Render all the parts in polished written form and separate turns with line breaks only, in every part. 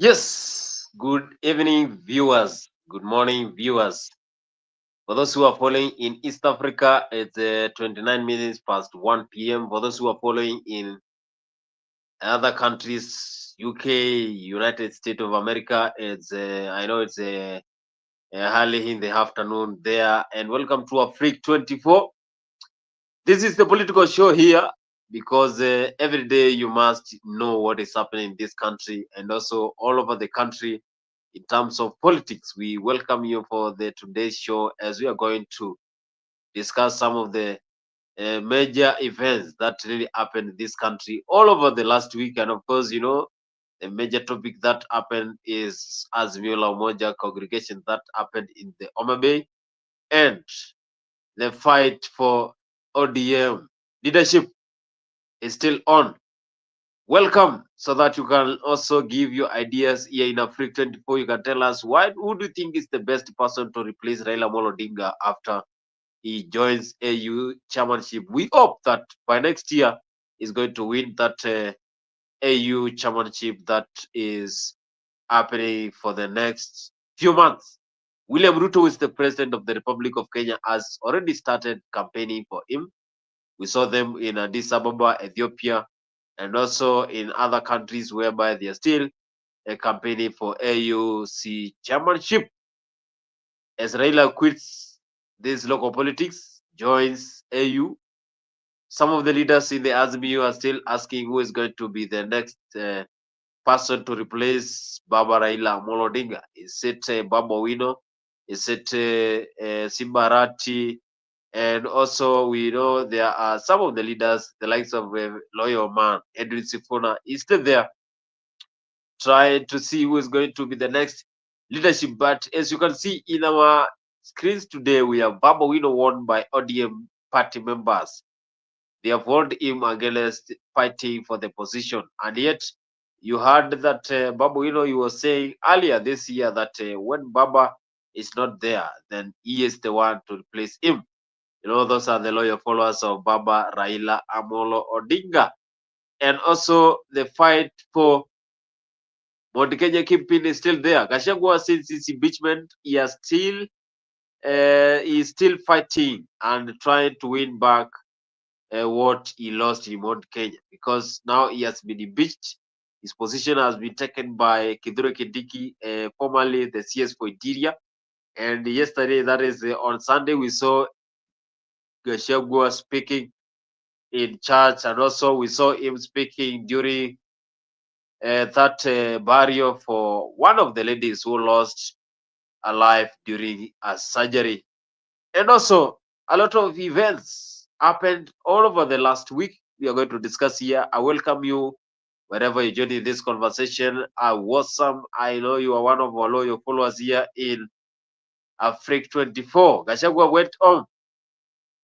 Yes, good evening, viewers. Good morning, viewers. For those who are following in East Africa, it's 29 minutes past 1 p.m. For those who are following in other countries, UK, United States of America, I know it's early in the afternoon there. And welcome to Afrique 24. This is the political show here because every day you must know what is happening in this country and also all over the country in terms of politics. We welcome you for the today's show as we are going to discuss some of the major events that really happened in this country all over the last week. And of course, the major topic that happened is Azimio La Umoja congregation that happened in the Homabay and the fight for ODM leadership is still on. Welcome, so that you can also give your ideas here in Africa 24. You can tell us who do you think is the best person to replace Raila Odinga after he joins AU chairmanship. We hope that by next year he's going to win that AU chairmanship that is happening for the next few months. William Ruto is the president of the Republic of Kenya, has already started campaigning for him. We saw them in Addis Ababa, Ethiopia, and also in other countries whereby they are still campaigning for AUC chairmanship. As Raila quits this local politics, joins AU, some of the leaders in the Azimio are still asking who is going to be the next person to replace Baba Raila Odinga. Is it Babu Owino? Is it Simbarati? And also, we know there are some of the leaders, the likes of Loyal Man, Edwin Sifuna, is still there trying to see who is going to be the next leadership. But as you can see in our screens today, we have Babu Owino won by ODM party members. They have warned him against fighting for the position. And yet, you heard that Babu, you was saying earlier this year that when Baba is not there, then he is the one to replace him. Those are the loyal followers of Baba Raila Amolo Odinga. And also, the fight for Mount Kenya Kingpin is still there. Gachagua, since his impeachment, he is still fighting and trying to win back what he lost in Mount Kenya, because now he has been impeached. His position has been taken by Kithure Kindiki, formerly the CS for Interior. And yesterday, that is on Sunday, we saw Gachagua speaking in church, and also we saw him speaking during that burial for one of the ladies who lost her life during a surgery. And also, a lot of events happened all over the last week. We are going to discuss here. I welcome you wherever you join in this conversation. I was some. I know you are one of our loyal followers here in Afrique 24. Gachagua went on.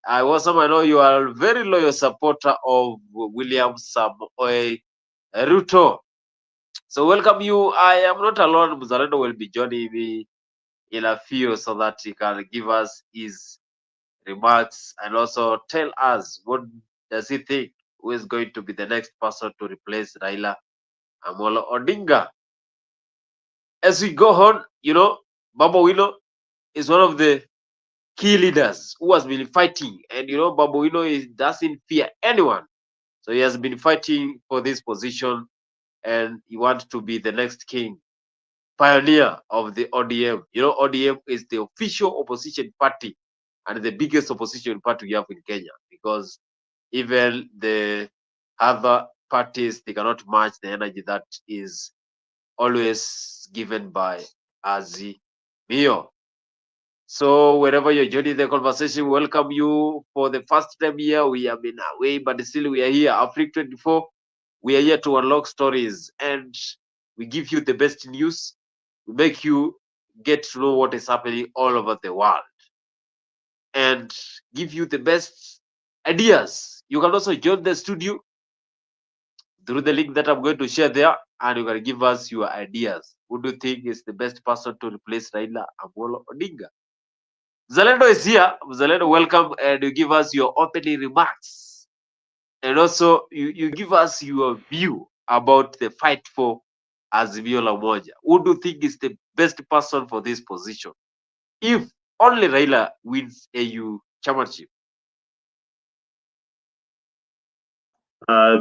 I was some. I know you are a very loyal supporter of William Samoei Ruto. So welcome you. I am not alone. Muzalendo will be joining me in a few so that he can give us his remarks and also tell us what does he think who is going to be the next person to replace Raila Amolo Odinga. As we go on, Babu Owino is one of the key leaders who has been fighting, and Babu Owino doesn't fear anyone, so he has been fighting for this position, and he wants to be the next king, pioneer of the ODM. ODM is the official opposition party and the biggest opposition party we have in Kenya, because even the other parties, they cannot match the energy that is always given by Azimio. So wherever you're joining the conversation, we welcome you for the first time here. We have been away, but still we are here. Afrique 24, we are here to unlock stories, and we give you the best news. We make you get to know what is happening all over the world and give you the best ideas. You can also join the studio through the link that I'm going to share there, and you can give us your ideas. Who do you think is the best person to replace Raila Amolo Odinga? Zalendo is here. Zalendo, welcome, and you give us your opening remarks. And also, you give us your view about the fight for Azimio la Umoja. Who do you think is the best person for this position if only Raila wins AU chairmanship?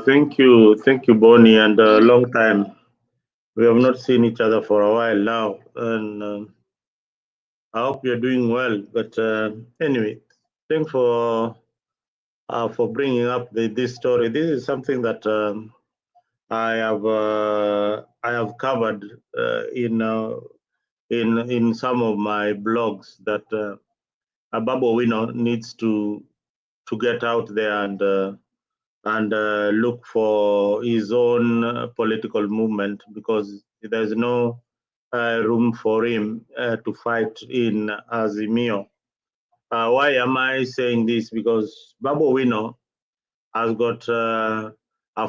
Thank you, Bonnie, and a long time. We have not seen each other for a while now, and I hope you're doing well. But anyway, thanks for bringing up this story. This is something that I have covered in some of my blogs that Babu Owino needs to get out there and look for his own political movement, because there's no room for him to fight in Azimio. Why am I saying this? Because Babu Owino has got a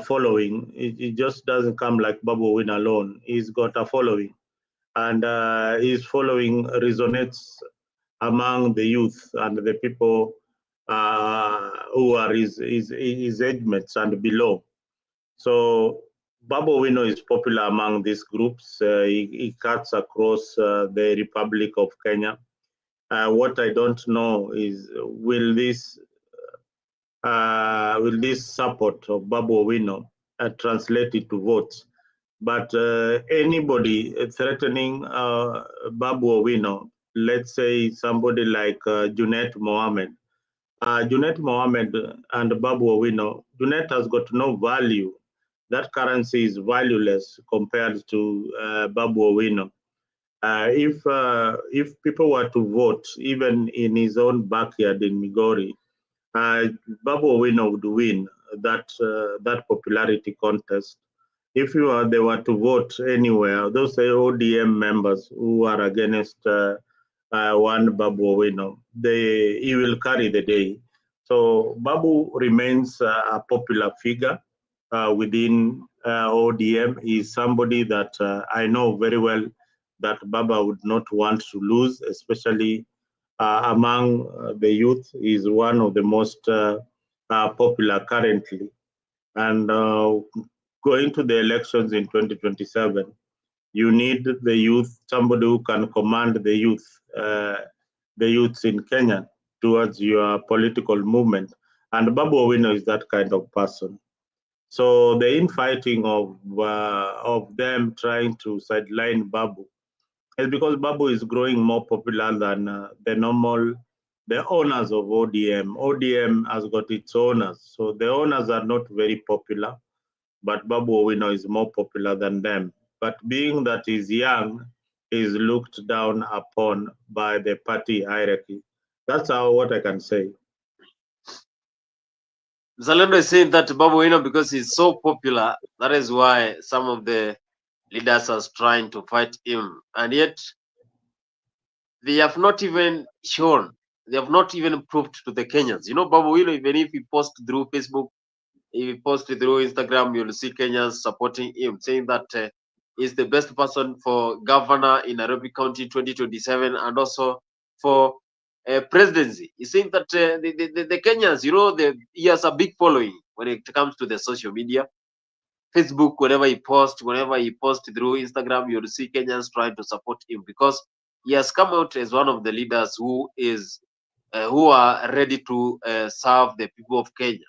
following. It just doesn't come like Babu Owino alone. He's got a following, and his following resonates among the youth and the people who are his age mates and below. So Babu Owino is popular among these groups. He cuts across the Republic of Kenya. What I don't know is will this support of Babu Owino translate into votes? But anybody threatening Babu Owino, let's say somebody like Junet Mohammed, Junet Mohammed and Babu Owino, Junet has got no value. That currency is valueless compared to Babu Owino. If people were to vote, even in his own backyard in Migori, Babu Owino would win that popularity contest. If they were to vote anywhere, those ODM members who are against one Babu Owino, he will carry the day. So Babu remains a popular figure within ODM. He's somebody that I know very well that Baba would not want to lose, especially among the youth. Is one of the most popular currently. And going to the elections in 2027, you need the youth, somebody who can command the youths in Kenya towards your political movement. And Babu Owino is that kind of person. So the infighting of them trying to sideline Babu is because Babu is growing more popular than the owners of ODM. ODM has got its owners, so the owners are not very popular, but Babu Owino is more popular than them. But being that he's young, he's looked down upon by the party hierarchy. That's what I can say.
Zalendo is saying that Babu Owino, because he's so popular, that is why some of the leaders are trying to fight him, and yet they have not even shown, they have not even proved to the Kenyans. You know, Babu Owino, even if he posts through Facebook, if he posts through Instagram, you'll see Kenyans supporting him, saying that he's the best person for governor in Nairobi County 2027 and also for presidency. He's saying that the Kenyans, you know, he has a big following when it comes to the social media. Facebook, whenever he posts through Instagram, you'll see Kenyans trying to support him because he has come out as one of the leaders who are ready to serve the people of Kenya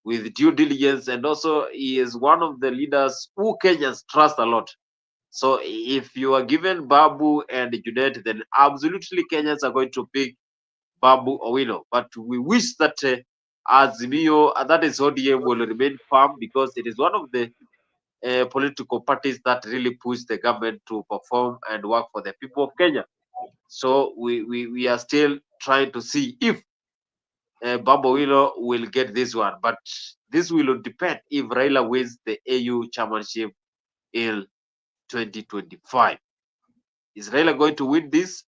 with due diligence, and also he is one of the leaders who Kenyans trust a lot. So if you are given Babu and Junet, then absolutely Kenyans are going to pick Babu Owino. But we wish that Azimio, that is ODM, will remain firm because it is one of the political parties that really push the government to perform and work for the people of Kenya. So we are still trying to see if Babu Owino will get this one, but this will depend if Raila wins the AU chairmanship in 2025. Is Raila going to win this?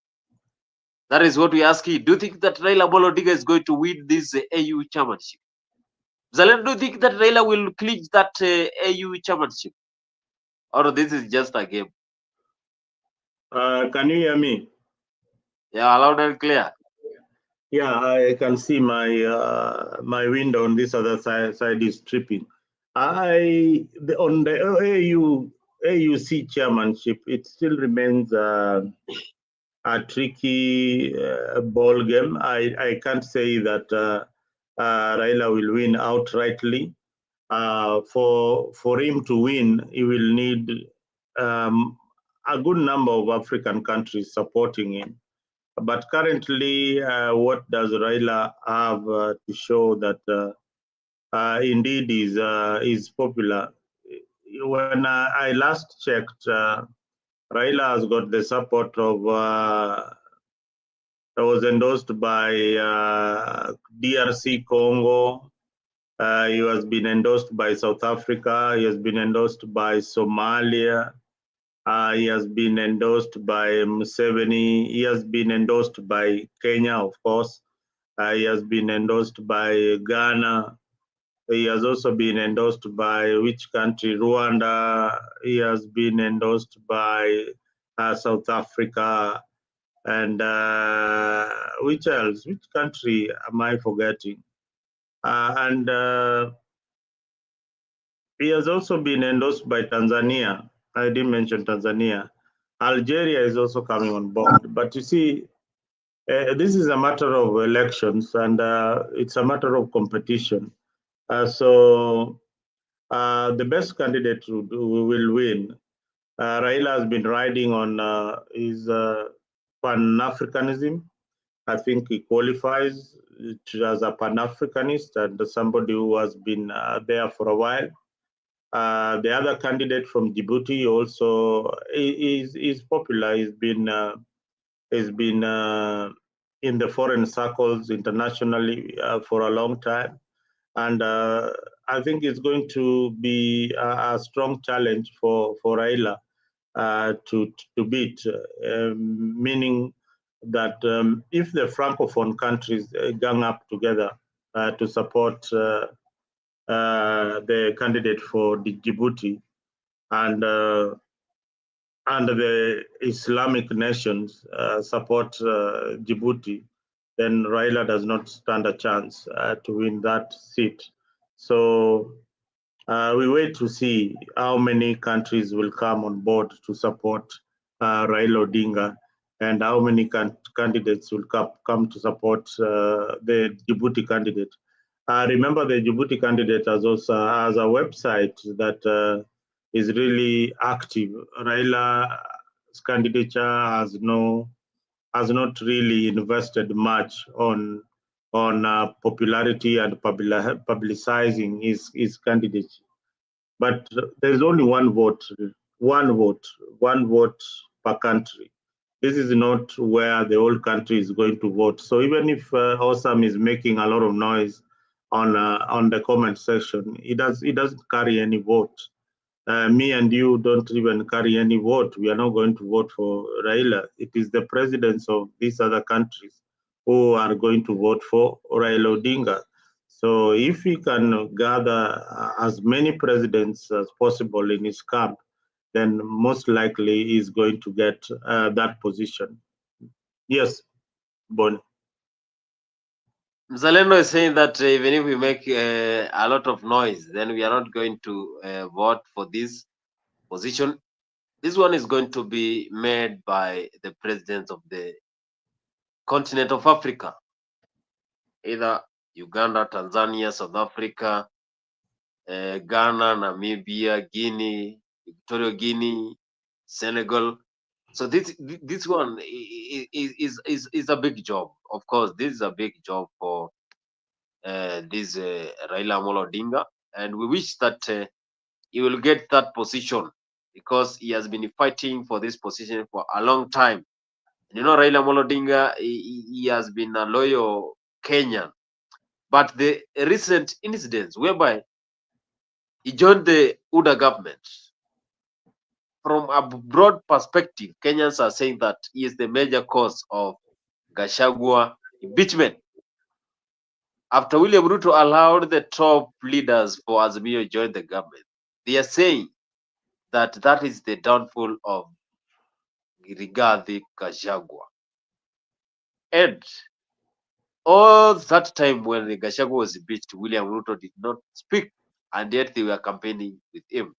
That is what we ask you. Do you think that Raila Odinga is going to win this AU chairmanship? Zalen, do you think that Raila will clinch that AU chairmanship? Or this is just a game?
Can you hear me?
Yeah, loud and clear.
Yeah, I can see my window on this other side is tripping. On the AUC chairmanship, it still remains a tricky ball game. I can't say that Raila will win outrightly. For him to win, he will need a good number of African countries supporting him. But currently, what does Raila have to show that indeed is popular? When I last checked, Raila has got the support of that was endorsed by DRC Congo. He has been endorsed by South Africa. He has been endorsed by Somalia. He has been endorsed by Museveni. He has been endorsed by Kenya, of course. He has been endorsed by Ghana. He has also been endorsed by which country? Rwanda. He has been endorsed by South Africa. And which else? Which country am I forgetting? And he has also been endorsed by Tanzania. I didn't mention Tanzania. Algeria is also coming on board. But you see, this is a matter of elections and it's a matter of competition. So the best candidate will win. Raila has been riding on his Pan-Africanism. I think he qualifies as a Pan-Africanist and somebody who has been there for a while. The other candidate from Djibouti also is popular. He's been in the foreign circles internationally for a long time, and I think it's going to be a strong challenge for Raila to beat, meaning that if the francophone countries gang up together to support the candidate for the Djibouti and the Islamic nations support Djibouti, then Raila does not stand a chance to win that seat. So we wait to see how many countries will come on board to support Raila Odinga and how many candidates will come to support the Djibouti candidate. Remember, the Djibouti candidate has a website that is really active. Raila's candidature has not really invested much on popularity and publicizing his candidacy. But there's only one vote, one vote per country. This is not where the whole country is going to vote. So even if Osam is making a lot of noise on the comment section, it doesn't carry any vote. Me and you don't even carry any vote. We are not going to vote for Raila. It is the presidents of these other countries who are going to vote for Raila Odinga. So if he can gather as many presidents as possible in his camp, then most likely he's going to get that position. Yes, Bonnie.
Mzalendo is saying that even if we make a lot of noise, then we are not going to vote for this position. This one is going to be made by the presidents of the continent of Africa, either Uganda, Tanzania, South Africa, Ghana, Namibia, Guinea, Equatorial Guinea, Senegal. So this one is a big job. Of course, this is a big job for this Raila Amolo Odinga, and we wish that he will get that position because he has been fighting for this position for a long time. And you know, Raila Amolo Odinga, he has been a loyal Kenyan, but the recent incidents whereby he joined the UDA government, from a broad perspective, Kenyans are saying that he is the major cause of Gachagua impeachment. After William Ruto allowed the top leaders for Azimio to join the government, they are saying that that is the downfall of Rigathi Gachagua. And all that time when Gachagua was impeached, William Ruto did not speak, and yet they were campaigning with him.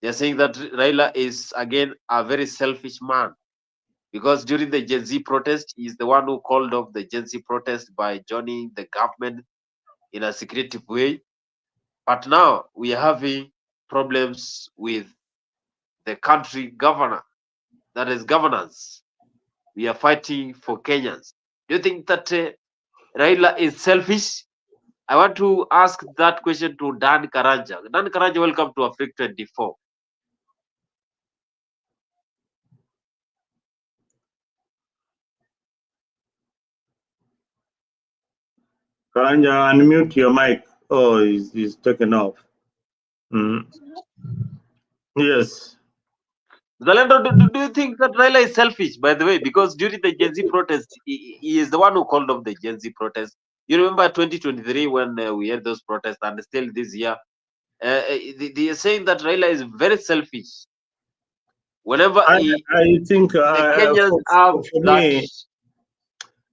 They're saying that Raila is again a very selfish man because during the Gen Z protest, he's the one who called off the Gen Z protest by joining the government in a secretive way. But now we are having problems with the country governor, that is governance. We are fighting for Kenyans. Do you think that Raila is selfish? I want to ask that question to Dan Karanja. Dan Karanja, welcome to Africa 24.
Karanja, unmute your mic. Oh, he's taken off. Yes.
Zalendo, do you think that Raila is selfish, by the way? Because during the Gen Z protest, he is the one who called off the Gen Z protest. You remember 2023 when we had those protests, and still this year, they are saying that Raila is very selfish. Whenever
I think
the Kenyans have
for
that.
me,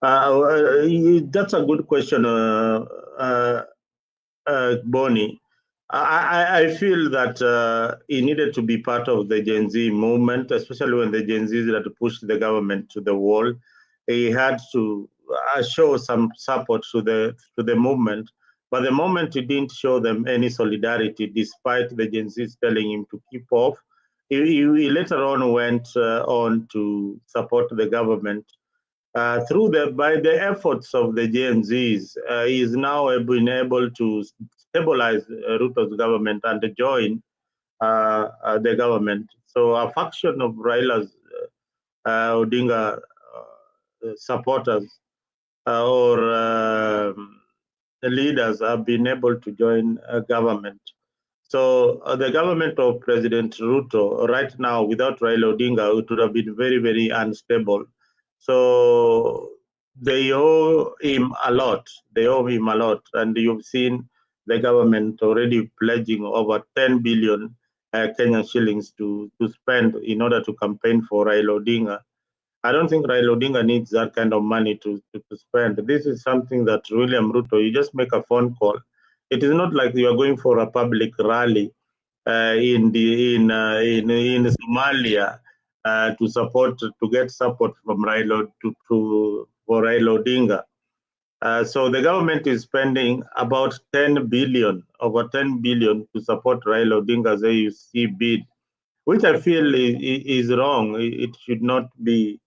that's a good question, Bonnie. I feel that he needed to be part of the Gen Z movement, especially when the Gen Z that pushed the government to the wall. He had to show some support to the movement, but the moment he didn't show them any solidarity, despite the Gen Zs telling him to keep off, he later on went on to support the government by the efforts of the GNZs, he is now been able to stabilize Ruto's government and join the government. So a faction of Raila's Odinga supporters or leaders have been able to join a government. So the government of President Ruto right now, without Raila Odinga, it would have been very, very unstable. So they owe him a lot. They owe him a lot. And you've seen the government already pledging over 10 billion Kenyan shillings to spend in order to campaign for Raila Odinga. I don't think Raila Odinga needs that kind of money to spend. This is something that William Ruto, you just make a phone call. It is not like you are going for a public rally in Somalia to get support from Raila for Raila Odinga. So the government is spending about 10 billion, over 10 billion to support Raila Odinga's AUC bid, which I feel is wrong. It should not be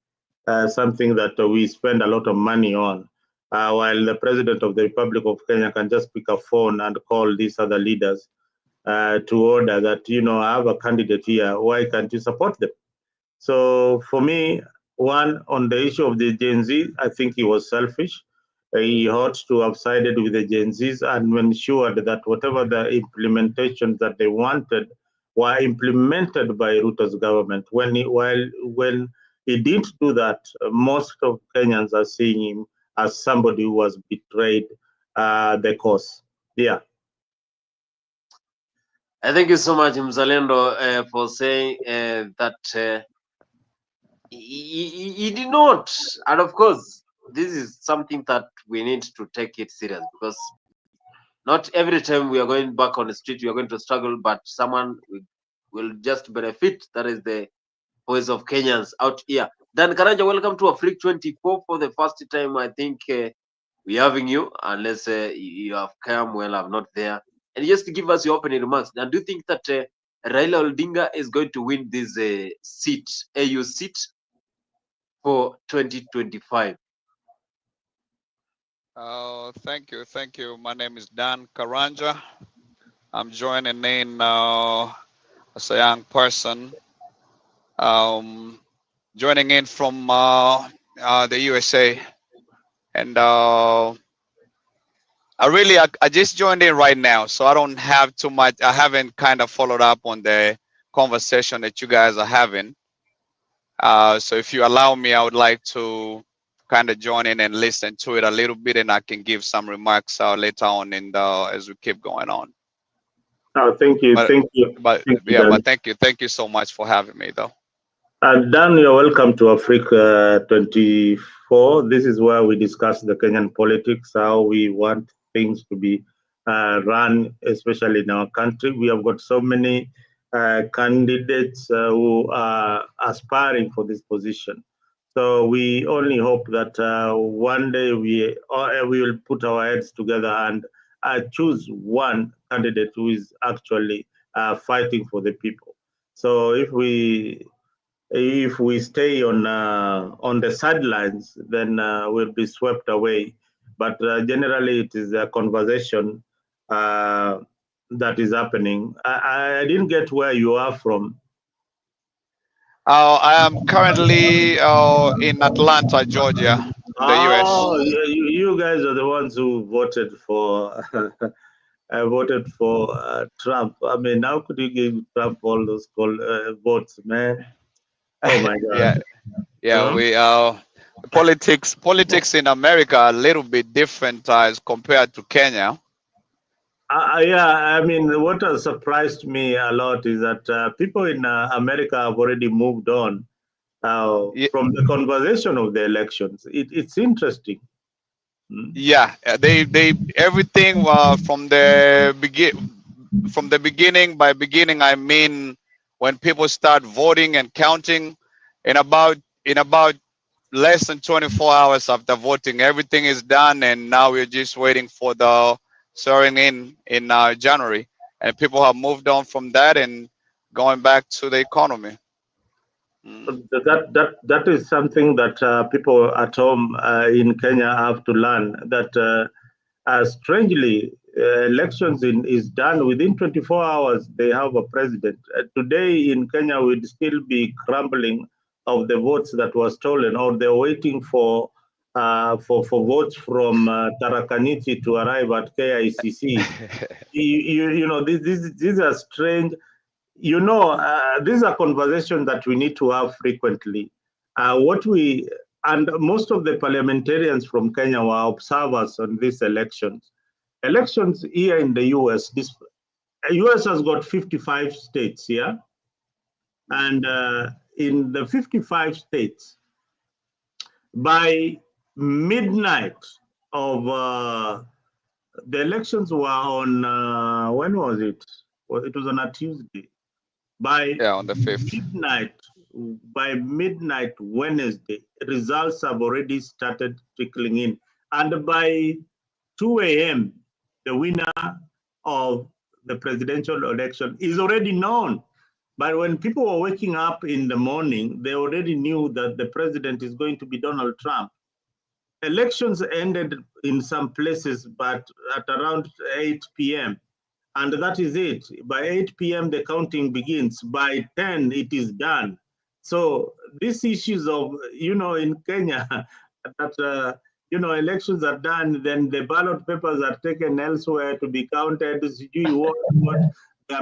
something that we spend a lot of money on, while the President of the Republic of Kenya can just pick a phone and call these other leaders to order that, I have a candidate here, why can't you support them? So for me, one, on the issue of the Gen Z, I think he was selfish. He ought to have sided with the Gen Zs and ensured that whatever the implementations that they wanted were implemented by Ruto's government. When he didn't do that, most of Kenyans are seeing him as somebody who has betrayed the cause. Yeah.
I thank you so much, Mzalendo, for saying that he did not. And of course, this is something that we need to take it serious because not every time we are going back on the street, we are going to struggle, but someone will just benefit. That is the voice of Kenyans out here. Dan Karanja, welcome to Africa 24 for the first time. I think we're having you, unless you have come well, I'm not there. And just to give us your opening remarks, and do you think that Raila Odinga is going to win this seat, AU seat, for 2025?
Thank you. My name is Dan Karanja. I'm joining in as a young person, joining in from the USA, and I just joined in right now, so I don't have too much. I haven't kind of followed up on the conversation that you guys are having. So if you allow me, I would like to kind of join in and listen to it a little bit, and I can give some remarks later on as we keep going on.
Oh, thank you. Thank you.
But
thank you,
yeah,
Dan.
but thank you so much for having me, though.
Dan, you're welcome to Africa 24. This is where we discuss the Kenyan politics, how we want things to be run, especially in our country. We have got so many candidates who are aspiring for this position. So we only hope that one day we will put our heads together and choose one candidate who is actually fighting for the people. So if we stay on the sidelines, then we'll be swept away. But generally, it is a conversation that is happening. I didn't get where you are from.
I am currently in Atlanta, Georgia, in the U.S.
Oh, you guys are the ones who voted for voted for Trump. I mean, how could you give Trump all those votes, man? Oh my
Yeah,
God.
yeah.
Huh?
We politics in America are a little bit different as compared to Kenya.
Yeah, I mean, what has surprised me a lot is that people in America have already moved on from the conversation of the elections. It's interesting. Mm.
Yeah, they everything from the beginning. By beginning, I mean when people start voting and counting, in about in about less than 24 hours after voting, everything is done, and now we're just waiting for the swearing in January, and people have moved on from that and going back to the economy. Mm.
That is something that people at home in Kenya have to learn. That strangely, elections is done within 24 hours. They have a president. Today in Kenya, we'd still be crumbling of the votes that were stolen, or they're waiting for votes from Tarakaniti to arrive at KICC. You know, these are strange. You know, these are conversations that we need to have frequently. What we and most of the parliamentarians from Kenya were observers on these elections. Elections here in the US, this US has got 55 states here, and in the 55 states, by midnight of the elections were on when was it? Well, it was on a Tuesday. By
Yeah, on the 5th.
midnight, by midnight Wednesday, results have already started trickling in. And by 2 a.m., the winner of the presidential election is already known. But when people were waking up in the morning, they already knew that the president is going to be Donald Trump. Elections ended in some places, but at around 8 p.m. And that is it. By 8 p.m., the counting begins. By 10, it is done. So these issues of, you know, in Kenya, that, you know, elections are done, then the ballot papers are taken elsewhere to be counted.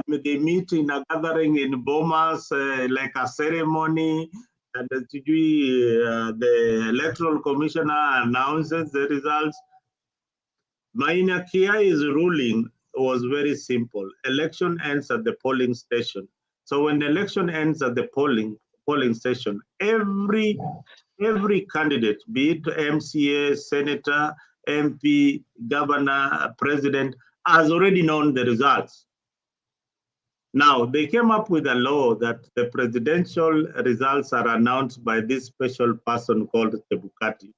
They meet in a gathering in Bomas, like a ceremony, and the electoral commissioner announces the results. Maina Kiai's ruling was very simple. Election ends at the polling station. So when the election ends at the polling station, every candidate, be it MCA, senator, MP, governor, president, has already known the results. Now, they came up with a law that the presidential results are announced by this special person called Tebukati,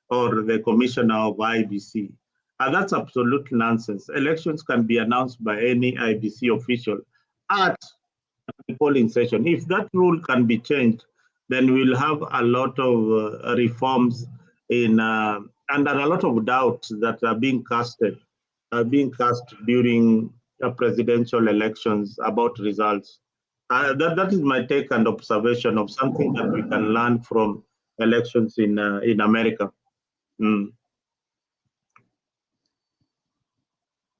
or the commissioner of IBC. And that's absolute nonsense. Elections can be announced by any IBC official at the polling session. If that rule can be changed, then we'll have a lot of reforms and a lot of doubts that are being cast during presidential elections about results. That is my take and observation of something that we can learn from elections in America. Mm.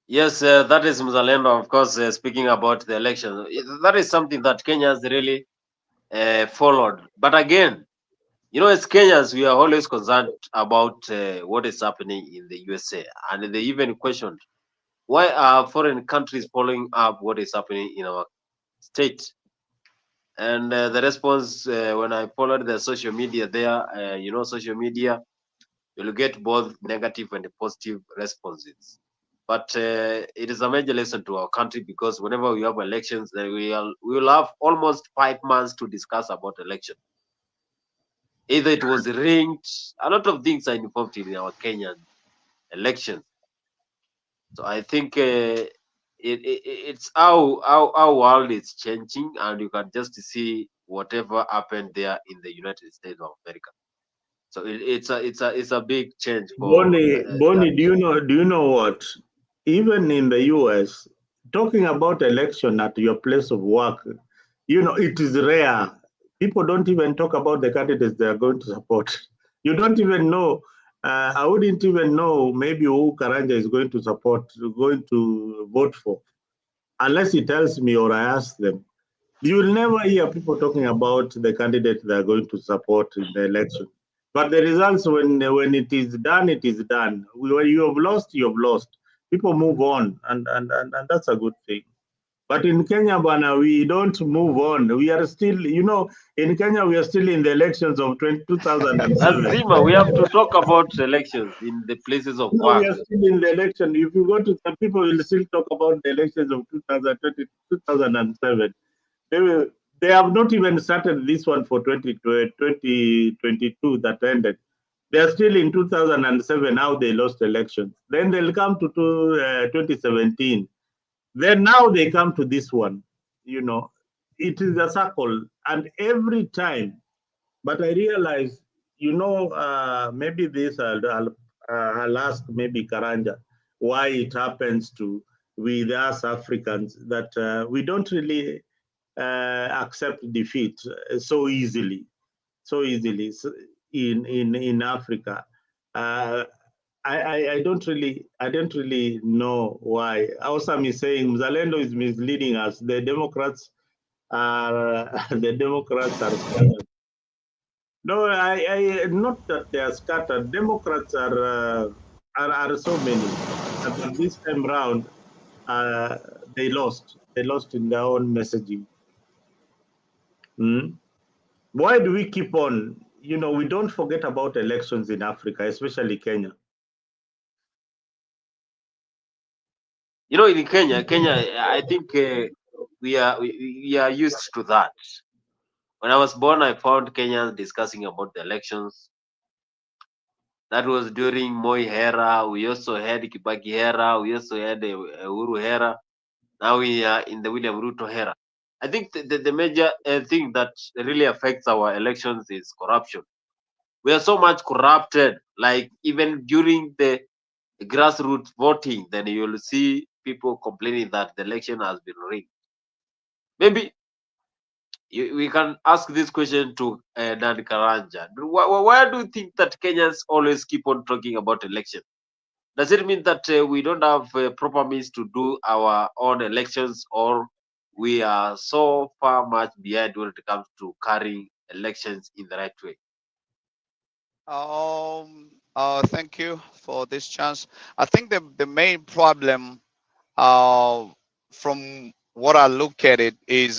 Yes, that is Mzalendo, of course, speaking about the election. That is something that Kenya has really followed. But again, you know, as Kenyans, we are always concerned about what is happening in the USA. And they even questioned, why are foreign countries following up what is happening in our state? And the response, when I followed the social media there, you know, social media, you'll get both negative and positive responses. But it is a major lesson to our country, because whenever we have elections, then we will have almost 5 months to discuss about election. Either it was rigged, a lot of things are involved in our Kenyan elections. So I think it's how world is changing, and you can just see whatever happened there in the United States of America. So it's a big change for that.
Bonnie, do you know what? Even in the US, talking about election at your place of work, it is rare. People don't even talk about the candidates they are going to support. You don't even know. I wouldn't even know maybe who Karanja is going to support, going to vote for, unless he tells me or I ask them. You will never hear people talking about the candidate they are going to support in the election. But the results, when it is done, it is done. When you have lost, you have lost. People move on, and that's a good thing. But in Kenya, Bana, we don't move on. We are still, in Kenya, we are still in the elections of 2007.
Azima, we have to talk about elections in the places of
No, we
work.
are still in the election. If you go to some people, will still talk about the elections of 2020, 2007. They have not even started this one for 2022 that ended. They are still in 2007, how they lost elections. Then they'll come to 2017. Then now they come to this one. It is a circle. And every time, but I realize, maybe this I'll ask maybe Karanja why it happens to with us Africans that we don't really accept defeat so easily, in Africa. Uh, I don't really know why. Awesome is saying Mzalendo is misleading us. The Democrats are the Democrats are scattered. No, I not that they are scattered. Democrats are so many, but this time round, uh, they lost. They lost in their own messaging. Hmm? Why do we keep on? We don't forget about elections in Africa, especially Kenya.
In Kenya, I think we are used to that. When I was born, I found Kenyans discussing about the elections. That was during Moi era. We also had Kibaki era. We also had Uhuru era. Now we are in the William Ruto era. I think the major thing that really affects our elections is corruption. We are so much corrupted. Like even during the grassroots voting, then you'll see people complaining that the election has been rigged. Maybe we can ask this question to Dan Karanja. Why do you think that Kenyans always keep on talking about election? Does it mean that we don't have proper means to do our own elections, or we are so far much behind when it comes to carrying elections in the right way?
Thank you for this chance. I think the main problem, uh, from what I look at it, is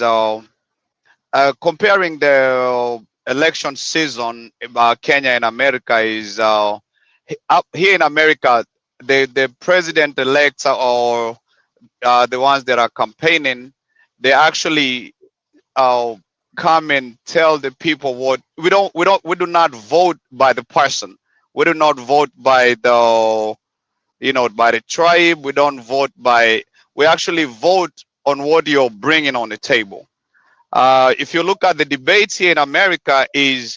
comparing the election season about Kenya and America is up here in America, the president elects or the ones that are campaigning, they actually uh, come and tell the people what we do not vote by the person. We do not vote by by the tribe. We don't vote by. We actually vote on what you're bringing on the table. If you look at the debates here in America, and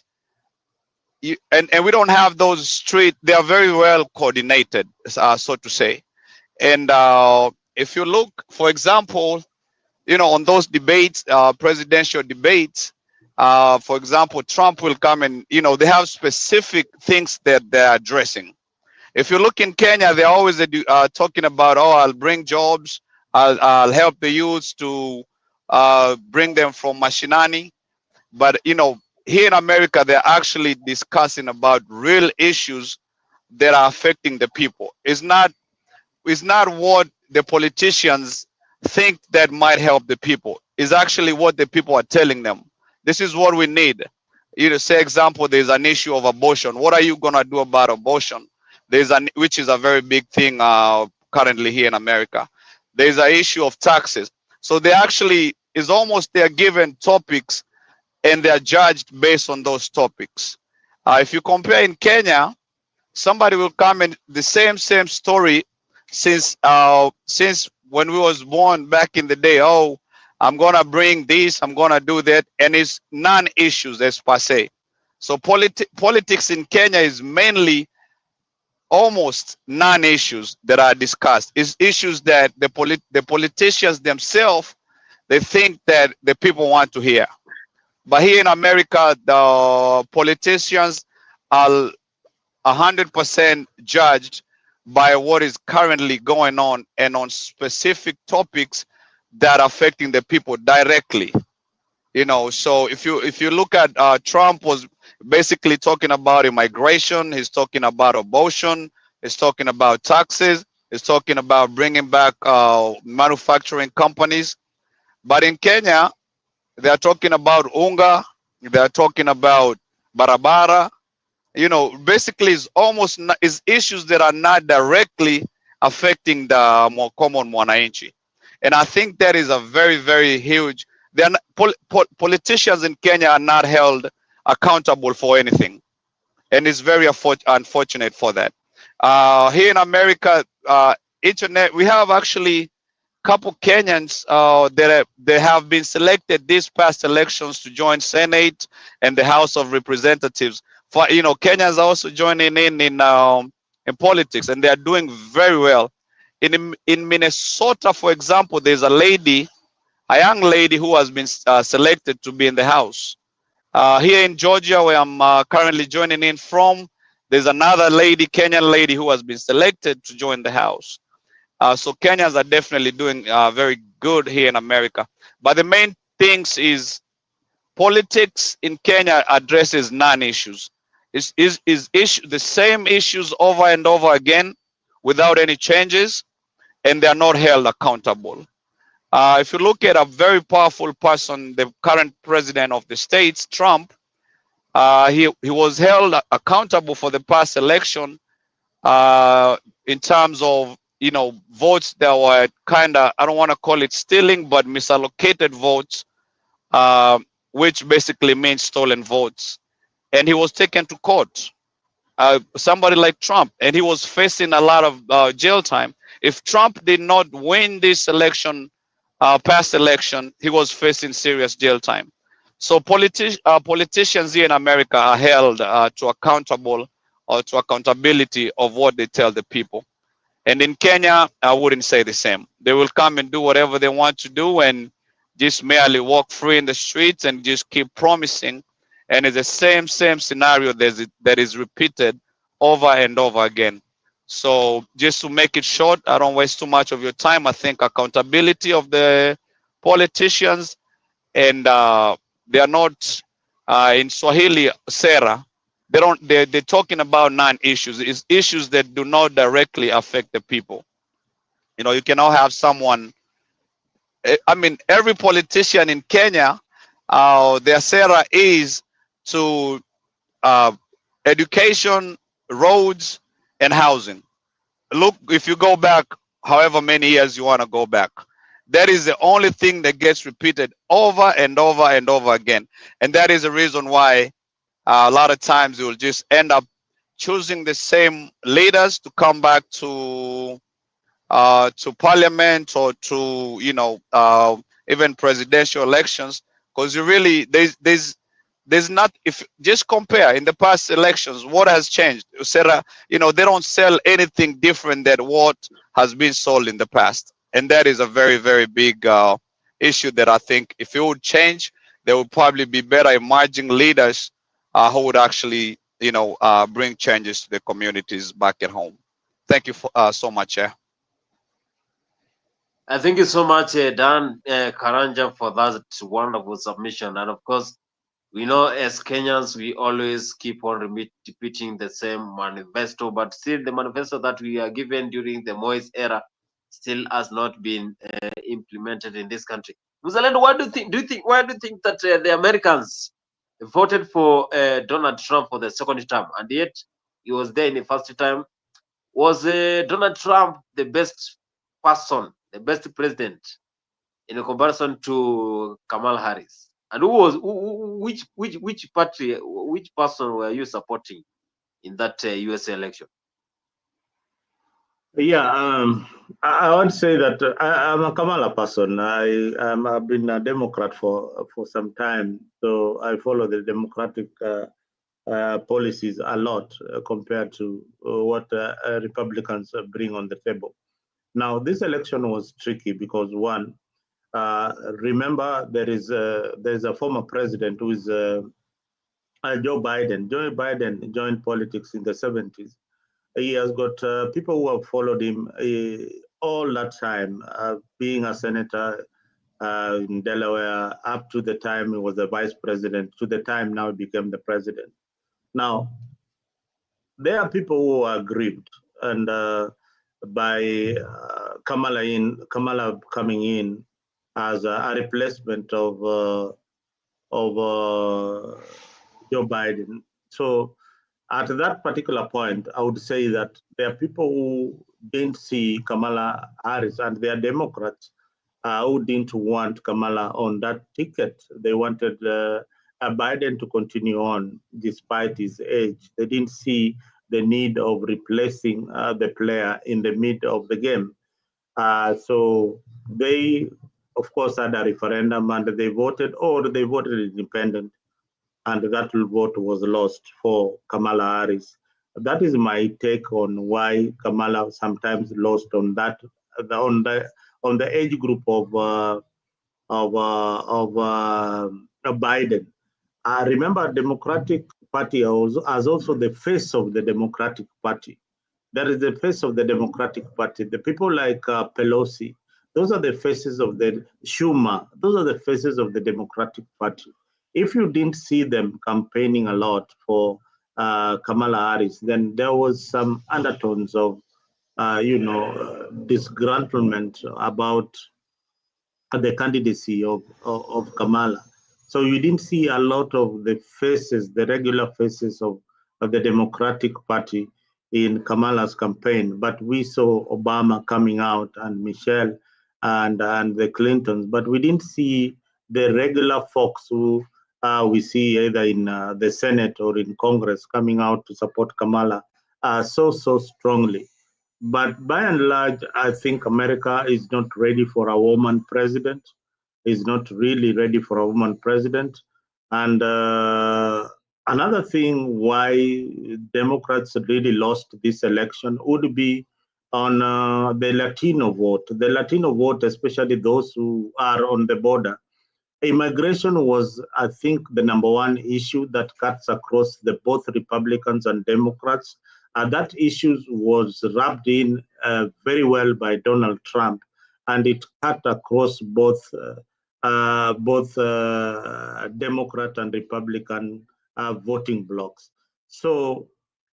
we don't have those street. They are very well coordinated, so to say. And if you look, for example, on those debates, presidential debates, for example, Trump will come and, they have specific things that they're addressing. If you look in Kenya, they're always talking about, oh, I'll bring jobs, I'll help the youths to bring them from Mashinani. But, here in America, they're actually discussing about real issues that are affecting the people. It's not what the politicians think that might help the people. It's actually what the people are telling them. This is what we need. Say example, there's an issue of abortion. What are you gonna do about abortion? Which is a very big thing currently here in America. There's an issue of taxes. So they actually is almost they're given topics and they're judged based on those topics. If you compare in Kenya, somebody will come in the same story since when we was born back in the day. Oh, I'm gonna bring this, I'm gonna do that, and it's non-issues as per se. So politics in Kenya is mainly almost non-issues that are discussed. It's issues that the politicians themselves they think that the people want to hear. But here in America, the politicians are 100% judged by what is currently going on and on specific topics that are affecting the people directly. You know, so if you look at Trump was basically talking about immigration, he's talking about abortion, he's talking about taxes, he's talking about bringing back manufacturing companies. But in Kenya, they are talking about unga, they are talking about barabara. You know, basically it's almost is issues that are not directly affecting the more common mwananchi. And I think that is a very huge. They are not, politicians in Kenya are not held accountable for anything, and it's very unfortunate for that. Here in America, internet we have actually couple Kenyans they have been selected these past elections to join Senate and the House of Representatives. For Kenyans are also joining in politics, and they are doing very well. In Minnesota, for example, there's a young lady who has been selected to be in the House. Here in Georgia, where I'm currently joining in from, there's another lady, Kenyan lady, who has been selected to join the House. So Kenyans are definitely doing very good here in America. But the main things is politics in Kenya addresses non-issues. Is the same issues over and over again without any changes, and they are not held accountable. If you look at a very powerful person, the current president of the States, Trump, he was held accountable for the past election in terms of votes that were kind of, I don't want to call it stealing, but misallocated votes, which basically means stolen votes. And he was taken to court. Somebody like Trump, and he was facing a lot of jail time. If Trump did not win this election, past election, he was facing serious jail time. So politicians here in America are held to accountable or to accountability of what they tell the people. And in Kenya, I wouldn't say the same. They will come and do whatever they want to do and just merely walk free in the streets and just keep promising. And it's the same scenario that is repeated over and over again. So just to make it short, I don't waste too much of your time. I think accountability of the politicians, and they are not in Swahili, Sera. They're talking about non-issues. It's issues that do not directly affect the people. You cannot have someone. I mean, every politician in Kenya, their Sera is to education, roads, and housing. Look, if you go back, however many years you want to go back, that is the only thing that gets repeated over and over and over again. And that is the reason why a lot of times you will just end up choosing the same leaders to come back to parliament or to even presidential elections, because you really there's not, if just compare in the past elections what has changed. Sarah, they don't sell anything different than what has been sold in the past, and that is a very big issue that I think if it would change, there would probably be better emerging leaders who would actually bring changes to the communities back at home. Thank you so much.
Thank you so much, Dan Karanja, for that wonderful submission. And of course, we know as Kenyans, we always keep on repeating the same manifesto, but still the manifesto that we are given during the Moise era still has not been implemented in this country. Muzalendo, why do you think that the Americans voted for Donald Trump for the second term, and yet he was there in the first time? Was Donald Trump the best person, the best president in comparison to Kamala Harris? And which party, which person were you supporting in that USA election?
Yeah, I would say that I'm a Kamala person. I've been a Democrat for some time, so I follow the Democratic policies a lot compared to what Republicans bring on the table. Now, this election was tricky because one, remember there's a former president who is Joe Biden. Joe Biden joined politics in the 70s. He has got people who have followed him all that time, being a senator in Delaware up to the time he was the vice president, to the time now he became the president. Now, there are people who are aggrieved, and by Kamala coming in as a replacement of Joe Biden. So at that particular point, I would say that there are people who didn't see Kamala Harris, and there are Democrats who didn't want Kamala on that ticket. They wanted Biden to continue on despite his age. They didn't see the need of replacing the player in the mid of the game. So they, of course, had a referendum and they voted, or they voted independent, and that vote was lost for Kamala Harris. That is my take on why Kamala sometimes lost on that on the age group of Biden. Remember, Democratic Party has also the face of the Democratic Party. That is the face of the Democratic Party. The people like Pelosi, those are the faces of the Schumer. Those are the faces of the Democratic Party. If you didn't see them campaigning a lot for Kamala Harris, then there was some undertones of, disgruntlement about the candidacy of Kamala. So you didn't see a lot of the faces, the regular faces of the Democratic Party in Kamala's campaign. But we saw Obama coming out and Michelle and the Clintons, but we didn't see the regular folks who we see either in the Senate or in Congress coming out to support Kamala so strongly. But by and large, I think America is not ready for a woman president, is not really ready for a woman president. And another thing why Democrats really lost this election would be on the Latino vote. The Latino vote, especially those who are on the border. Immigration was, I think, the number one issue that cuts across the both Republicans and Democrats. That issue was wrapped in very well by Donald Trump, and it cut across both Democrat and Republican voting blocks. So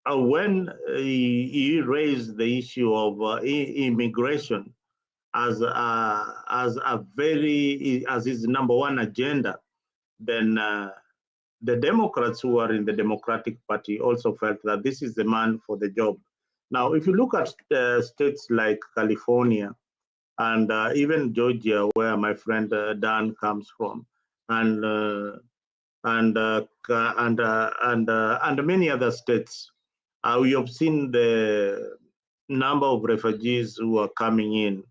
when he raised the issue of immigration, as his number one agenda, then the Democrats who are in the Democratic Party also felt that this is the man for the job. Now, if you look at states like California and even Georgia, where my friend Dan comes from, and many other states, we have seen the number of refugees who are coming in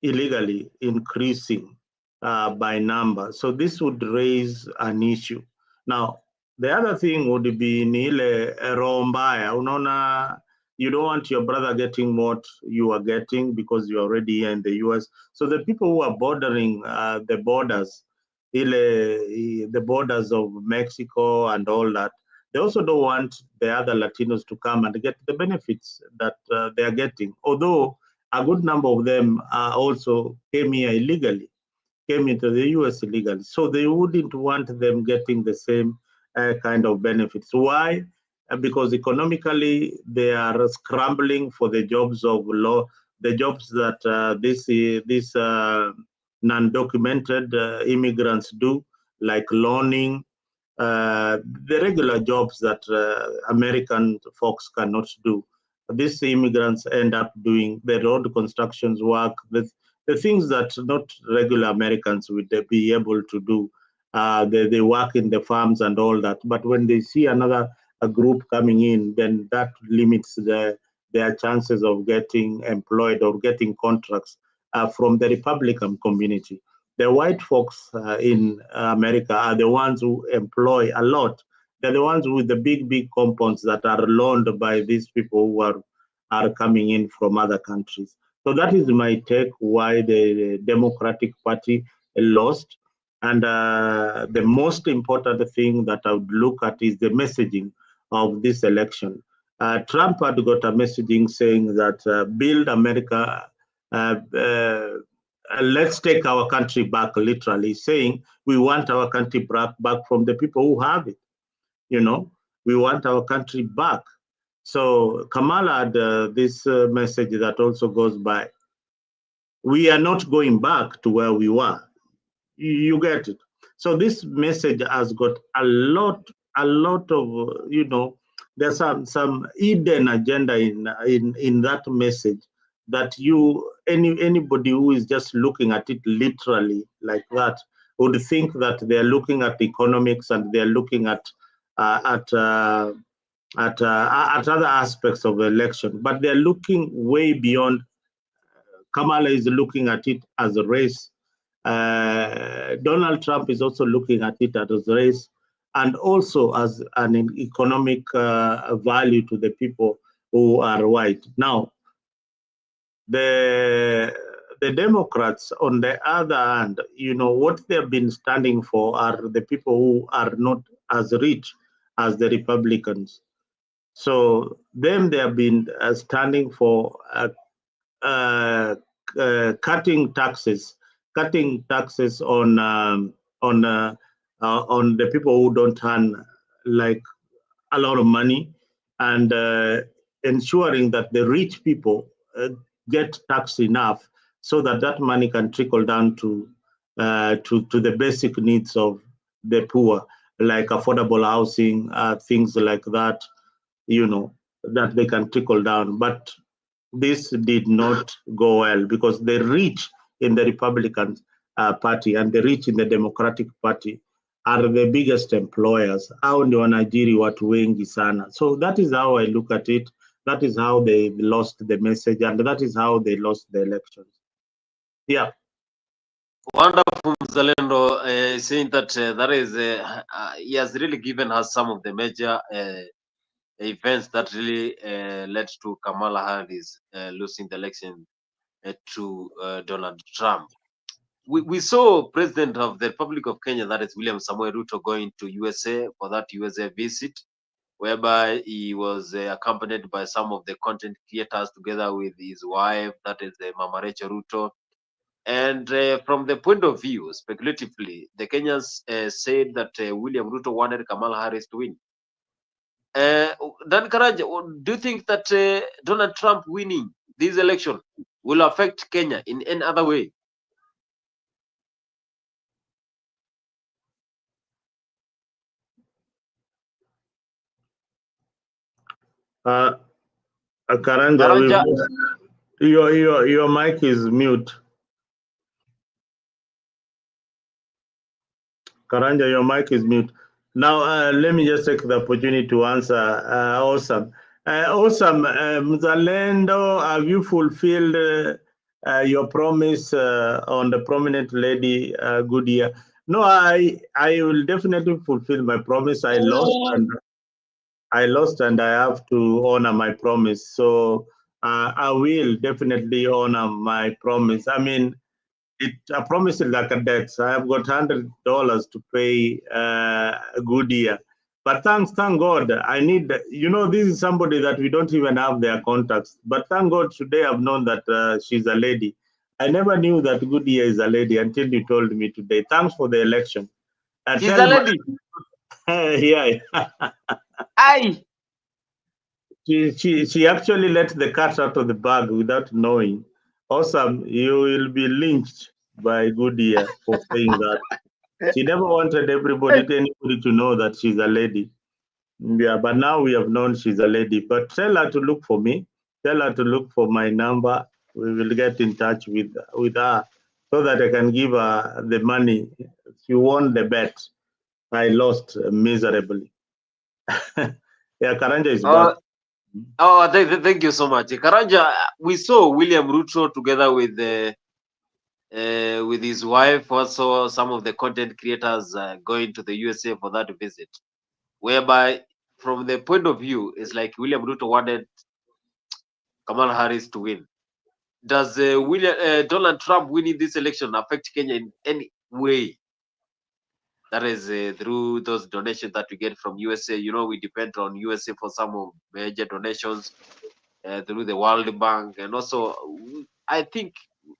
illegally increasing by number. So this would raise an issue. Now, the other thing would be nile rombaya. Unaona, you don't want your brother getting what you are getting because you're already here in the US. So the people who are bordering the borders, the borders of Mexico and all that, they also don't want the other Latinos to come and get the benefits that they are getting. Although a good number of them also came here illegally, came into the US illegally. So they wouldn't want them getting the same kind of benefits. Why? Because economically they are scrambling for the jobs of law, the jobs that these non-documented immigrants do, like loaning, the regular jobs that American folks cannot do. these immigrants end up doing the road constructions work, the things that not regular Americans would be able to do. They work in the farms and all that. But when they see a group coming in, then that limits their chances of getting employed or getting contracts from the Republican community. The white folks in America are the ones who employ a lot. They're the ones with the big compounds that are loaned by these people who are coming in from other countries. So that is my take why the Democratic Party lost. And the most important thing that I would look at is the messaging of this election. Trump had got a messaging saying that build America, let's take our country back, literally saying we want our country back from the people who have it. You know, we want our country back. So Kamala had this message that also goes by, we are not going back to where we were. You get it. So this message has got a lot of, there's some hidden agenda in that message that anybody who is just looking at it literally like that would think that they're looking at economics and they're looking at other aspects of the election, but they're looking way beyond. Kamala is looking at it as a race. Donald Trump is also looking at it as a race and also as an economic value to the people who are white. Now, the Democrats, on the other hand, what they've been standing for are the people who are not as rich as the Republicans. So they have been standing for cutting taxes on the people who don't earn like a lot of money, and ensuring that the rich people get taxed enough so that that money can trickle down to the basic needs of the poor, like affordable housing, things like that, that they can trickle down. But this did not go well because the rich in the Republican Party and the rich in the Democratic Party are the biggest employers. Hao ndio wanaajiri watu wengi sana. So that is how I look at it. That is how they lost the message, and that is how they lost the elections. Yeah.
Wonderful, Zalendo, saying that he has really given us some of the major events that really led to Kamala Harris losing the election to Donald Trump. We saw President of the Republic of Kenya, that is William Samoei Ruto, going to USA for that USA visit, whereby he was accompanied by some of the content creators together with his wife, that is Mama Rachel Ruto. And from the point of view, speculatively, the Kenyans said that William Ruto wanted Kamala Harris to win. Dan Karanja, do you think that Donald Trump winning this election will affect Kenya in any other way?
Karanja, your mic is mute. Karanja, your mic is mute. Now, let me just take the opportunity to answer Awesome. Awesome, Mzalendo, have you fulfilled your promise on the prominent lady Goodyear? No, I will definitely fulfill my promise. I lost and I have to honor my promise. So I will definitely honor my promise. I mean, a promise is like a debt. So I have got $100 to pay Goodyear. But thank God, I need, this is somebody that we don't even have their contacts. But thank God today I've known that she's a lady. I never knew that Goodyear is a lady until you told me today. Thanks for the election.
She's a lady.
Yeah.
Aye.
She actually let the cat out of the bag without knowing. Awesome, you will be lynched by Goodyear for saying that. She never wanted anybody to know that she's a lady. Yeah, but now we have known she's a lady. But tell her to look for me. Tell her to look for my number. We will get in touch with her so that I can give her the money. She won the bet. I lost miserably. Yeah, Karanja is back.
Thank you so much. Karanja, we saw William Ruto together with his wife, also some of the content creators going to the USA for that visit, whereby from the point of view, it's like William Ruto wanted Kamala Harris to win. Does Donald Trump winning this election affect Kenya in any way? That is through those donations that we get from USA. You know, we depend on USA for some of major donations through the World Bank, and also I think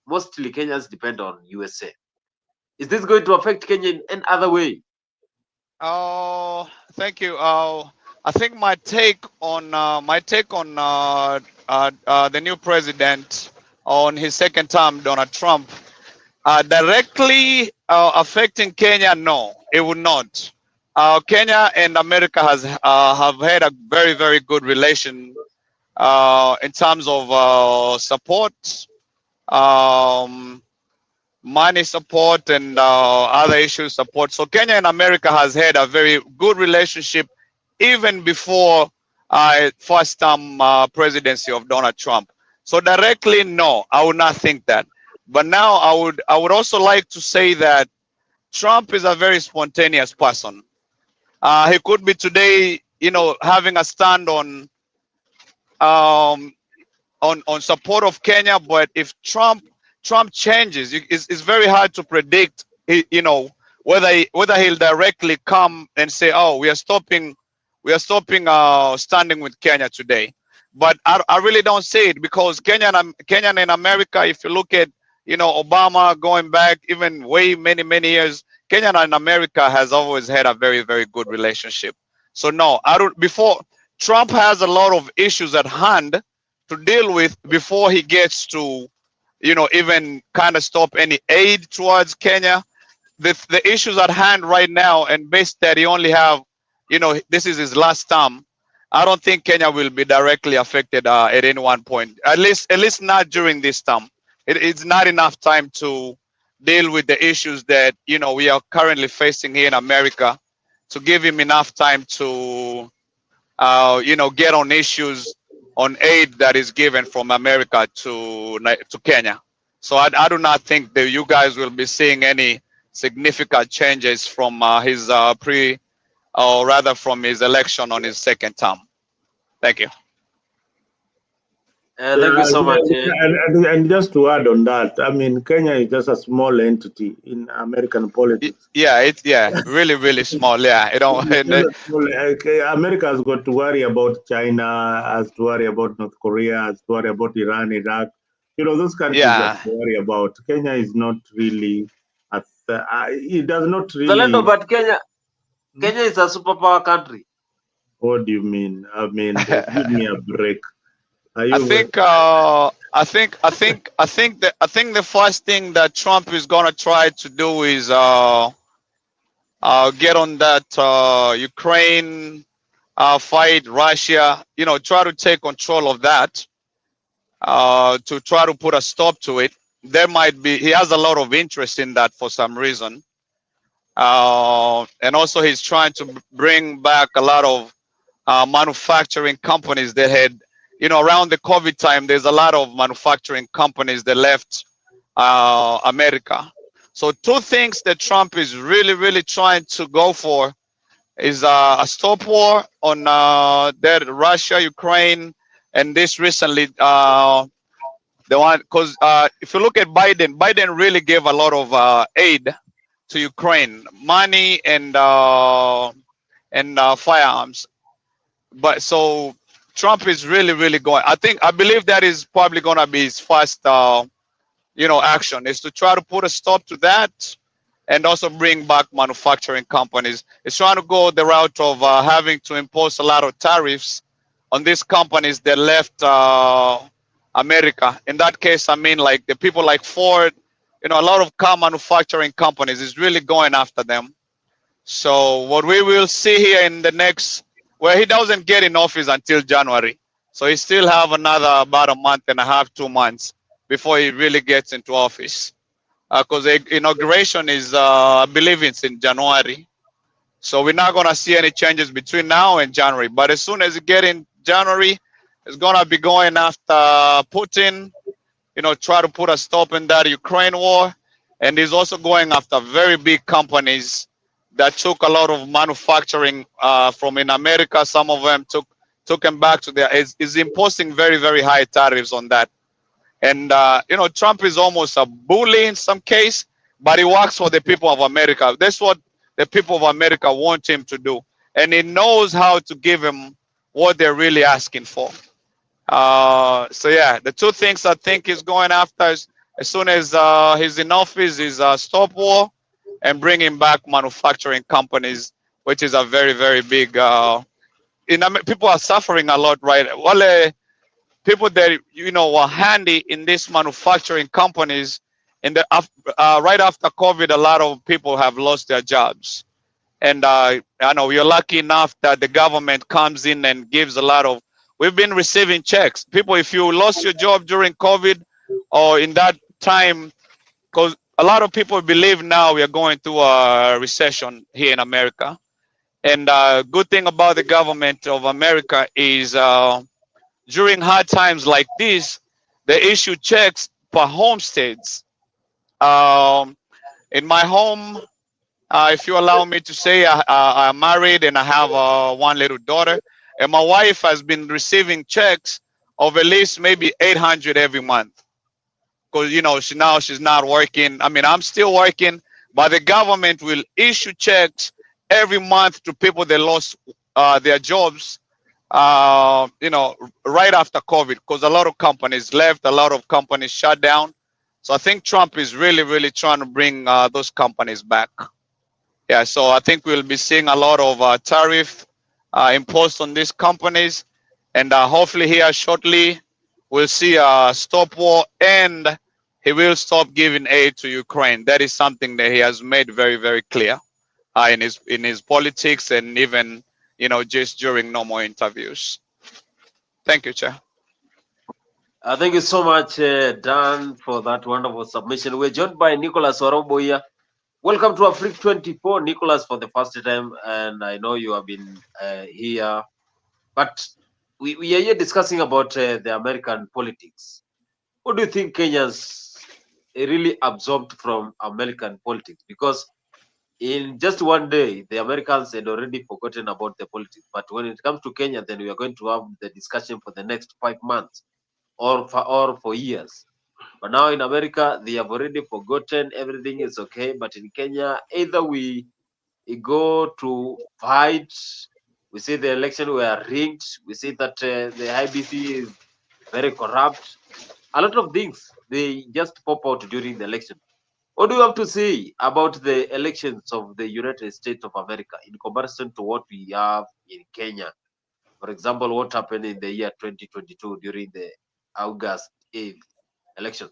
mostly Kenyans depend on USA. Is this going to affect Kenya in any other way?
Oh, thank you. I think my take on the new president on his second term, Donald Trump, directly affecting Kenya, no, it would not. Kenya and America have had a very, very good relation in terms of support, um, money support, and other issues support. So Kenya and America has had a very good relationship even before first term presidency of Donald Trump. So directly, no, I would not think that. But now I would also like to say that Trump is a very spontaneous person. He could be today, having a stand um, on support of Kenya, but if Trump changes, it's very hard to predict. Whether he'll directly come and say, "Oh, we are stopping standing with Kenya today." But I really don't see it, because Kenya and America, if you look at Obama going back even way many years, Kenya and America has always had a very, very good relationship. So no, I don't. Before Trump has a lot of issues at hand to deal with before he gets to, even kind of stop any aid towards Kenya. The issues at hand right now, and based that he only have, this is his last term, I don't think Kenya will be directly affected at any one point. At least not during this term. It's not enough time to deal with the issues that we are currently facing here in America to give him enough time to get on issues on aid that is given from America to Kenya. So I do not think that you guys will be seeing any significant changes from his or rather from his election on his second term. Thank you.
Thank you so much.
And just to add on that, I mean, Kenya is just a small entity in American politics.
Yeah, it's really small. Yeah,
America has got to worry about China, has to worry about North Korea, has to worry about Iran, Iraq. Those countries have to worry about. Kenya is not really. It does not really.
But Kenya is a superpower country.
What do you mean? I mean, give me a break.
I think the first thing that Trump is gonna try to do is get on that Ukraine fight, Russia. Try to take control of that. To try to put a stop to it. He has a lot of interest in that for some reason. And also he's trying to bring back a lot of manufacturing companies that had, around the COVID time, there's a lot of manufacturing companies that left America. So two things that Trump is really trying to go for is a stop war on that Russia, Ukraine, and this recently, the one, because if you look at Biden really gave a lot of aid to Ukraine, money and firearms. But so Trump is really going. I believe that is probably going to be his first, action, is to try to put a stop to that, and also bring back manufacturing companies. It's trying to go the route of having to impose a lot of tariffs on these companies that left America. In that case, I mean, like the people like Ford, a lot of car manufacturing companies is really going after them. So what we will see here in the next, well, he doesn't get in office until January. So he still have another about a month and a half, 2 months before he really gets into office. Because the inauguration is, I believe it's in January. So we're not gonna see any changes between now and January. But as soon as you get in January, it's gonna be going after Putin, try to put a stop in that Ukraine war. And he's also going after very big companies that took a lot of manufacturing from in America. Some of them took them back to their, is imposing very, very high tariffs on that. And, Trump is almost a bully in some case, but he works for the people of America. That's what the people of America want him to do. And he knows how to give them what they're really asking for. So yeah, the two things I think he's going after is, as soon as he's in office, is stop war and bringing back manufacturing companies, which is a very, very big. People are suffering a lot, right? Well, people that were handy in these manufacturing companies, in the right after COVID, a lot of people have lost their jobs. And I know we're lucky enough that the government comes in and gives a lot of. We've been receiving checks. People, if you lost your job during COVID or in that time, because a lot of people believe now we are going through a recession here in America. And good thing about the government of America is during hard times like this, they issue checks per homesteads. In my home, if you allow me to say, I'm married and I have one little daughter, and my wife has been receiving checks of at least maybe 800 every month. Because she's not working. I mean, I'm still working, but the government will issue checks every month to people that lost their jobs. Right after COVID, because a lot of companies left, a lot of companies shut down. So I think Trump is really, really trying to bring those companies back. Yeah, so I think we'll be seeing a lot of tariff imposed on these companies, and hopefully here shortly we'll see a stop war, and he will stop giving aid to Ukraine. That is something that he has made very, very clear in his politics, and even just during normal interviews. Thank you, Chair.
Thank you so much, Dan, for that wonderful submission. We're joined by Nicholas Orombo here. Welcome to Africa 24, Nicholas, for the first time, and I know you have been here, but we are here discussing about the American politics. What do you think Kenyans really absorbed from American politics? Because in just one day, the Americans had already forgotten about the politics. But when it comes to Kenya, then we are going to have the discussion for the next 5 months or for years. But now in America, they have already forgotten. Everything is okay. But in Kenya, either we go to fight, we see the election were rigged, we see that the IBC is very corrupt. A lot of things, they just pop out during the election. What do you have to say about the elections of the United States of America in comparison to what we have in Kenya? For example, what happened in the year 2022 during the August 8th election?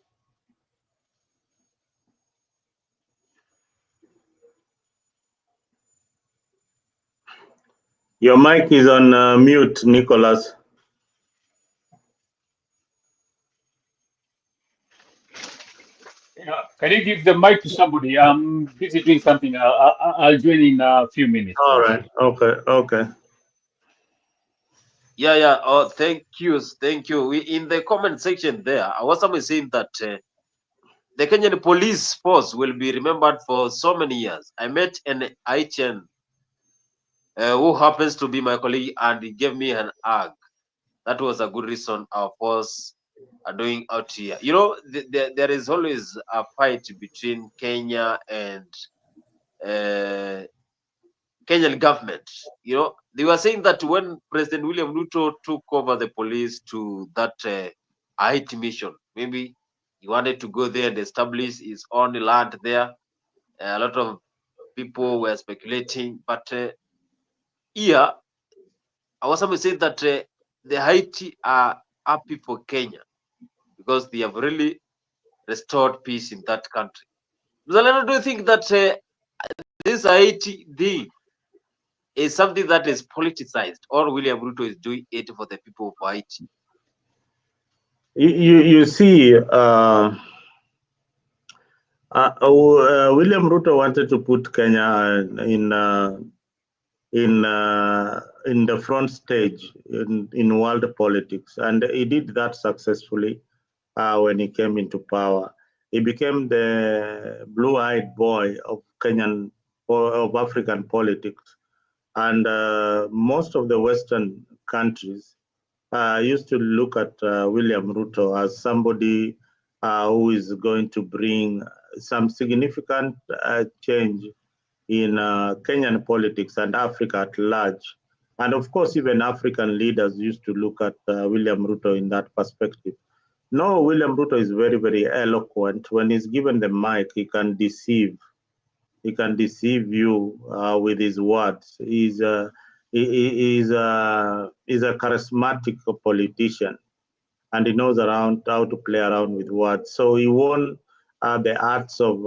Your mic is on mute, Nicholas.
Can you give the mic to somebody? I'm busy doing something. I'll join in a few minutes.
All right. Okay.
Yeah. Oh, thank you. In the comment section there, I was saying that the Kenyan police force will be remembered for so many years. I met an Haitian who happens to be my colleague, and he gave me an hug. That was a good reason our force are doing out here. There is always a fight between Kenya and Kenyan government. They were saying that when President William Ruto took over the police to that Haiti mission, maybe he wanted to go there and establish his own land there. A lot of people were speculating, but here I was saying that the Haiti are happy for Kenya because they have really restored peace in that country. Zalena, do you think that this Haiti thing is something that is politicized, or William Ruto is doing it for the people of Haiti?
You see, William Ruto wanted to put Kenya in the front stage in world politics, and he did that successfully when he came into power. He became the blue-eyed boy of Kenyan or of African politics, and most of the Western countries used to look at William Ruto as somebody who is going to bring some significant change in Kenyan politics and Africa at large. And of course, even African leaders used to look at William Ruto in that perspective. No, William Ruto is very, very eloquent. When he's given the mic, he can deceive. He can deceive you with his words. He's a charismatic politician, and he knows around how to play around with words. So he won the arts of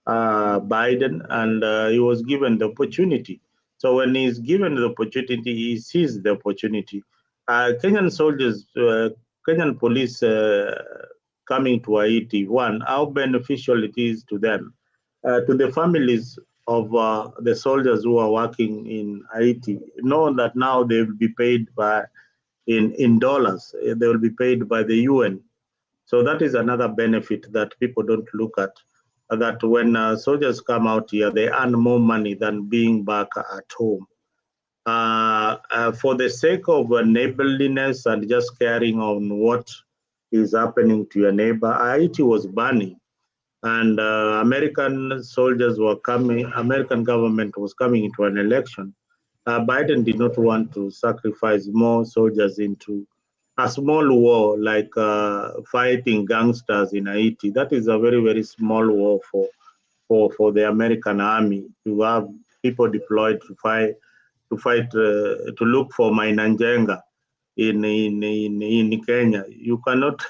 Biden, and he was given the opportunity. So when he's given the opportunity, he sees the opportunity. Kenyan soldiers, Kenyan police coming to Haiti, one, how beneficial it is to them, to the families of the soldiers who are working in Haiti, know that now they will be paid by in dollars. They will be paid by the UN. So that is another benefit that people don't look at. That when soldiers come out here, they earn more money than being back at home. For the sake of neighborliness and just caring on what is happening to your neighbor, Haiti was burning, and American soldiers were coming. American government was coming into an election. Biden did not want to sacrifice more soldiers into a small war like fighting gangsters in Haiti. That is a very, very small war for the American army to have people deployed to look for Mainanjenga in Kenya. You cannot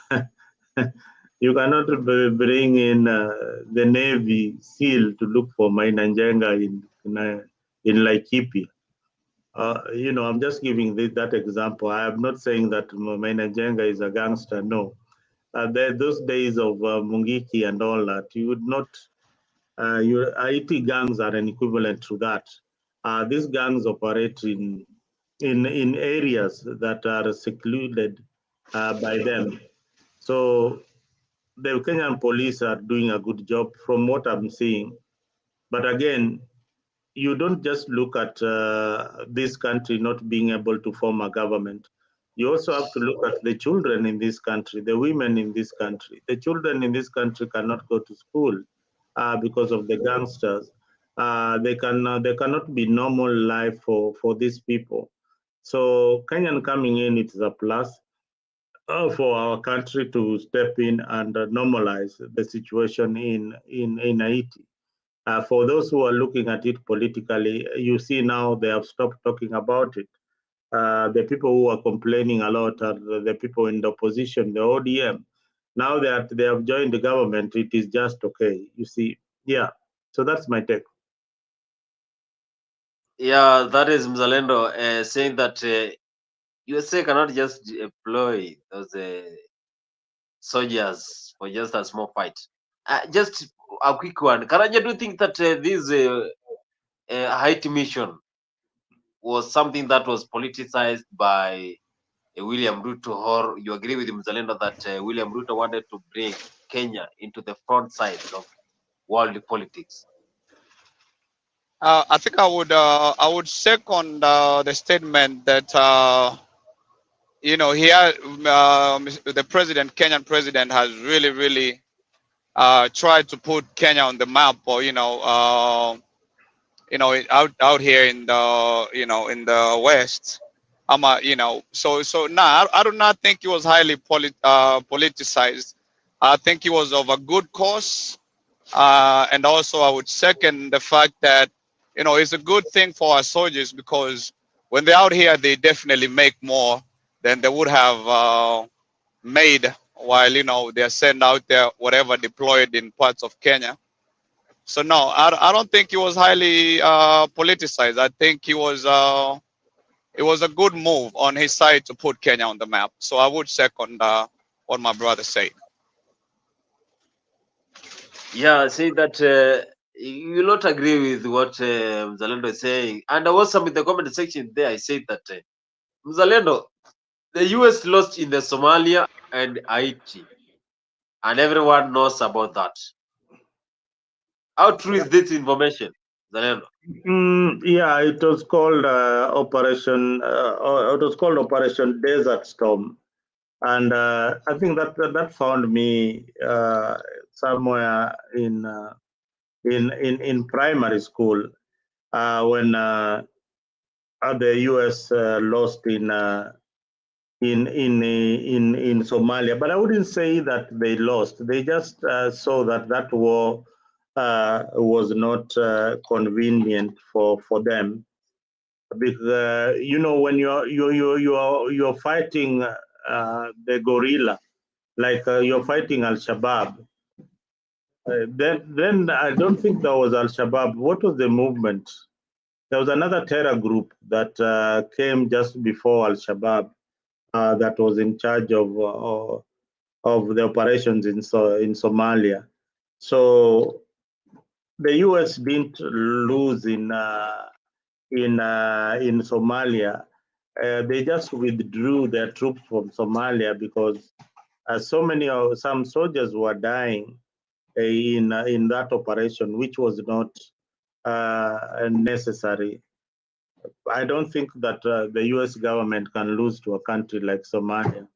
you cannot bring in the Navy SEAL to look for Mainanjenga in Laikipia. I'm just giving that example. I am not saying that Mainanjenga is a gangster. No, those days of Mungiki and all that, you would not. Your IT gangs are an equivalent to that. These gangs operate in areas that are secluded by them. So the Kenyan police are doing a good job from what I'm seeing. But again, you don't just look at this country not being able to form a government. You also have to look at the children in this country, the women in this country. The children in this country cannot go to school because of the gangsters. They cannot be normal life for these people. So Kenyan coming in, it is a plus for our country to step in and normalize the situation in Haiti. For those who are looking at it politically, you see now they have stopped talking about it. The people who are complaining a lot are the people in the opposition, the ODM. Now that they have joined the government, it is just okay. You see, yeah. So that's my take.
Yeah, that is Mzalendo saying that USA cannot just deploy those soldiers for just a small fight. Just a quick one. Karanja, do you think that this Haiti mission was something that was politicized by William Ruto, or you agree with Mzalendo that William Ruto wanted to bring Kenya into the front side of world politics?
I think I would second the statement that here the Kenyan president has really tried to put Kenya on the map, or out here in the in the West. So nah, I do not think it was highly politicized. I think it was of a good cause, and also I would second the fact that it's a good thing for our soldiers, because when they're out here, they definitely make more than they would have made while they're sent out there, whatever, deployed in parts of Kenya. So no, I don't think it was highly politicized. I think it was a good move on his side to put Kenya on the map. So I would second what my brother said.
Yeah, I say that you will not agree with what Mzalendo is saying. And I was some in the comment section there. I said that Mzalendo, the US lost in the Somalia and Haiti, and everyone knows about that. How true is this information, Mzalendo?
Yeah, it was called Operation Desert Storm, and I think that found me somewhere in primary school when the U.S. Lost in Somalia. But I wouldn't say that they lost. They just saw that war was not convenient for them, because when you're fighting the guerrilla, like you're fighting Al Shabaab. Then I don't think that was Al Shabaab. What was the movement? There was another terror group that came just before Al Shabaab that was in charge of the operations in Somalia. So the U.S. didn't lose in Somalia. They just withdrew their troops from Somalia because some soldiers were dying in that operation, which was not necessary. I don't think that the U.S. government can lose to a country like Somalia.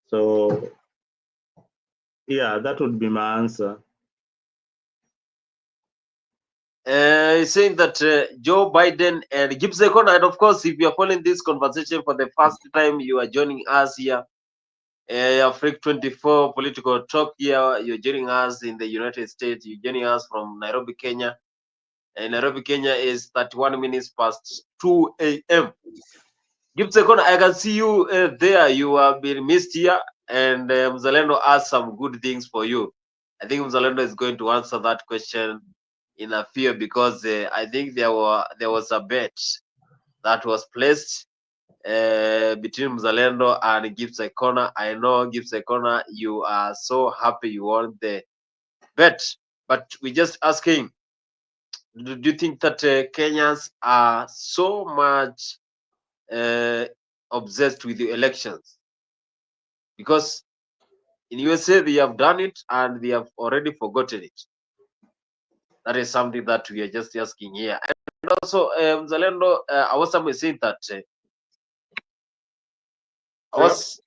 So, yeah, that would be my answer.
He's saying that Joe Biden and Gibbs Econ, and of course, if you're following this conversation for the first time, you are joining us here. Freak 24 political talk here. You're joining us in the United States. You're joining us from Nairobi, Kenya. Nairobi, Kenya is 31 minutes past 2 a.m. Gibbs Econ, I can see you there. You have been missed here, and Mzalendo asked some good things for you. I think Mzalendo is going to answer that question in a few, because I think there was a bet that was placed between Mzalendo and Gibbs Icona. I know Gibbs Icona, you are so happy you won the bet, but we're just asking, do you think that Kenyans are so much obsessed with the elections? Because in USA they have done it and they have already forgotten it. That is something that we are just asking here. And also, Mzalendo, I was somewhere saying that I was.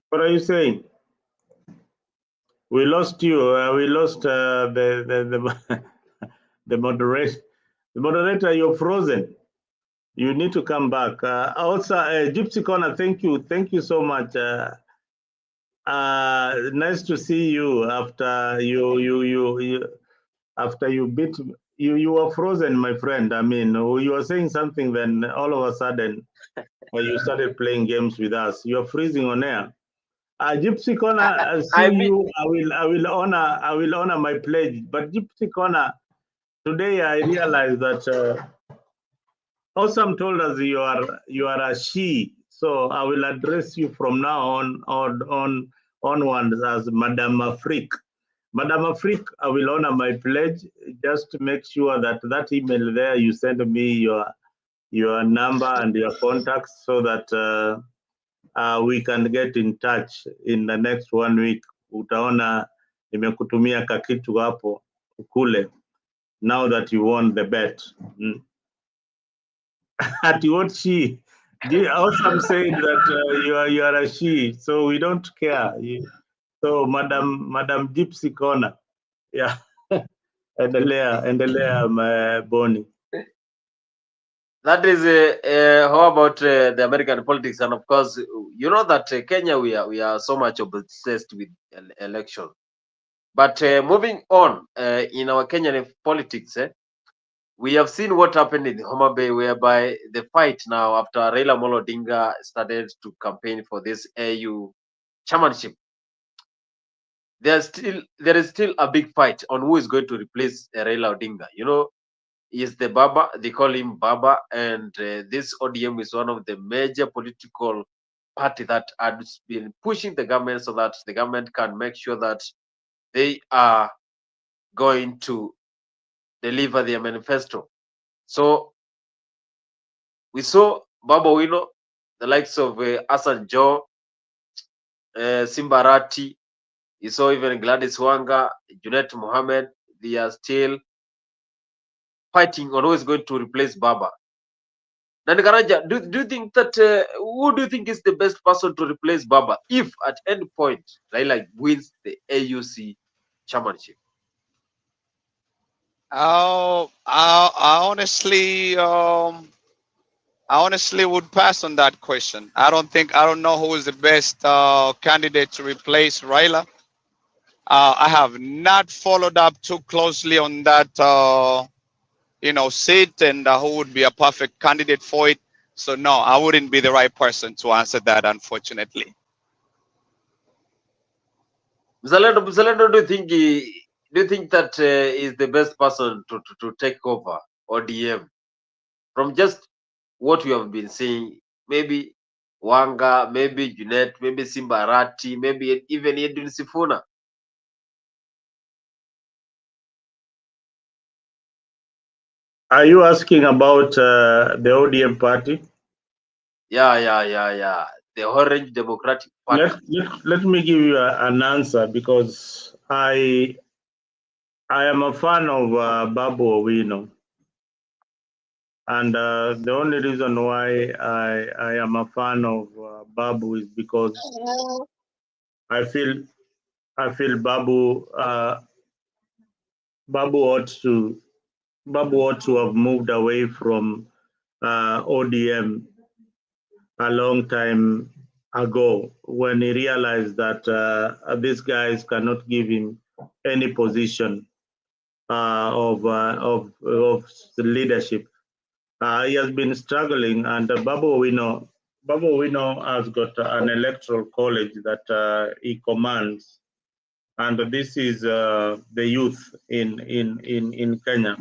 What are you saying? We lost you. We lost the the moderator. The moderator, you're frozen. You need to come back. Also, Gypsy Corner, thank you so much. Nice to see you after after you beat you were frozen, my friend. I mean, you were saying something, then all of a sudden you started playing games with us. You're freezing on air. Gypsy Corner,
I
seeing
mean,
you, I will honor my pledge. But Gypsy Corner, today I realized that Awesome told us you are a she, so I will address you from now onwards as Madame Afrique. Madame Afrique, I will honor my pledge. Just to make sure that that email there you send me your number and your contacts, so that we can get in touch in the next 1 week. Utaona nimekutumia kakitu hapo kule, now that you won the bet. At what she? Awesome said that you are a she, so we don't care. So Madam Gypsy Corner, yeah, endelea Bonnie.
that is how about the American politics, and of course, you know that Kenya we are so much obsessed with election. But moving on in our Kenyan politics, We have seen what happened in Homabay, whereby the fight now after Raila Odinga started to campaign for this AU chairmanship, there is still a big fight on who is going to replace Raila Odinga. You know, is the Baba, they call him Baba, and this ODM is one of the major political party that has been pushing the government so that the government can make sure that they are going to deliver their manifesto. So we saw Babu Owino, the likes of Hassan Joe, Simbarati, you saw even Gladys Wanga, Junet Mohammed, they are still fighting on who is going to replace Baba. Nanikaraja, do you think that who do you think is the best person to replace Baba if at any point Raila wins the AUC chairmanship?
Oh, I honestly would pass on that question. I don't know who is the best candidate to replace Raila. I have not followed up too closely on that, seat and who would be a perfect candidate for it. So no, I wouldn't be the right person to answer that, unfortunately.
Mzalendo, do you think that is the best person to take over ODM from just what we have been seeing? Maybe Wanga, maybe Junet, maybe Simbarati, maybe even Edwin Sifuna.
Are you asking about the ODM party?
Yeah. The Orange Democratic Party.
Let me give you an answer because I am a fan of Babu Owino. And the only reason why I am a fan of Babu is because I feel Babu Babu ought to have moved away from ODM a long time ago when he realized that these guys cannot give him any position of the leadership. He has been struggling, and Babu Owino has got an electoral college that he commands, and this is the youth in Kenya.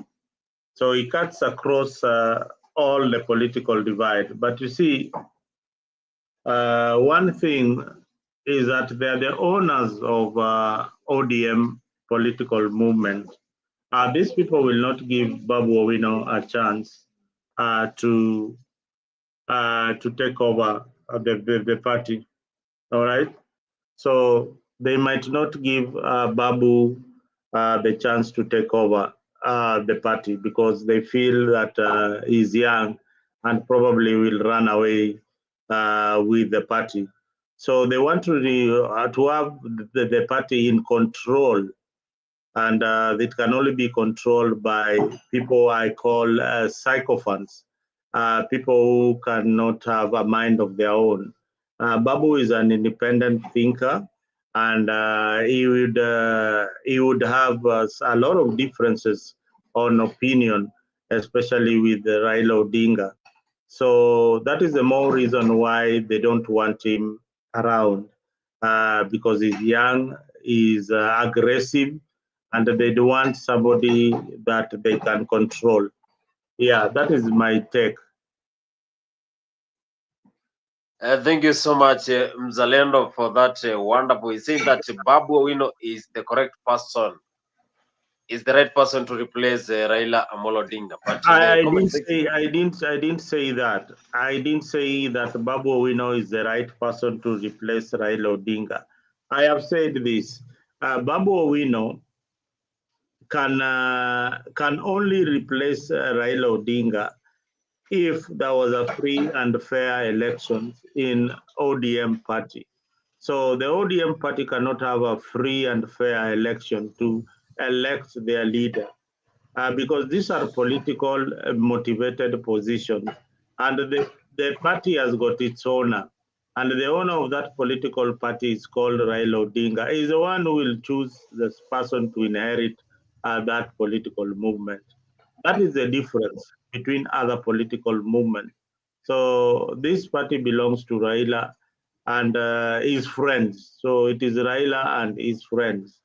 So he cuts across all the political divide. But you see, one thing is that they are the owners of ODM political movement. These people will not give Babu Owino a chance to take over the party. All right. So they might not give Babu the chance to take over the party because they feel that he's young and probably will run away with the party. So they want to have the party in control, and it can only be controlled by people I call sycophants, people who cannot have a mind of their own. Babu is an independent thinker, and he would have a lot of differences on opinion, especially with Raila Odinga. So that is the more reason why they don't want him around, because he's young, he's aggressive, and they do want somebody that they can control. Yeah, that is my take.
Thank you so much, Mzalendo, for that wonderful. He said that Babu Owino is the correct person, is the right person to replace Raila Amolo Odinga. But in the comment section,
I didn't say that. I didn't say that Babu Owino is the right person to replace Raila Odinga. I have said this. Babu Owino can only replace Raila Odinga if there was a free and fair elections in ODM party. So the ODM party cannot have a free and fair election to elect their leader because these are political motivated positions, and the party has got its owner. And the owner of that political party is called Raila Odinga. He is the one who will choose this person to inherit that political movement. That is the difference between other political movements. So this party belongs to Raila and his friends. So it is Raila and his friends.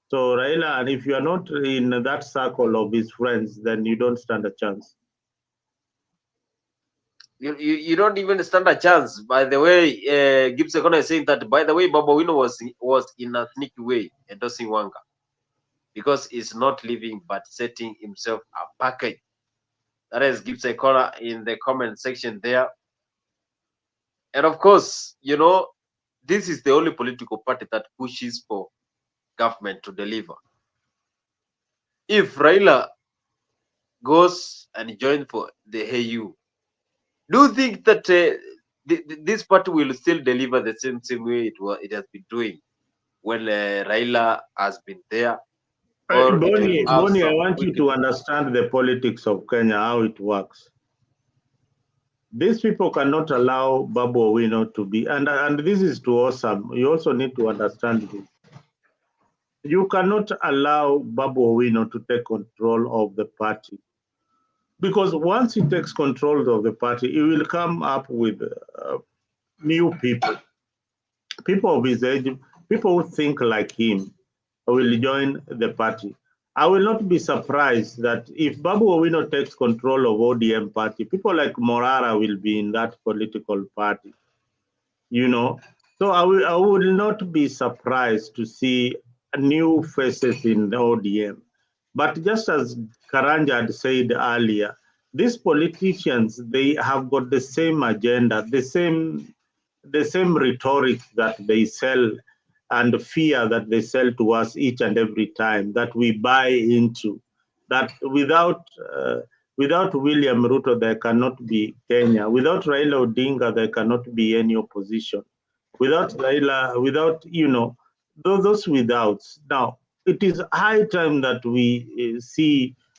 So Raila, and if you are not in that circle of his friends, then you don't stand a chance.
You don't even stand a chance. By the way, Gibbs Ekona is saying that, by the way, Babu Owino was in a sneaky way endorsing Wanga because he's not leaving but setting himself a package. That is Gibbs Ekona in the comment section there. And of course, you know, this is the only political party that pushes for government to deliver. If Raila goes and joins for the AU, do you think that this party will still deliver the same way it has been doing when Raila has been there, or it will have
Bonnie, I
some
want you to understand the politics of Kenya, how it works. These people cannot allow Babu Owino to be, and this is too awesome. You also need to understand this. You cannot allow Babu Owino to take control of the party, because once he takes control of the party, he will come up with new people of his age, people who think like him will join the party. I will not be surprised that if Babu Owino takes control of ODM party, people like Morara will be in that political party, you know. So I will not be surprised to see new faces in the ODM. But just as Karanja had said earlier, these politicians, they have got the same agenda, the same rhetoric that they sell and fear that they sell to us each and every time that we buy into. That without William Ruto, there cannot be Kenya. Without Raila Odinga, there cannot be any opposition. Without Raila, without, those withouts. Now, it is high time that we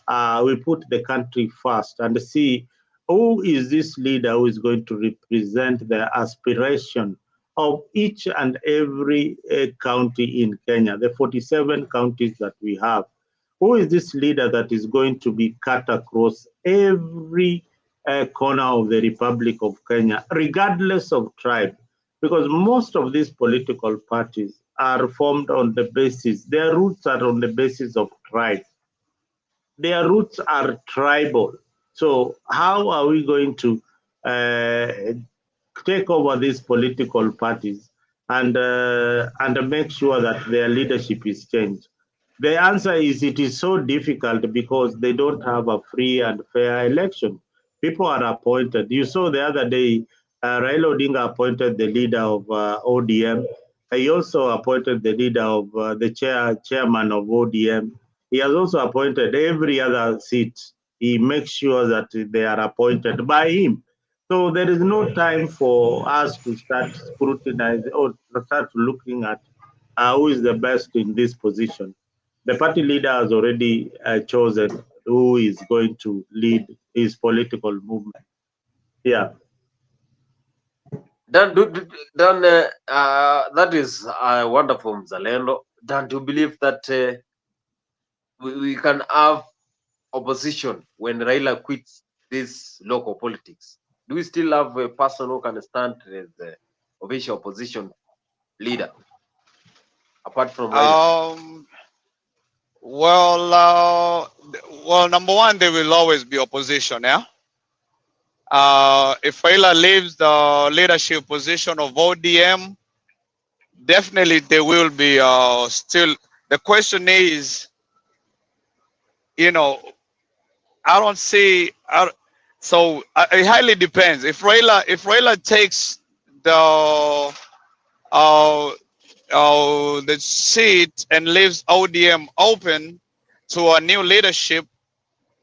we put the country first and see who is this leader who is going to represent the aspiration of each and every county in Kenya, the 47 counties that we have. Who is this leader that is going to be cut across every corner of the Republic of Kenya, regardless of tribe? Because most of these political parties are formed on the basis, their roots are on the basis of tribe. Their roots are tribal. So how are we going to take over these political parties and make sure that their leadership is changed? The answer is it is so difficult because they don't have a free and fair election. People are appointed. You saw the other day, Raila Odinga appointed the leader of ODM. He also appointed the leader of the chairman of ODM. He has also appointed every other seat. He makes sure that they are appointed by him. So there is no time for us to start scrutinizing or start looking at who is the best in this position. The party leader has already chosen who is going to lead his political movement. Yeah.
Dan, that is wonderful, Mzalendo. Dan, do you believe that we can have opposition when Raila quits this local politics? Do we still have a person who can stand as the official opposition leader apart from Raila?
Well, number one, there will always be opposition. Yeah. If Raila leaves the leadership position of ODM, definitely there will be still. The question is, I don't see. So it highly depends. If Raila takes the the seat and leaves ODM open to a new leadership,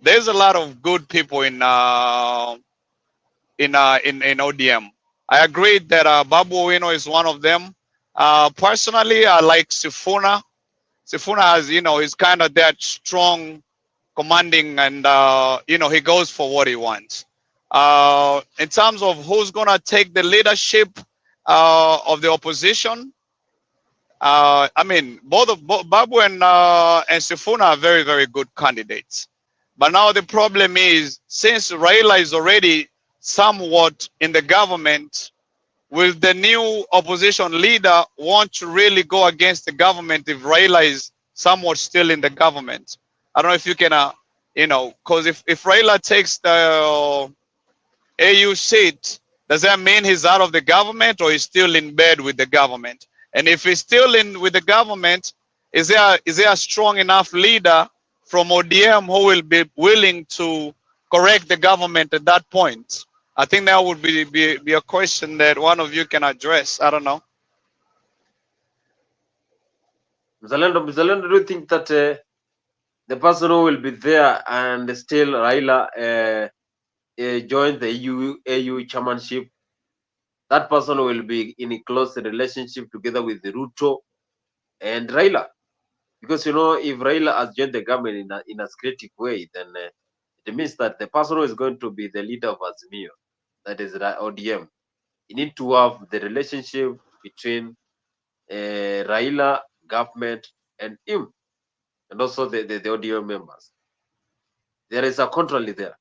there's a lot of good people in ODM. I agree that Babu Owino is one of them. Personally, I like Sifuna. Sifuna has, is kind of that strong, commanding, and he goes for what he wants. In terms of who's gonna take the leadership of the opposition, I mean, both Babu and Sifuna are very, very good candidates. But now the problem is, since Raila is already somewhat in the government, will the new opposition leader want to really go against the government if Raila is somewhat still in the government? I don't know if you can, because if Raila takes the AU seat, does that mean he's out of the government or he's still in bed with the government? And if he's still in with the government, is there a strong enough leader from ODM who will be willing to correct the government at that point? I think that would be a question that one of you can address. I don't know.
Mzalendo, do you think that the person who will be there and still Raila join the AU chairmanship, that person will be in a close relationship together with Ruto and Raila? Because if Raila has joined the government in a creative way, then it means that the person who is going to be the leader of Azimio, that is the ODM, you need to have the relationship between Raila government and him, and also the ODM members. There is a contrary there.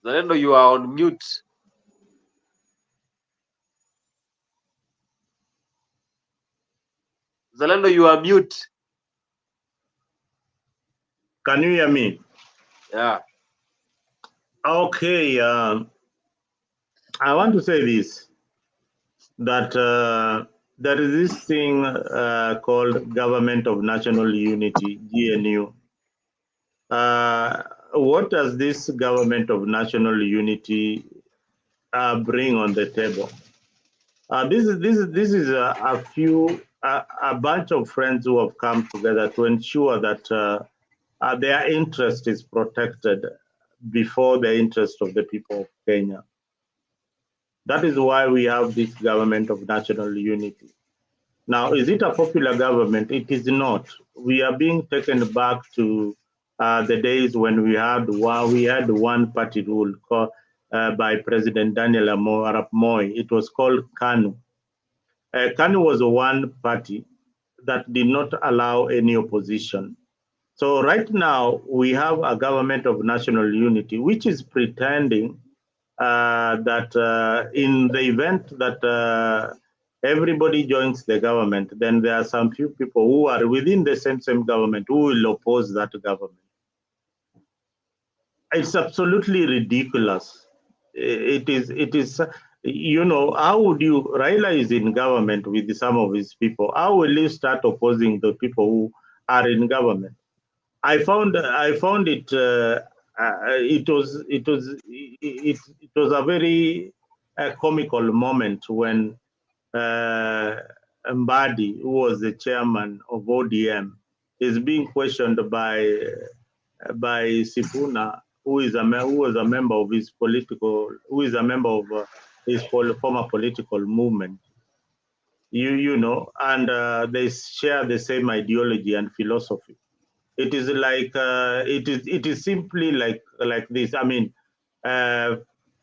Zalendo, you are on mute. Zalendo, you are mute.
Can you hear me?
Yeah.
Okay. I want to say this, that there is this thing called Government of National Unity, GNU. What does this Government of National Unity bring on the table? This is a bunch of friends who have come together to ensure that their interest is protected before the interest of the people of Kenya. That is why we have this Government of National Unity. Now, is it a popular government? It is not. We are being taken back to the days when we had one party rule called, by President Daniel Arap Moi. It was called KANU. KANU was one party that did not allow any opposition. So right now we have a Government of National Unity, which is pretending that in the event that everybody joins the government, then there are some few people who are within the same government who will oppose that government. It's absolutely ridiculous. It is, how would you, Raila is in government with some of his people. How will you start opposing the people who are in government? I found it, it was a very comical moment when Mbadi, who was the chairman of ODM, is being questioned by Sifuna, who was a member of his former political movement. And they share the same ideology and philosophy. It is like it is simply like this. I mean,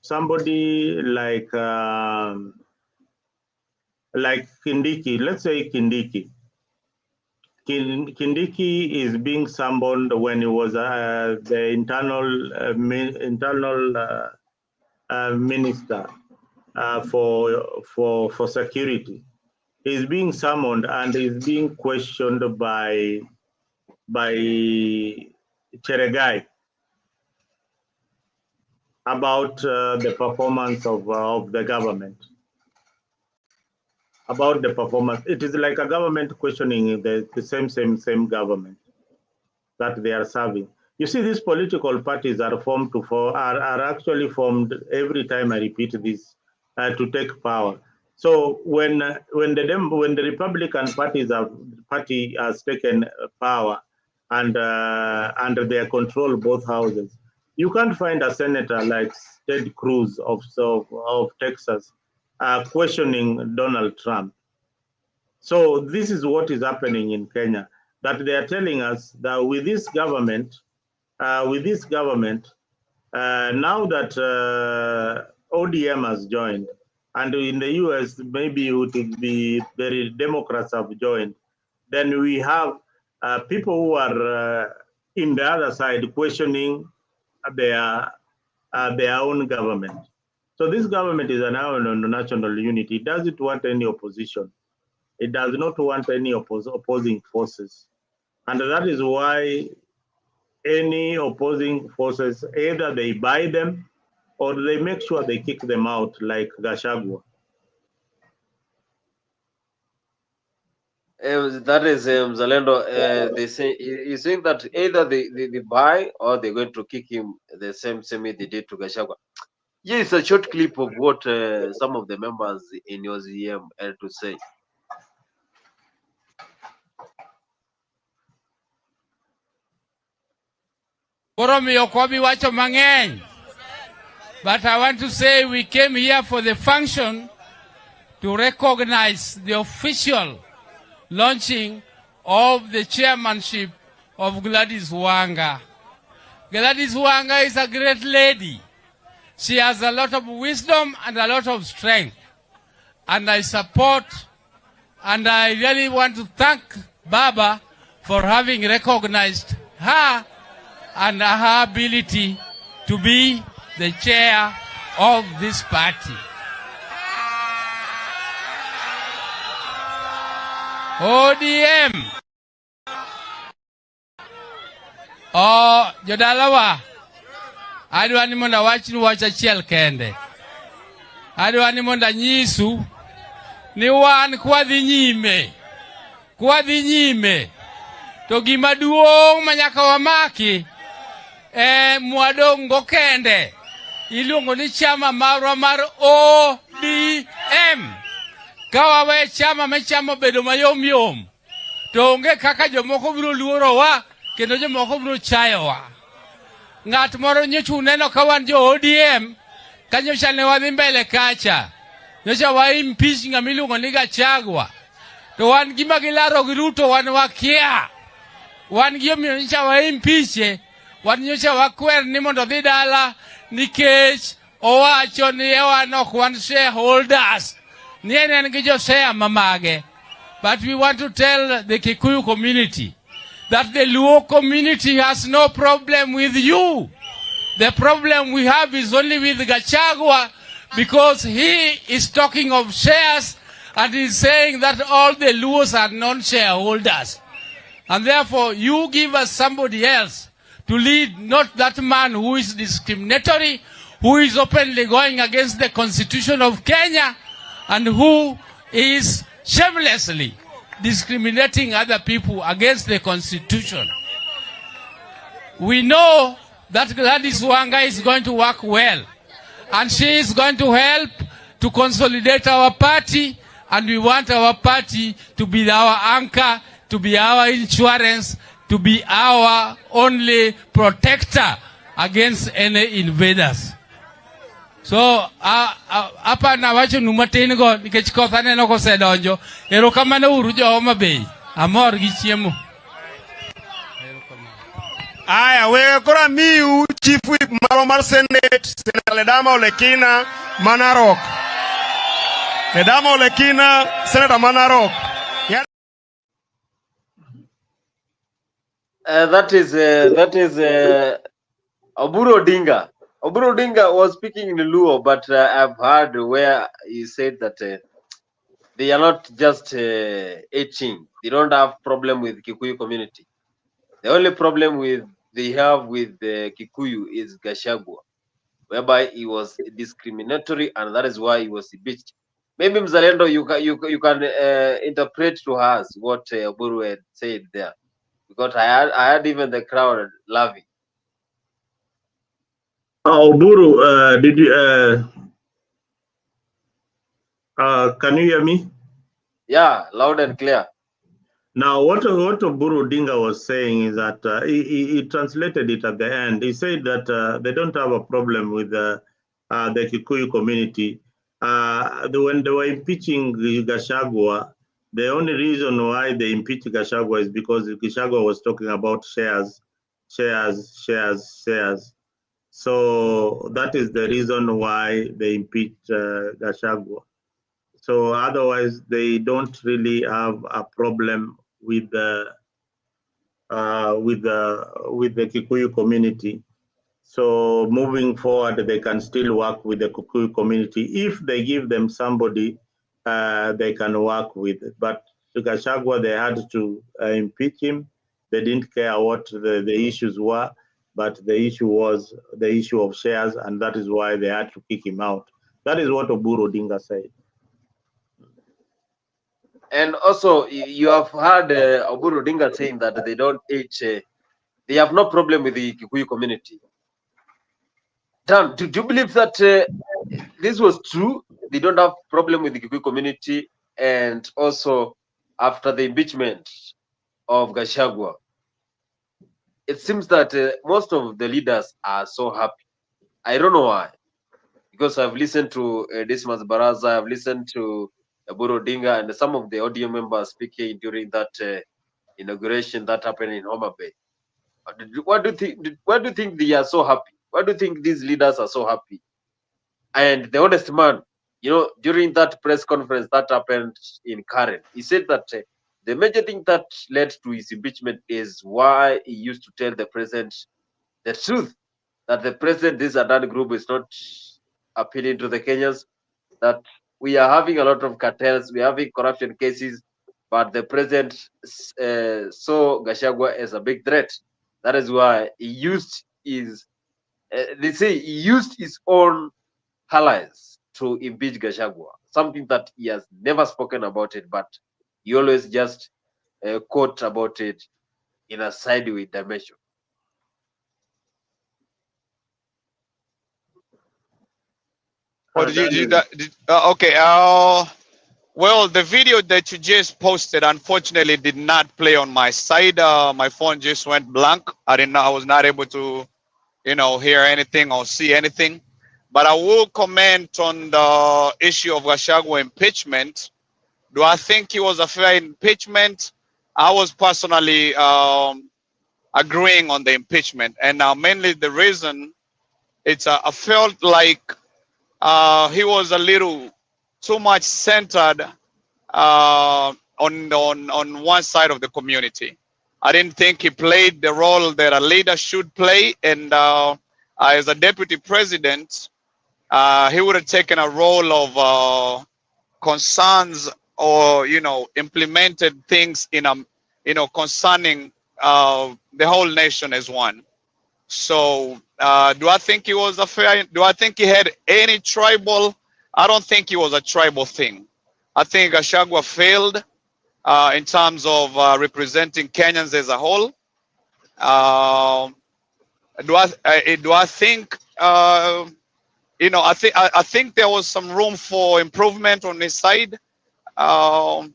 somebody like Kindiki. Let's say Kindiki. Kindiki is being summoned when he was the internal minister for security. He's being summoned and is being questioned by Cheregai about the performance of the government. About the performance, it is like a government questioning the same government that they are serving. You see, these political parties are are actually formed every time I repeat this to take power. So when the Republican party has taken power and under their control both houses, you can't find a senator like Ted Cruz of Texas questioning Donald Trump. So this is what is happening in Kenya, that they are telling us that with this government, now that ODM has joined, and in the US, maybe it would be the Democrats have joined, then we have people who are in the other side questioning their own government. So this government is now on national unity. It doesn't want any opposition. It does not want any opposing forces. And that is why any opposing forces, either they buy them or they make sure they kick them out, like Gachagua.
That is Zalendo. They say you think that either they buy or they're going to kick him the same way they did to Gachagua. Here is a short clip of what some of the members in your ZM had to say.
But I want to say we came here for the function to recognize the official launching of the chairmanship of Gladys Wanga. Gladys Wanga is a great lady. She has a lot of wisdom and a lot of strength. And I support, and I really want to thank Baba for having recognized her and her ability to be the chair of this party. ODM. Jodalawa. Adwani monda wachinu wacha chiel kende. Adwani monda nyisu ni wan kwadhi nyime. Kwadhi nyime. To gima duong' manyaka wamaki mwadongo kende. Iluongo ni chama marwa mar ODM. Kawawe chama mechamo bedo mayom yom. To onge kaka jomoko biro luorowa kendo jomoko biro chayowa. Ng'at moro nyocha uneno ka wan jo ODM kanyocha ne wadhi mbele kacha. Nyocha wa impeach ng'ama iluongo ni Gachagua. To wan gima gilaro gi Ruto wan wakia. Wan gima nyocha wa impeach wan nyocha wakwer ni mondo dhi dala nikech owacho ni wan ok wan shareholders. Ni en gi jo share mamage. But we want to tell the Kikuyu community that the Luo community has no problem with you. The problem we have is only with Gachagua because he is talking of shares and is saying that all the Luos are non-shareholders. And therefore, you give us somebody else to lead, not that man who is discriminatory, who is openly going against the Constitution of Kenya, and who is shamelessly discriminating other people against the Constitution. We know that Gladys Wanga is going to work well, and she is going to help to consolidate our party, and we want our party to be our anchor, to be our insurance, to be our only protector against any invaders. So, apa na wacho numatin go, nikech koth aneno kosedonjo, erokamano uru jo Homabay, amor gi chiemo.
Aya, wewe kora miu Chief Whip mar Senate, Senator Ledama Olekina, Manarok. Ledama Olekina, Senator Manarok.
That is Oburu Odinga. Oburu Odinga was speaking in Luo, but I've heard where he said that they are not just etching. They don't have problem with Kikuyu community. The only problem they have with Kikuyu is Gachagua, whereby he was discriminatory, and that is why he was impeached. Maybe Mzalendo, you can interpret to us what Oburu had said there, because I had even the crowd laughing.
Oburu, did you? Can you hear me?
Yeah, loud and clear.
Now, what Oburu Odinga was saying is that he translated it at the end. He said that they don't have a problem with the Kikuyu community. When they were impeaching Gachagua, the only reason why they impeached Gachagua is because Gachagua was talking about shares. So that is the reason why they impeached Gachagua. So otherwise, they don't really have a problem with with the Kikuyu community. So moving forward, they can still work with the Kikuyu community if they give them somebody they can work with. But Gachagua, they had to impeach him. They didn't care what the issues were, but the issue was the issue of shares, and that is why they had to kick him out. That is what Oburu Odinga said.
And also, you have heard Oburu Odinga saying that they don't hate, they have no problem with the Kikuyu community. Dan, do you believe that this was true? They don't have problem with the Kikuyu community, and also after the impeachment of Gachagua, it seems that most of the leaders are so happy. I don't know why, because I've listened to Dismas Baraza, I've listened to Oburu Odinga, and some of the audio members speaking during that inauguration that happened in Homabay. What do you think? Why do you think they are so happy? Why do you think these leaders are so happy? And the honest man, you know, during that press conference that happened in Karen, he said that the major thing that led to his impeachment is why he used to tell the president the truth, that the president, this Adan group, is not appealing to the Kenyans, that we are having a lot of cartels, we are having corruption cases, but the president saw Gachagua as a big threat. That is why he used his, they say he used his own allies to impeach Gachagua, something that he has never spoken about it, but he always just quote about it in a sideways dimension.
Or okay. Well, the video that you just posted, unfortunately, did not play on my side. My phone just went blank. I was not able to, hear anything or see anything. But I will comment on the issue of Gachagua impeachment. Do I think he was a fair impeachment? I was personally agreeing on the impeachment, and mainly the reason I felt like he was a little too much centered on one side of the community. I didn't think he played the role that a leader should play, and as a deputy president, he would have taken a role of concerns or implemented things in a concerning the whole nation as one. So do I think he was a fair? Do I think he had any tribal? I don't think he was a tribal thing. I think Gachagua failed in terms of representing Kenyans as a whole. Do I think I think there was some room for improvement on his side. And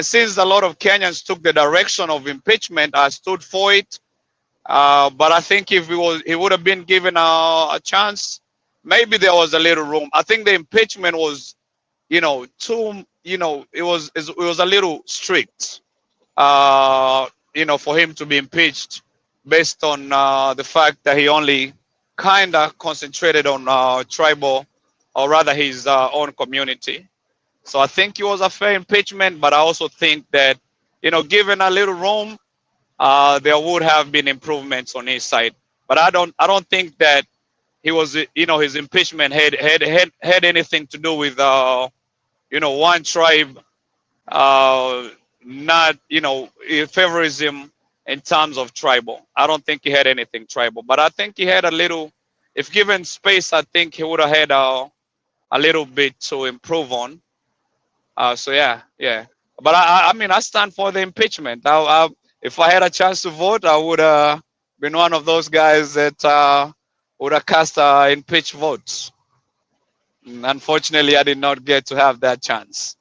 since a lot of Kenyans took the direction of impeachment, I stood for it. But I think if he would have been given a chance, maybe there was a little room. I think the impeachment was, too, it was a little strict, for him to be impeached based on the fact that he only kind of concentrated on tribal, or rather his own community. So I think it was a fair impeachment, but I also think that, given a little room, there would have been improvements on his side. But I don't think that he was, his impeachment had anything to do with, one tribe, not, favorism in terms of tribal. I don't think he had anything tribal, but I think he had a little, if given space, I think he would have had a little bit to improve on. So yeah. But I mean, I stand for the impeachment. If I had a chance to vote, I would have been one of those guys that would have cast impeach votes. Unfortunately, I did not get to have that chance.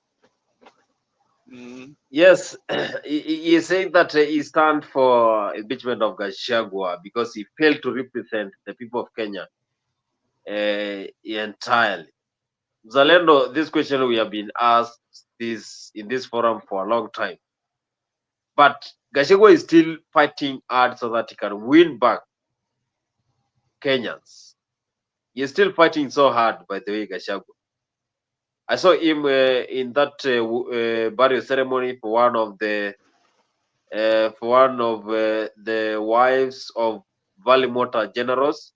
Yes, he is saying that he stands for impeachment of Gachagua because he failed to represent the people of Kenya entirely. Zalendo, this question we have been asked in this forum for a long time. But Gachagua is still fighting hard so that he can win back Kenyans. He is still fighting so hard, by the way, Gachagua. I saw him in that burial ceremony for one of the for one of the wives of Valley Motor generals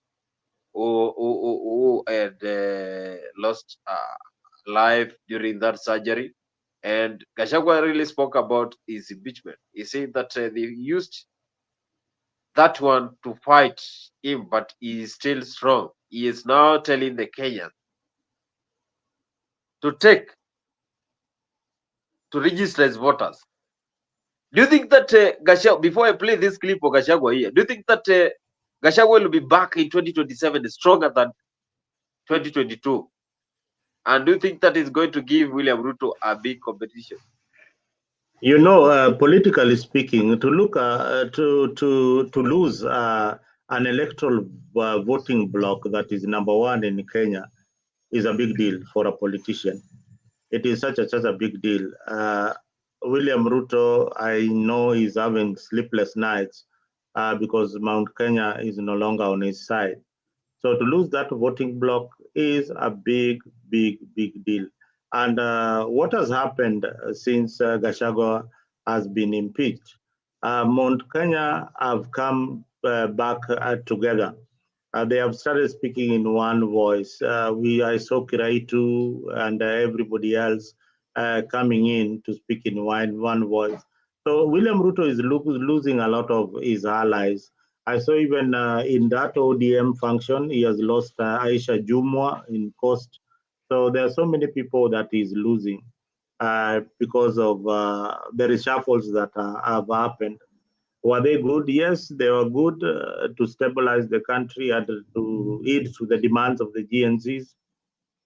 who had lost life during that surgery. And Gachagua really spoke about his impeachment. He said that they used that one to fight him, but he is still strong. He is now telling the Kenyans to register as voters. Do you think that Gachagua, before I play this clip of Gachagua here, do you think that Gachagua will be back in 2027 stronger than 2022? And do you think that is going to give William Ruto a big competition?
You know, politically speaking, to look to lose an electoral voting bloc that is number one in Kenya is a big deal for a politician. It is such a big deal. William Ruto, I know, is having sleepless nights because Mount Kenya is no longer on his side. So to lose that voting bloc is a big deal. And what has happened since Gachagua has been impeached? Mount Kenya have come back together. They have started speaking in one voice. I saw Kiraitu and everybody else coming in to speak in one voice. So William Ruto is losing a lot of his allies. I saw even in that ODM function, he has lost Aisha Jumwa in Coast. So there are so many people that he's losing because of the reshuffles that have happened. Were they good? Yes, they were good to stabilize the country and to aid to the demands of the GNCs.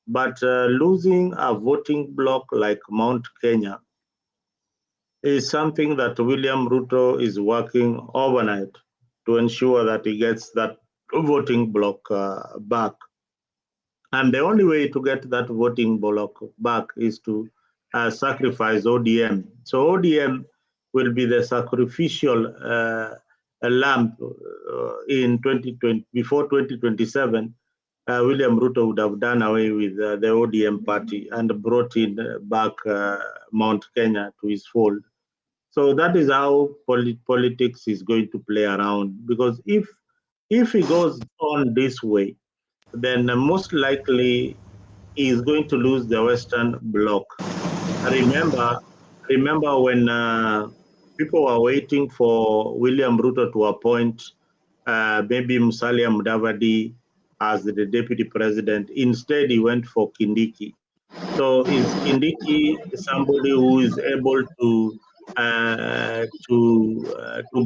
But losing a voting bloc like Mount Kenya is something that William Ruto is working overnight to ensure that he gets that voting bloc back. And the only way to get that voting bloc back is to sacrifice ODM. So ODM will be the sacrificial lamb in 2020. Before 2027, William Ruto would have done away with the ODM party and brought in back Mount Kenya to his fold. So that is how politics is going to play around. Because if he goes on this way, then most likely he is going to lose the Western Bloc. Remember when people were waiting for William Ruto to appoint maybe Musalia Mudavadi as the deputy president. Instead, he went for Kindiki. So is Kindiki somebody who is able to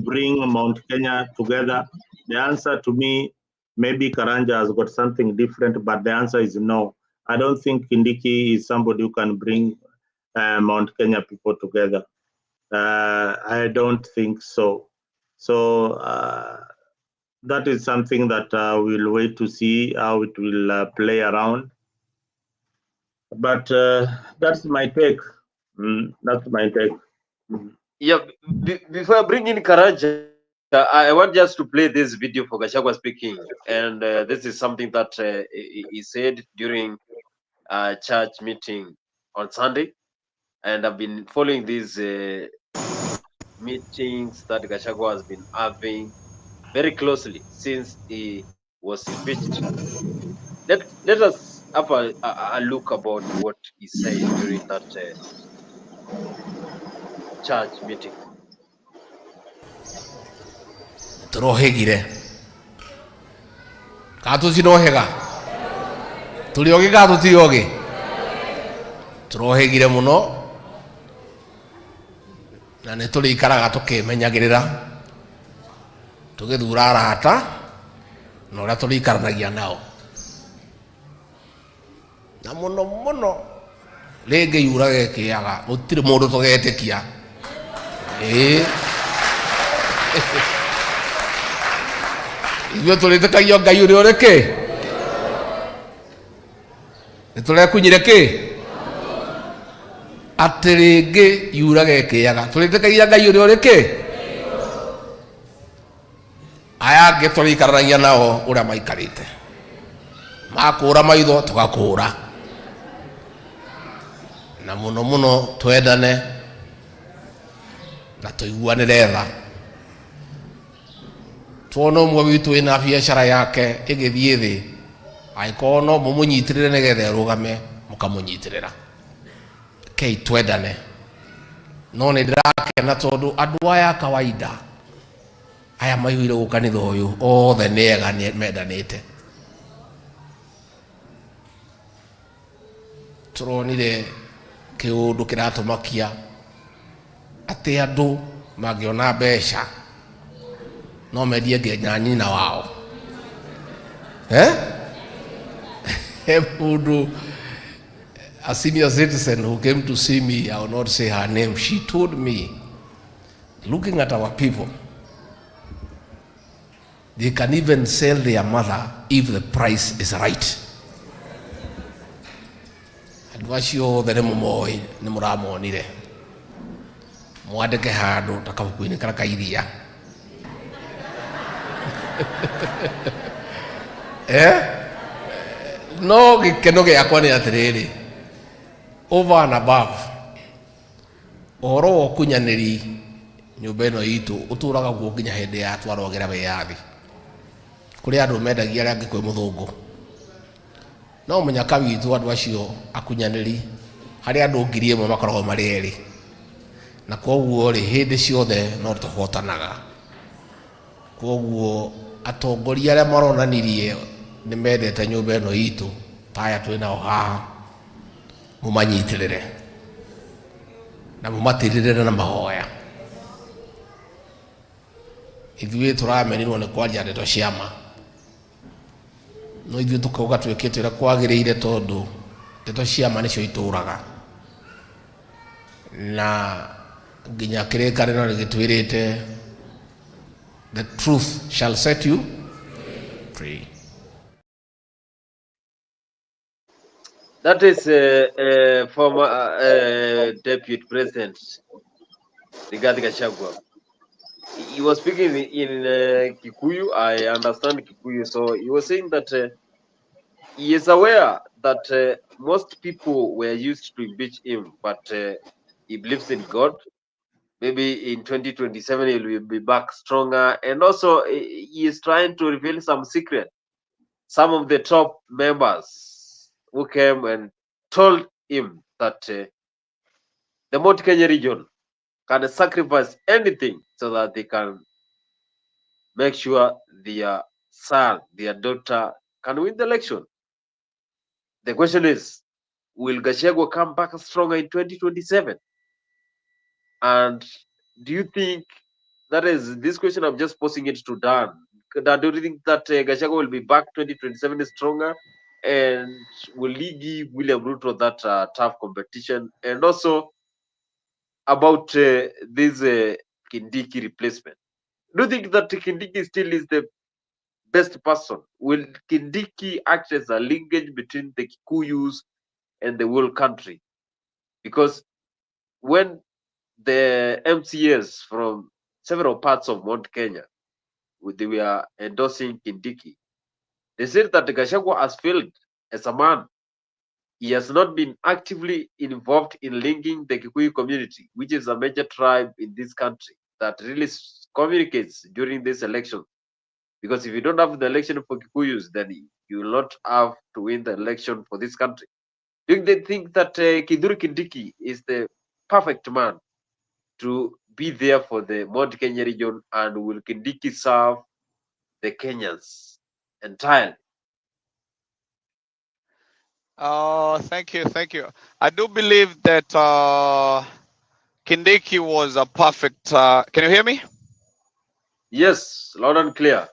bring Mount Kenya together? The answer to me, maybe Karanja has got something different, but the answer is no. I don't think Kindiki is somebody who can bring Mount Kenya people together. I don't think so. So that is something that we'll wait to see how it will play around. But that's my take. That's my take.
Yeah, before I bring in Karanja, I want just to play this video for Gachagua speaking. And this is something that he said during a church meeting on Sunday. And I've been following these meetings that Gachagua has been having very closely since he was impeached. Let us have a look about what he said during that church meeting.
Turohegire katucirohega turi ogi ka tutiri ogi turohegire muno na nä tå rä ikaraga tå kä menyagä rä ra tå gä thura arata na å rä a tå rä ikaranagia nao na må no rä ngä yura gekä aga gå tirä må ndå tå getä kia ithuä tå rä tä kagio ngai å rä a å rä kä nä tå rekunyire kä atä rä ngä yura gekä aga tå rä tä kagia ngai å rä a å rä kä aya angä tå rä ikaranagia nao å rä a maikarä te makå ra maitho tå gakå ra na må no twendane na tuiguanire tha tuona umwe witu ina biacara yake igithie thi aikorwo no mumunyitirire nigetha rugame mukamunyitirira kei twendane no ni ndirakena tondu andu aya kawaida aya maiguire gukanitha uyu othe ni ega ni mendanite turonire kiundu kiratumakia ati andu magiona mbeca no mendie nginya nyina wao mundu a senior citizen who came to see me, I will not say her name, she told me, looking at our people, they can even sell their mother if the price is right. Adwashio the nemoi nemuramo nire. Mwandike handu takabukuini kana kairia. No gikeno giakwa ni atiriri. Over and above, oro kunyaniri nyumba ino itu uturaga guo nginya hindi ya twarogera wiyathi kuri andu mendagia aria ngikwe muthungu no munyaka witu andu acio akunyaniri hari andu 1,000 makoragwo mari eri na koguo ri hindi ciothe no tuhotanaga koguo atongoria aria maronanirie ni mendete nyumba ino itu taya twina haha mumanyitirire na mumatirire na mahoya ithuĩ tũramenirwo nĩ kwaria ndeto ciama no ithuĩ tũkauga twĩkĩte ũrĩa kwagĩrĩire tondũ ndeto ciama nĩcio itũraga na nginya kĩrĩkanĩro nĩgĩtwĩrĩte the truth shall set you free.
That is former Deputy President Rigathi Gachagua. He was speaking in Kikuyu. I understand Kikuyu. So he was saying that he is aware that most people were used to impeach him, but he believes in God. Maybe in 2027 he will be back stronger. And also he is trying to reveal some secret. Some of the top members who came and told him that the Mount Kenya region can sacrifice anything so that they can make sure their son, their daughter can win the election. The question is, will Gachagua come back stronger in 2027? And do you think that is this question? I'm just posing it to Dan. Dan, do you think that Gachagua will be back 2027 stronger? And will he give William Ruto that tough competition? And also about this Kindiki replacement. Do you think that Kindiki still is the best person? Will Kindiki act as a linkage between the Kikuyus and the whole country? Because when the MCAs from several parts of Mount Kenya, they were endorsing Kindiki, they said that Gachagua has failed as a man. He has not been actively involved in linking the Kikuyu community, which is a major tribe in this country that really communicates during this election. Because if you don't have the election for Kikuyus, then you will not have to win the election for this country. Do they think that Kithure Kindiki is the perfect man to be there for the Mount Kenya region, and will Kindiki serve the Kenyans entirely?
Thank you. I do believe that Kindiki was a perfect. Can you hear me?
Yes, loud and clear.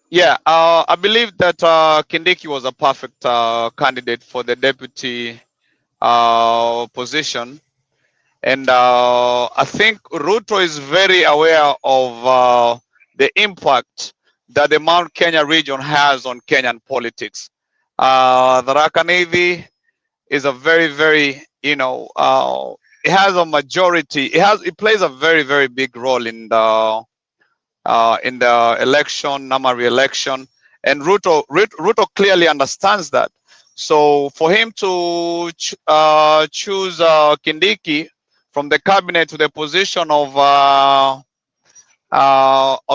Yeah, I believe that Kindiki was a perfect candidate for the deputy position, and I think Ruto is very aware of the impact that the Mount Kenya region has on Kenyan politics. The Rakanidi is a very, it has a majority. It plays a very big role in the election, Nama re-election, and Ruto clearly understands that. So for him to choose Kindiki from the cabinet to the position of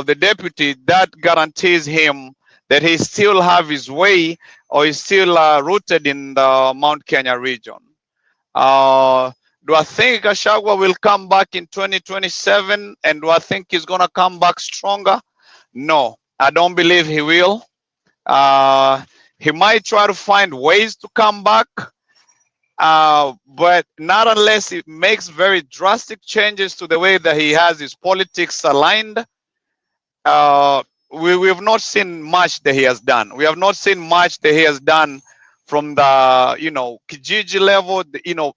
the deputy, that guarantees him that he still have his way, or he's still rooted in the Mount Kenya region. Do I think Gachagua will come back in 2027? And do I think he's going to come back stronger? No, I don't believe he will. He might try to find ways to come back, but not unless he makes very drastic changes to the way that he has his politics aligned. We have not seen much that he has done. We have not seen much that he has done from the, Kijiji level,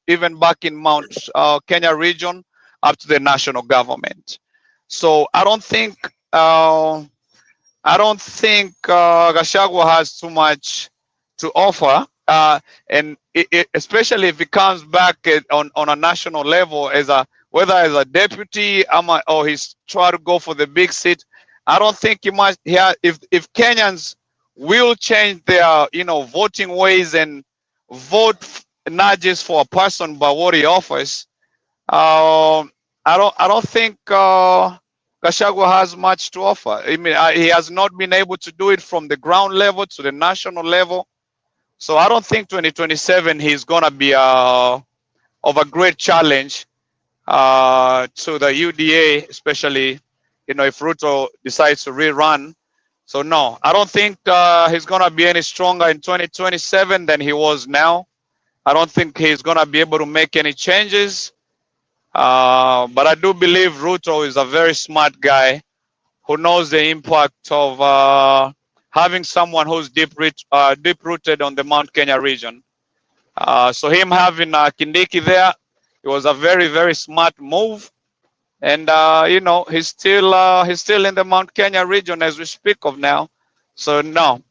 even back in Mount Kenya region up to the national government. So I don't think Gachagua has too much to offer, and especially if he comes back on a national level whether as a deputy or he's trying to go for the big seat. I don't think he might. If Kenyans will change their voting ways and vote not just for a person but what he offers, I don't think Gachagua has much to offer. I mean, he has not been able to do it from the ground level to the national level. So I don't think 2027 he's gonna be of a great challenge to the UDA, especially if Ruto decides to rerun. So no, I don't think he's gonna be any stronger in 2027 than he was now. I don't think he's gonna be able to make any changes. But I do believe Ruto is a very smart guy who knows the impact of having someone who's deep-rooted on the Mount Kenya region. So him having Kindiki there, it was a very, very smart move. And he's still in the Mount Kenya region as we speak of now. So no,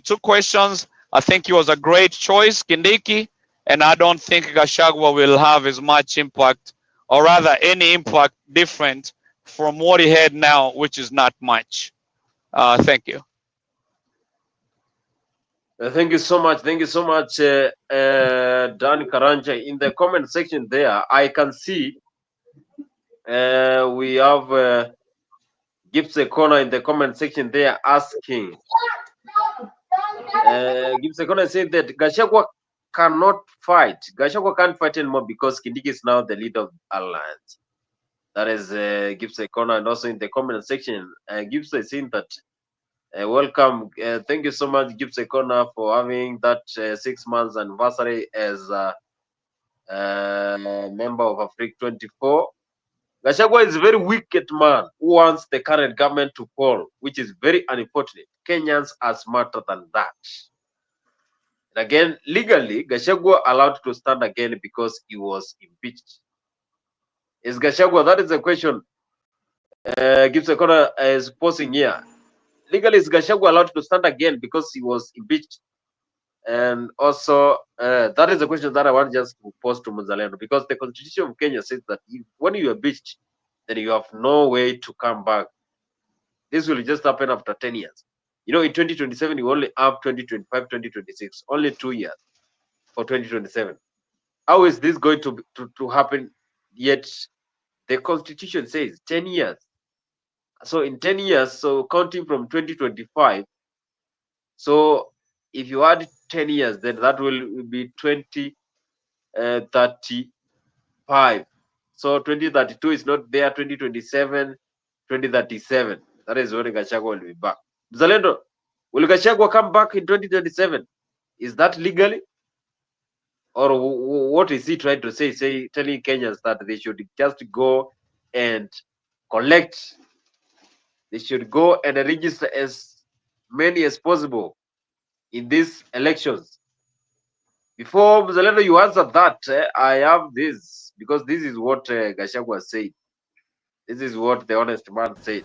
2 questions. I think he was a great choice, Kindiki, and I don't think Gachagua will have as much impact, or rather any impact different from what he had now, which is not much. Thank you.
Thank you so much. Thank you so much, Dan Karanja. In the comment section there, I can see we have Gibbs a corner in the comment section there asking. Gibbs a corner said that Gachagua cannot fight. Gachagua can't fight anymore because Kindiki is now the leader of the alliance. That is Gibbs a corner, and also in the comment section, Gibbs is saying that welcome. Thank you so much, Gibbs a corner, for having that 6 months anniversary as a member of Africa 24. Gachagua is a very wicked man who wants the current government to fall, which is very unfortunate. Kenyans are smarter than that. And again, legally, Gachagua allowed to stand again because he was impeached. Is Gachagua, that is the question Gibbs a corner is posing here. Legally, is Gachagua allowed to stand again because he was impeached? And also, that is the question that I want just to pose to Muzalendo, because the Constitution of Kenya says that when you are impeached, then you have no way to come back. This will just happen after 10 years. In 2027, you only have 2025, 2026, only 2 years for 2027. How is this going to happen? Yet the Constitution says 10 years. So in 10 years, so counting from 2025, so if you add 10 years, then that will be 2035. So 2032 is not there, 2027, 2037. That is when Gachagua will be back. Zalendo, will Gachagua come back in 2027? Is that legally? Or what is he trying to say, telling Kenyans that they should just go and collect? They should go and register as many as possible in these elections. Before Mzalendo, you answer that, I have this, because this is what Gachagua said. This is what the honest man said.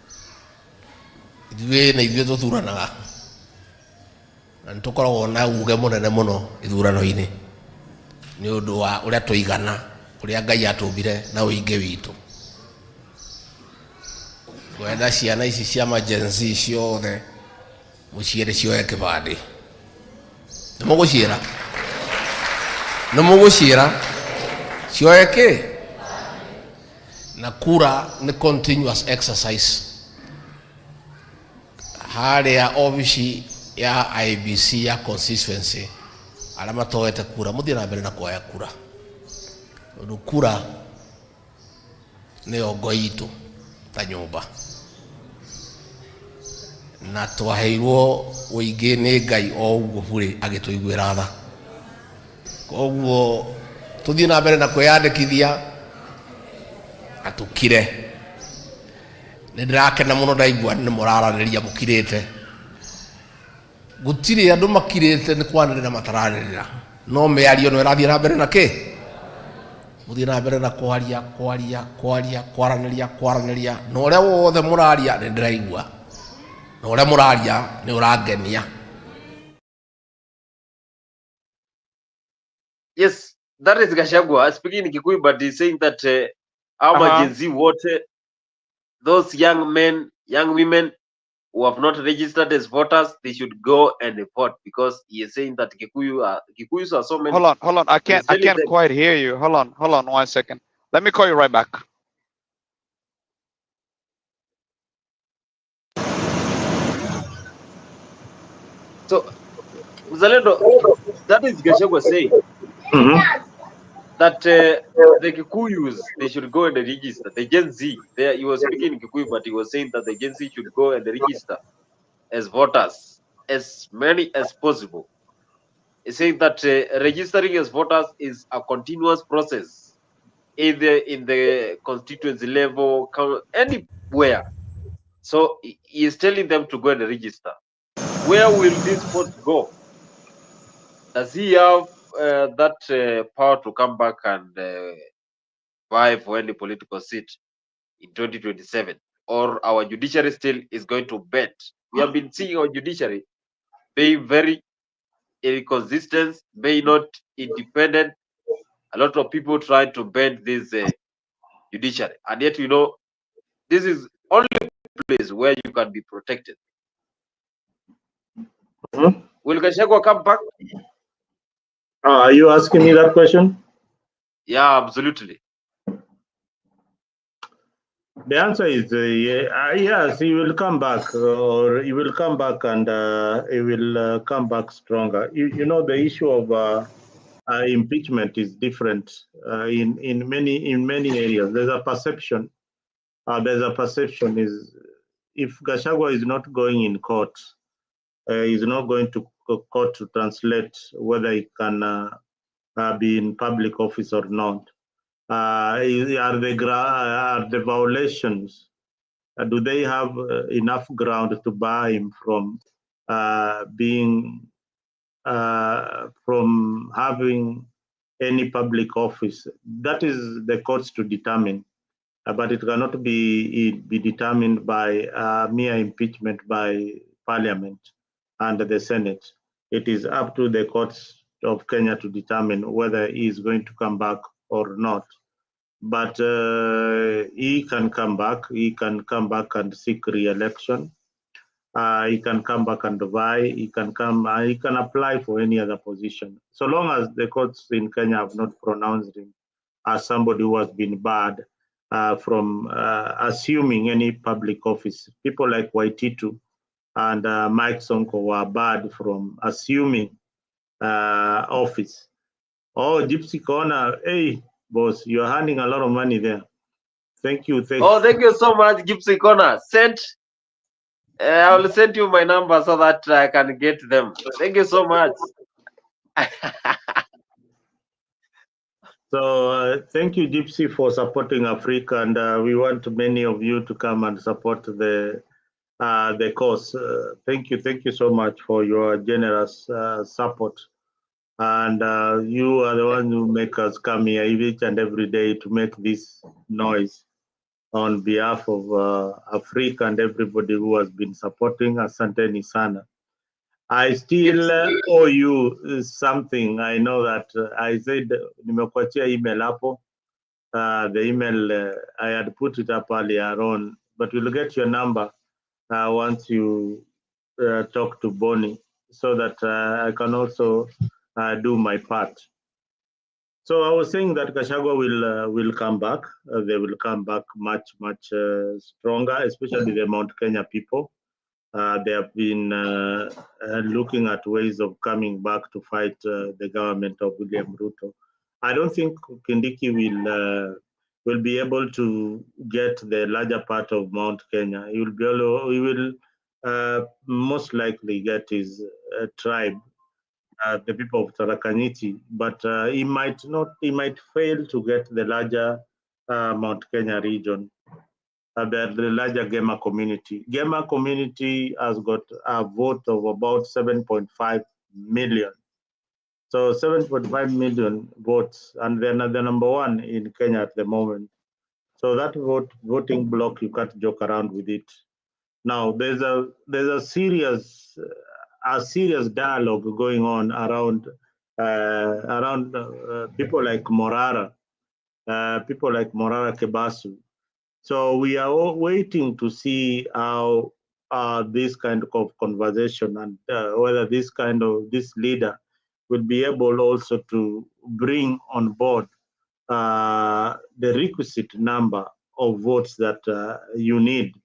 Nĩ ũndũ wa ũrĩa tũigana ũrĩa Ngai atũmbire na ũingĩ witũ. Kwenda ciana ici cia majenzi ciothe mũciere cioe kĩbandĩ. Nĩ mũgũciĩra cioe kĩ? na kura ni continuous exercise. Haria obici ya IBC ya consistency alama toete kura muthie na mbere na kuoya kura undu kura ni ongo itu ta nyumba na twaheirwo uingi ni Ngai o uguo buri agituiguira tha koguo tuthie na mbere na kwiyandikithia atukire nindirakena muno ndaigua ni muraraniria mukirite gutiri andu makirite ni kwanirira mataranirira no miario no irathie na mbere na ki muthie na mbere na kwaraniria no uria wothe muraria nindiraigua no uria muraria ni urangenia.
Yes, that is Gachagua speaking in Kikuyu, but he's saying that our Gen Z vote, those young men, young women who have not registered as voters, they should go and vote, because he is saying that Kikuyus are so many.
Hold on. I can't quite hear you. Hold on 1 second. Let me call you right back.
So, Mzalendo, that is Gachagua saying that the Kikuyus, they should go and register. The Gen Z, he was speaking in Kikuyu, but he was saying that the Gen Z should go and register as voters, as many as possible. He's saying that registering as voters is a continuous process, either in the constituency level, anywhere. So he is telling them to go and register. Where will this vote go? Does he have that power to come back and vie for any political seat in 2027? Or our judiciary still is going to bend? We have been seeing our judiciary being very inconsistent, being not independent. A lot of people try to bend this judiciary, and yet this is only place where you can be protected. Will Gachagua come back?
Are you asking me that question?
Yeah, absolutely.
The answer is yes, he will come back, or he will come back, and he will come back stronger. You know, the issue of impeachment is different in many areas. There's a perception. Is if Gachagua is not going in court, he's not going to court to translate whether he can be in public office or not. Are the violations? Do they have enough ground to bar him from from having any public office? That is the courts to determine, but it cannot be determined by mere impeachment by Parliament and the Senate. It is up to the courts of Kenya to determine whether he is going to come back or not. But he can come back. He can come back and seek re-election. He can come back and vie. He can come. He can apply for any other position, so long as the courts in Kenya have not pronounced him as somebody who has been barred from assuming any public office. People like Waititu and Mike Sonko were barred from assuming office. Oh, Gypsy Corner, hey, boss, you're handing a lot of money there. Thank you.
Thank you so much, Gypsy Corner. I will send you my number so that I can get them. Thank you so much.
So thank you, Gypsy, for supporting Africa, and we want many of you to come and support the cause. Thank you so much for your generous support. And you are the one who make us come here each and every day to make this noise on behalf of Africa and everybody who has been supporting. Asanteni sana. I still owe you something. I know that I said nimekuachia email hapo. The email I had put it up earlier on, but we'll get your number once you talk to Bonnie, so that I can also do my part. So I was saying that Gachagua will come back. They will come back much stronger, especially the Mount Kenya people. They have been looking at ways of coming back to fight the government of William Ruto. I don't think Kindiki will be able to get the larger part of Mount Kenya. He will most likely get his tribe, the people of Tarakaniti, but he might fail to get the larger Mount Kenya region. The larger Gema community. Gema community has got a vote of about 7.5 million. So 7.5 million votes, and they're the number one in Kenya at the moment. So that voting block, you can't joke around with it. Now there's a serious dialogue going on around people like Morara Kebasu. So we are all waiting to see how this kind of conversation and whether this leader will be able also to bring on board the requisite number of votes that you need.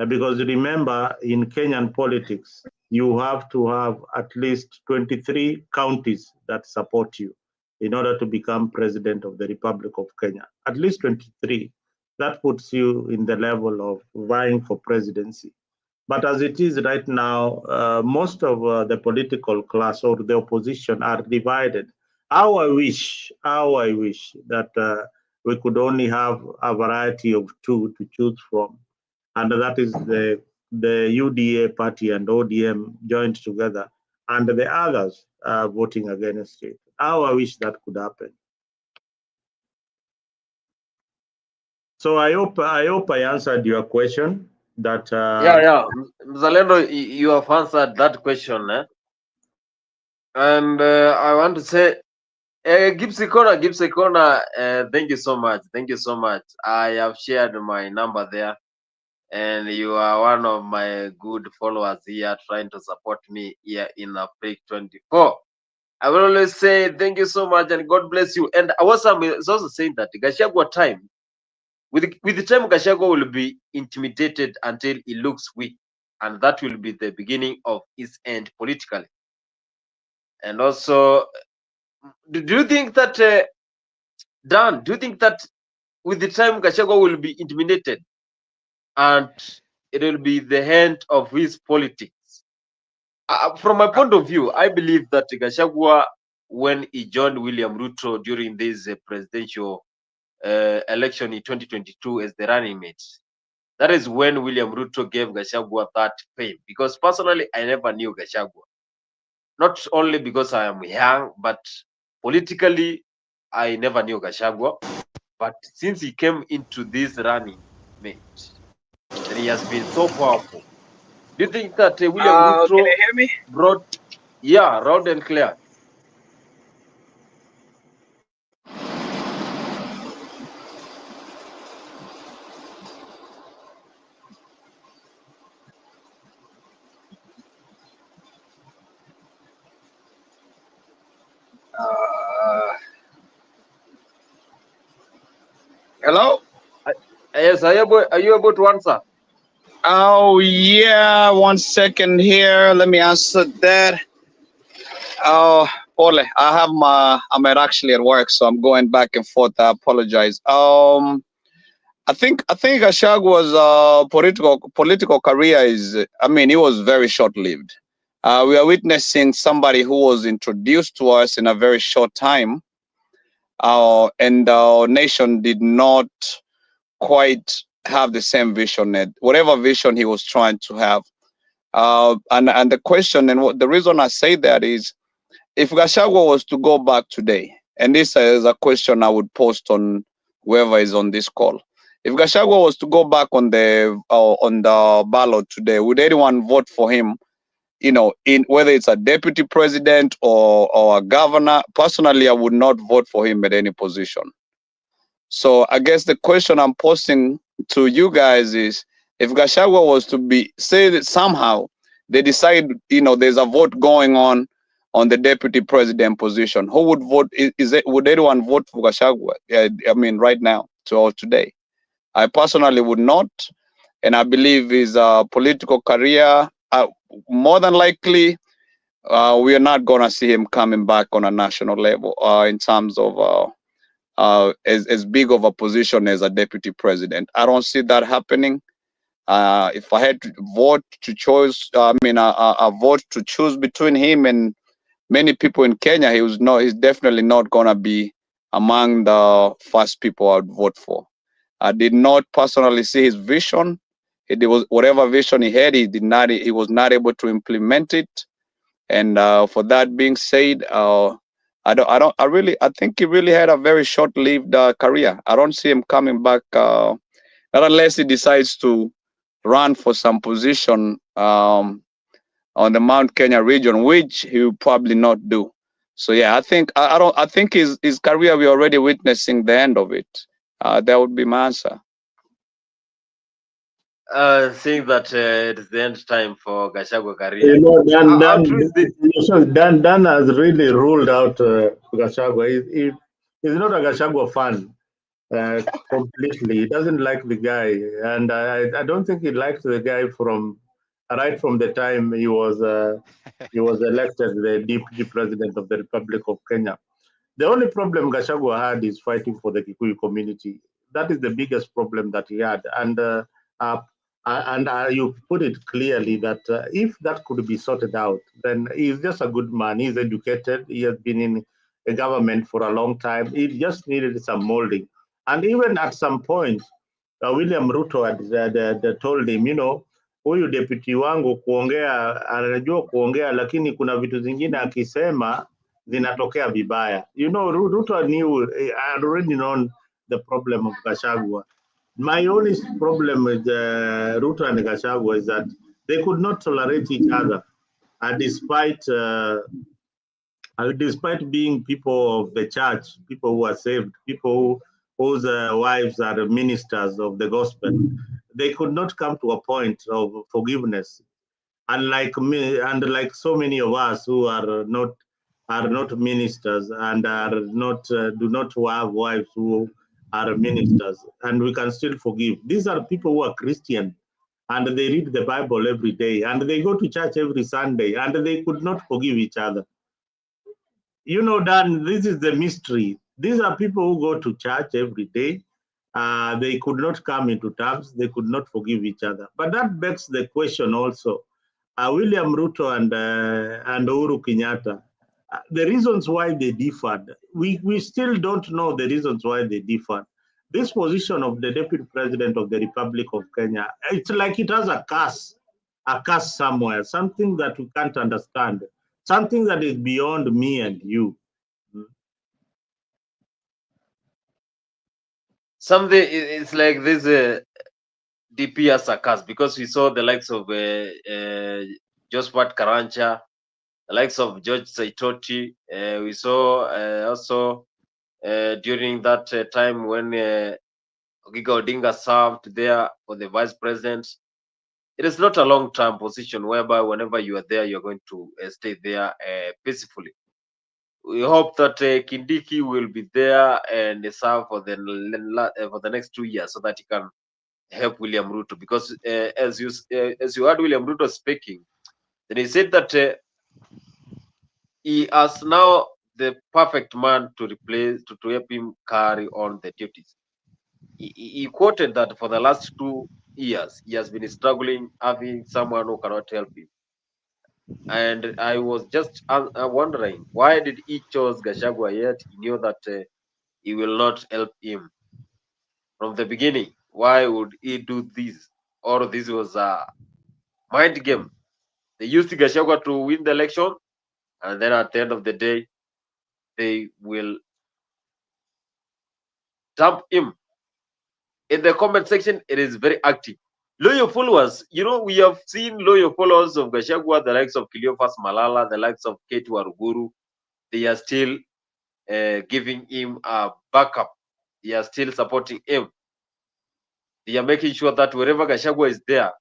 Because remember, in Kenyan politics, you have to have at least 23 counties that support you in order to become president of the Republic of Kenya. At least 23. That puts you in the level of vying for presidency. But as it is right now, most of the political class or the opposition are divided. How I wish that we could only have a variety of two to choose from. And that is the UDA party and ODM joined together, and the others voting against it. How I wish that could happen. So I hope I answered your question. That
yeah, Mzalendo, you have answered that question, and I want to say, Gipsy Corner, thank you so much. I have shared my number there, and you are one of my good followers here, trying to support me here in Africa 24. I will always say thank you so much and God bless you. And I was also saying that Gachagua time, with the time Gachagua will be intimidated until he looks weak, and that will be the beginning of his end politically. And also, do you think that Dan? Do you think that with the time Gachagua will be intimidated, and it will be the end of his politics? From my point of view, I believe that Gachagua, when he joined William Ruto during this presidential election in 2022 as the running mate, that is when William Ruto gave Gachagua that fame. Because personally, I never knew Gachagua. Not only because I am young, but politically, I never knew Gachagua. But since he came into this running mate, then he has been so powerful. Do you think that William Ruto
can you hear me?
brought, yeah, loud and clear?
Hello?
Yes, are you able to answer?
Oh yeah, 1 second here. Let me answer that. Oh, Ole, I'm actually at work, so I'm going back and forth. I apologize. I think Gachagwa's political career is, I mean, it was very short-lived. We are witnessing somebody who was introduced to us in a very short time, and our nation did not quite have the same vision, whatever vision he was trying to have. And the question, and the reason I say that is, if Gachagua was to go back today, and this is a question I would post on whoever is on this call. If Gachagua was to go back on the ballot today, would anyone vote for him? You know, in whether it's a deputy president or a governor? Personally, I would not vote for him at any position. So I guess the question I'm posing to you guys is, if Gachagua was to be, say that somehow they decide, you know, there's a vote going on on the deputy president position. Who would vote? Would anyone vote for Gachagua? I mean, right now, today, I personally would not, and I believe his political career, more than likely, we are not gonna see him coming back on a national level in terms of as big of a position as a deputy president. I don't see that happening. If I had to vote to choose, a vote to choose between him and many people in Kenya, he's definitely not gonna be among the first people I'd vote for. I did not personally see his vision. Whatever vision he had, he was not able to implement it. And for that being said, I think he really had a very short-lived career. I don't see him coming back, not unless he decides to run for some position on the Mount Kenya region, which he will probably not do. So yeah, I think his career, we're already witnessing the end of it. That would be my answer.
Saying that it is the end time for Gachagua career.
You know,
Dan,
Dan has really ruled out Gachagua. He's not a Gachagua fan completely. He doesn't like the guy, and I don't think he liked the guy from right from the time he was elected the deputy president of the Republic of Kenya. The only problem Gachagua had is fighting for the Kikuyu community. That is the biggest problem that he had, and you put it clearly that if that could be sorted out, then he's just a good man. He's educated. He has been in the government for a long time. He just needed some molding. And even at some point, William Ruto had told him, huyu deputy wangu kuongea, anajua kuongea, lakini kuna vitu zingine akisema zinatokea vibaya. Ruto knew, had already known the problem of Gachagua. My only problem with Ruto and Gachagua is that they could not tolerate each other, despite being people of the church, people who are saved, people whose wives are ministers of the gospel. They could not come to a point of forgiveness. Unlike me, and like so many of us who are not ministers and are not do not have wives who are ministers, and we can still forgive. These are people who are Christian, and they read the Bible every day, and they go to church every Sunday, and they could not forgive each other. Dan, this is the mystery. These are people who go to church every day. They could not come into terms. They could not forgive each other. But that begs the question also. William Ruto and Uhuru Kenyatta, the reasons why they differed, we still don't know the reasons why they differed. This position of the deputy president of the Republic of Kenya, it's like it has a curse somewhere, something that we can't understand, something that is beyond me and you.
something it's like this DP as a curse, because we saw the likes of Josphat Karanja, the likes of George Saitoti. We saw also during that time when Raila Odinga served there for the vice president. It is not a long-term position whereby whenever you are there, you're going to stay there peacefully. We hope that Kindiki will be there and serve for the next 2 years so that he can help William Ruto. Because as you heard William Ruto speaking, then he said that he has now the perfect man to replace, to help him carry on the duties. He quoted that for the last 2 years, he has been struggling having someone who cannot help him. And I was just wondering, why did he chose Gachagua, yet he knew that he will not help him from the beginning? Why would he do this? Or this was a mind game? They used Gachagua to win the election, and then at the end of the day, they will dump him. In the comment section, it is very active. Loyal followers, we have seen loyal followers of Gachagua, the likes of Cleophas Malala, the likes of Kate Waruguru. They are still giving him a backup. They are still supporting him. They are making sure that wherever Gachagua is there,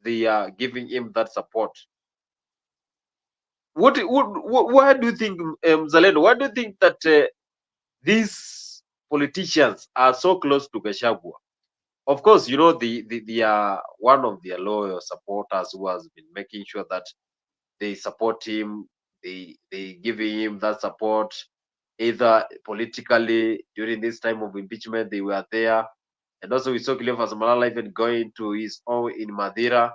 they are giving him that support. why do you think, Zalendo? Why do you think that these politicians are so close to Gachagua? Of course, you know they are one of their loyal supporters who has been making sure that they support him. They give him that support, either politically during this time of impeachment. They were there, and also we saw Cleophas Malala even going to his home in Madeira.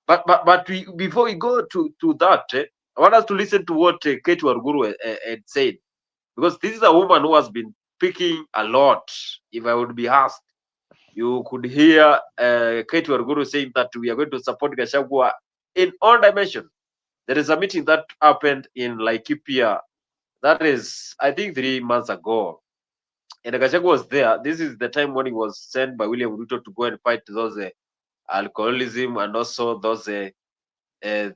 But before we go to that, I want us to listen to what Kate Warguru had said, because this is a woman who has been speaking a lot. If I would be asked, you could hear Kate Warguru saying that we are going to support Gachagua in all dimensions. There is a meeting that happened in Laikipia. That is, I think, 3 months ago. And Gachagua was there. This is the time when he was sent by William Ruto to go and fight those alcoholism and also those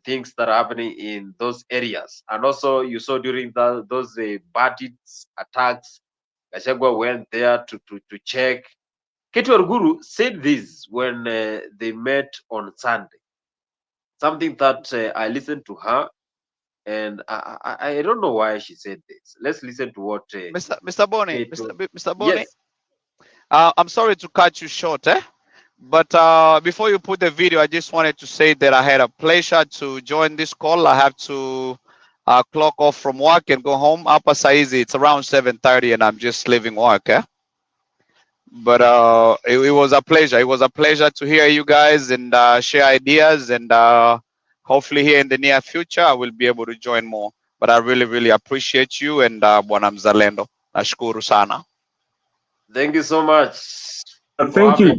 things that are happening in those areas. And also, you saw during those bandits attacks, Gachagua went there to check. Ketu Waruguru said this when they met on Sunday. Something that I listened to her, and I don't know why she said this. Let's listen to what
Mr. Boni, Mr. Boni.
Yes.
I'm sorry to cut you short, but before you put the video, I just wanted to say that I had a pleasure to join this call. I have to clock off from work and go home. Upper Saizi, it's around 7:30, and I'm just leaving work. But it was a pleasure. It was a pleasure to hear you guys and share ideas, and hopefully here in the near future I will be able to join more. But I really, really appreciate you and Bwana Mzalendo. Nashukuru sana.
Thank you so much.
Thank you,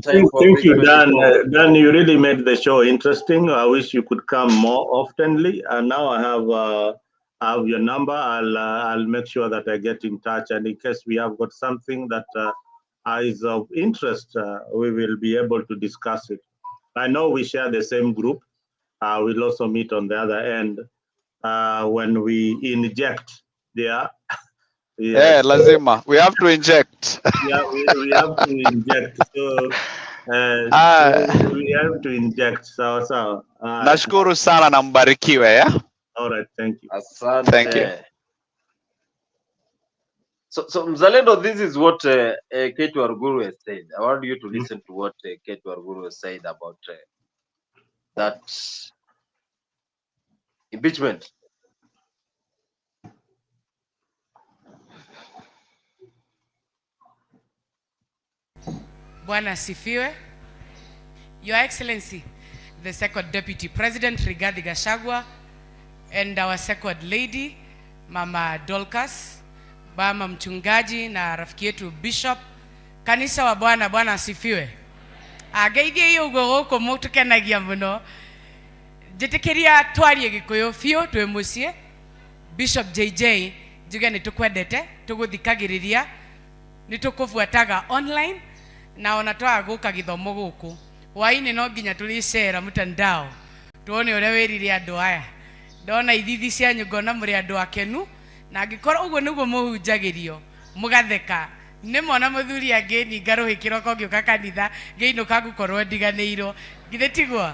Dan. Dan, you really made the show interesting. I wish you could come more oftenly. And now I have your number. I'll make sure that I get in touch. And in case we have got something that is of interest, we will be able to discuss it. I know we share the same group. We'll also meet on the other end when we inject. Yeah.
Yeah, lazima. We have to inject.
Yeah, we have to inject. So, so we have to inject. So.
Nashukuru sana na mbarikiwe, yeah?
All right, thank you.
Asante.
Thank you.
So Mzalendo, this is what Kate Waruguru has said. I want you to listen to what Kate Waruguru has said about that impeachment.
Bwana asifiwe. Your Excellency, the second Deputy President Rigathi Gachagua, and our second lady Mama Dorcas, Mama mchungaji na rafiki yetu Bishop, kanisa wa Bwana. Bwana asifiwe. Ageithie hiyo goko mutukenagia muno. Jitekeria twarie gikuyu fio twe mucie. Bishop JJ juga nitukwendete tuguthikagiriria nitukufuataga online na onatoa guka githomo guku waini no nginya tulicera mutandao tuone uria wirire andu aya ndona ithithi cia nyungona muri andu akenu na ngikora uguo niguo muhunjagirio mugatheka nimona muthuri angi ningaruhi kiroko ngiuka kanitha ngiinuka gukorwo ndiganirwo githitiguo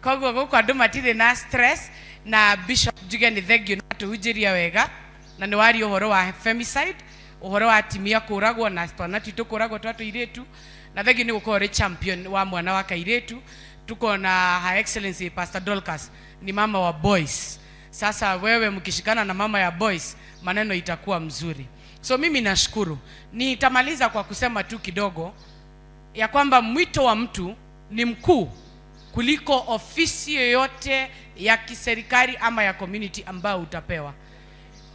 koguo guku andu matire na stress na Bishop juga ni thank you na tuhunjiria wega na ni wari uhoro wa femicide uhoro wa atimia kuragwo na twana titu kuragwo twatu iretu na thegi ni gukorwo champion wa mwana wa kairetu. Tuko na Her Excellency Pastor Dorcas ni mama wa boys. Sasa wewe mkishikana na mama ya boys maneno itakuwa mzuri. So mimi nashukuru. Nitamaliza kwa kusema tu kidogo ya kwamba mwito wa mtu ni mkuu kuliko ofisi yoyote ya kiserikali ama ya community ambao utapewa.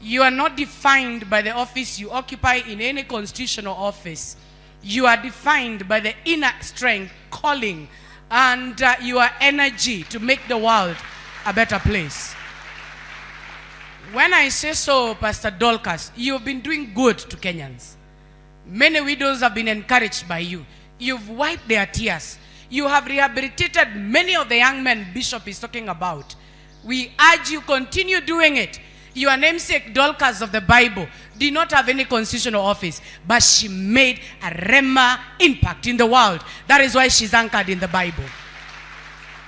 You are not defined by the office you occupy in any constitutional office. You are defined by the inner strength, calling, and your energy to make the world a better place. When I say so, Pastor Dorcas, you've been doing good to Kenyans. Many widows have been encouraged by you. You've wiped their tears. You have rehabilitated many of the young men Bishop is talking about. We urge you continue doing it. Your namesake Dorcas of the Bible did not have any constitutional office, but she made a rema impact in the world. That is why she's anchored in the Bible.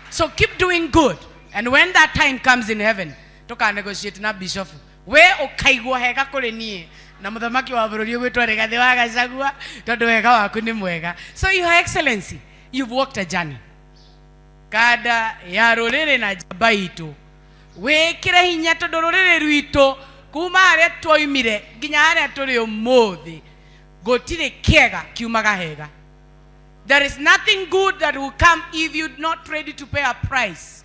So keep doing good. And when that time comes in heaven, tuka negotiate na bishop we ukaigwa hega kuri nie na muthamaki wa bururi ugwitwa Rigathi wa Gachagua tondu wega waku ni mwega. So your excellency, you've walked a journey kada ya ruriri na jamba itu wikire hinya tondu ruriri rwitu kuma haria twoimire nginya haria turi umuthi gutire kiega kiumaga hega. There is nothing good that will come if you're not ready to pay a price.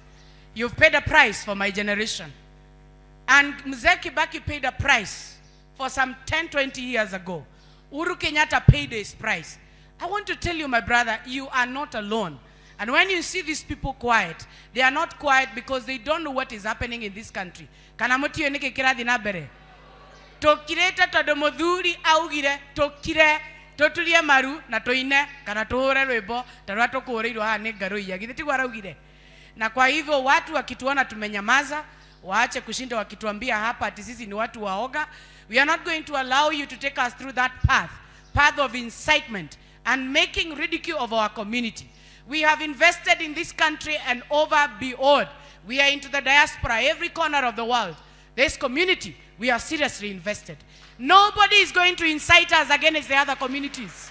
You've paid a price for my generation. And Mzee Kibaki paid a price for some 10, 20 years ago. Uhuru Kenyatta paid his price. I want to tell you, my brother, you are not alone. And when you see these people quiet, they are not quiet because they don't know what is happening in this country. Kanamuti yonike kirathi na bere. Tokireta tondu muthuri augire tokire totulie maru na toine kana tuhure rwimbo tarwa tukuhuriirwo haha ni ngaruia githi tigwa raugire. Na kwa hivyo watu wakituona tumenyamaza waache kushinda wakituambia hapa ati sisi ni watu waoga. We are not going to allow you to take us through that path of incitement and making ridicule of our community. We have invested in this country and over beyond. We are into the diaspora, every corner of the world. This community, we are seriously invested. Nobody is going to incite us against the other communities.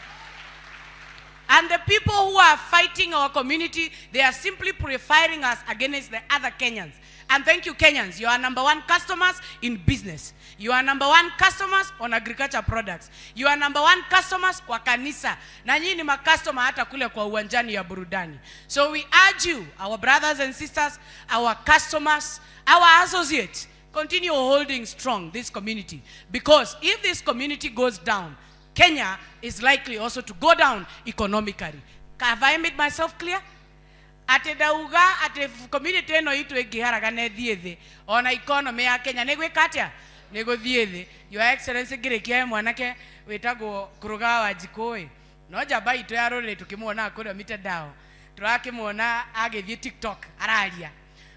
And the people who are fighting our community, they are simply preferring us against the other Kenyans. And thank you, Kenyans. You are number one customers in business. You are number one customers on agriculture products. You are number one customers kwa kanisa. Na nyinyi ni makastoma hata kule kwa uwanjani ya burudani. So we urge you, our brothers and sisters, our customers, our associates, continue holding strong this community. Because if this community goes down, Kenya is likely also to go down economically. Have I made myself clear? Ate dauga ate community eno itu egiharaga ne thiethe ona economy ya Kenya negwe katia nego thiethe. Your excellency girekia mwanake wetagwo kuruga wa jikoi no jamba itu ya rore tukimuona akore mitandao turakimuona agithie TikTok araria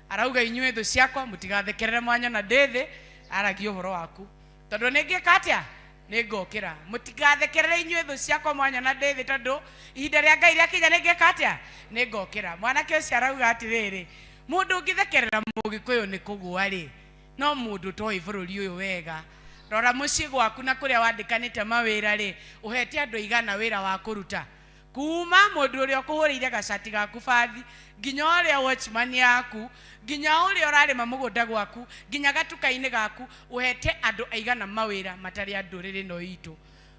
arauga inywe thu ciakwa mutigathekerere mwanya na ndethe aragio horo waku tondu nenge katia ningokira mutigathekerere inywe thu ciakwa mwanya na ndethe tondu ihinda ria Ngai ria Kenya ningekatia ningokira. Mwanake ucio arauga atiriri mundu ungithekerera mugikuyu ni kugua ri no mundu toi bururi uyu wega rora mucii gwaku na kuria wandikanite mawira ri uhete andu igana wira wa kuruta kuma mundu uria kuhurire gacati gaku bathi nginya uria watchman yaku nginya uria urarima mugunda gwaku nginya gatuka-ini gaku uhete andu aigana mawira matari andu riri no itu.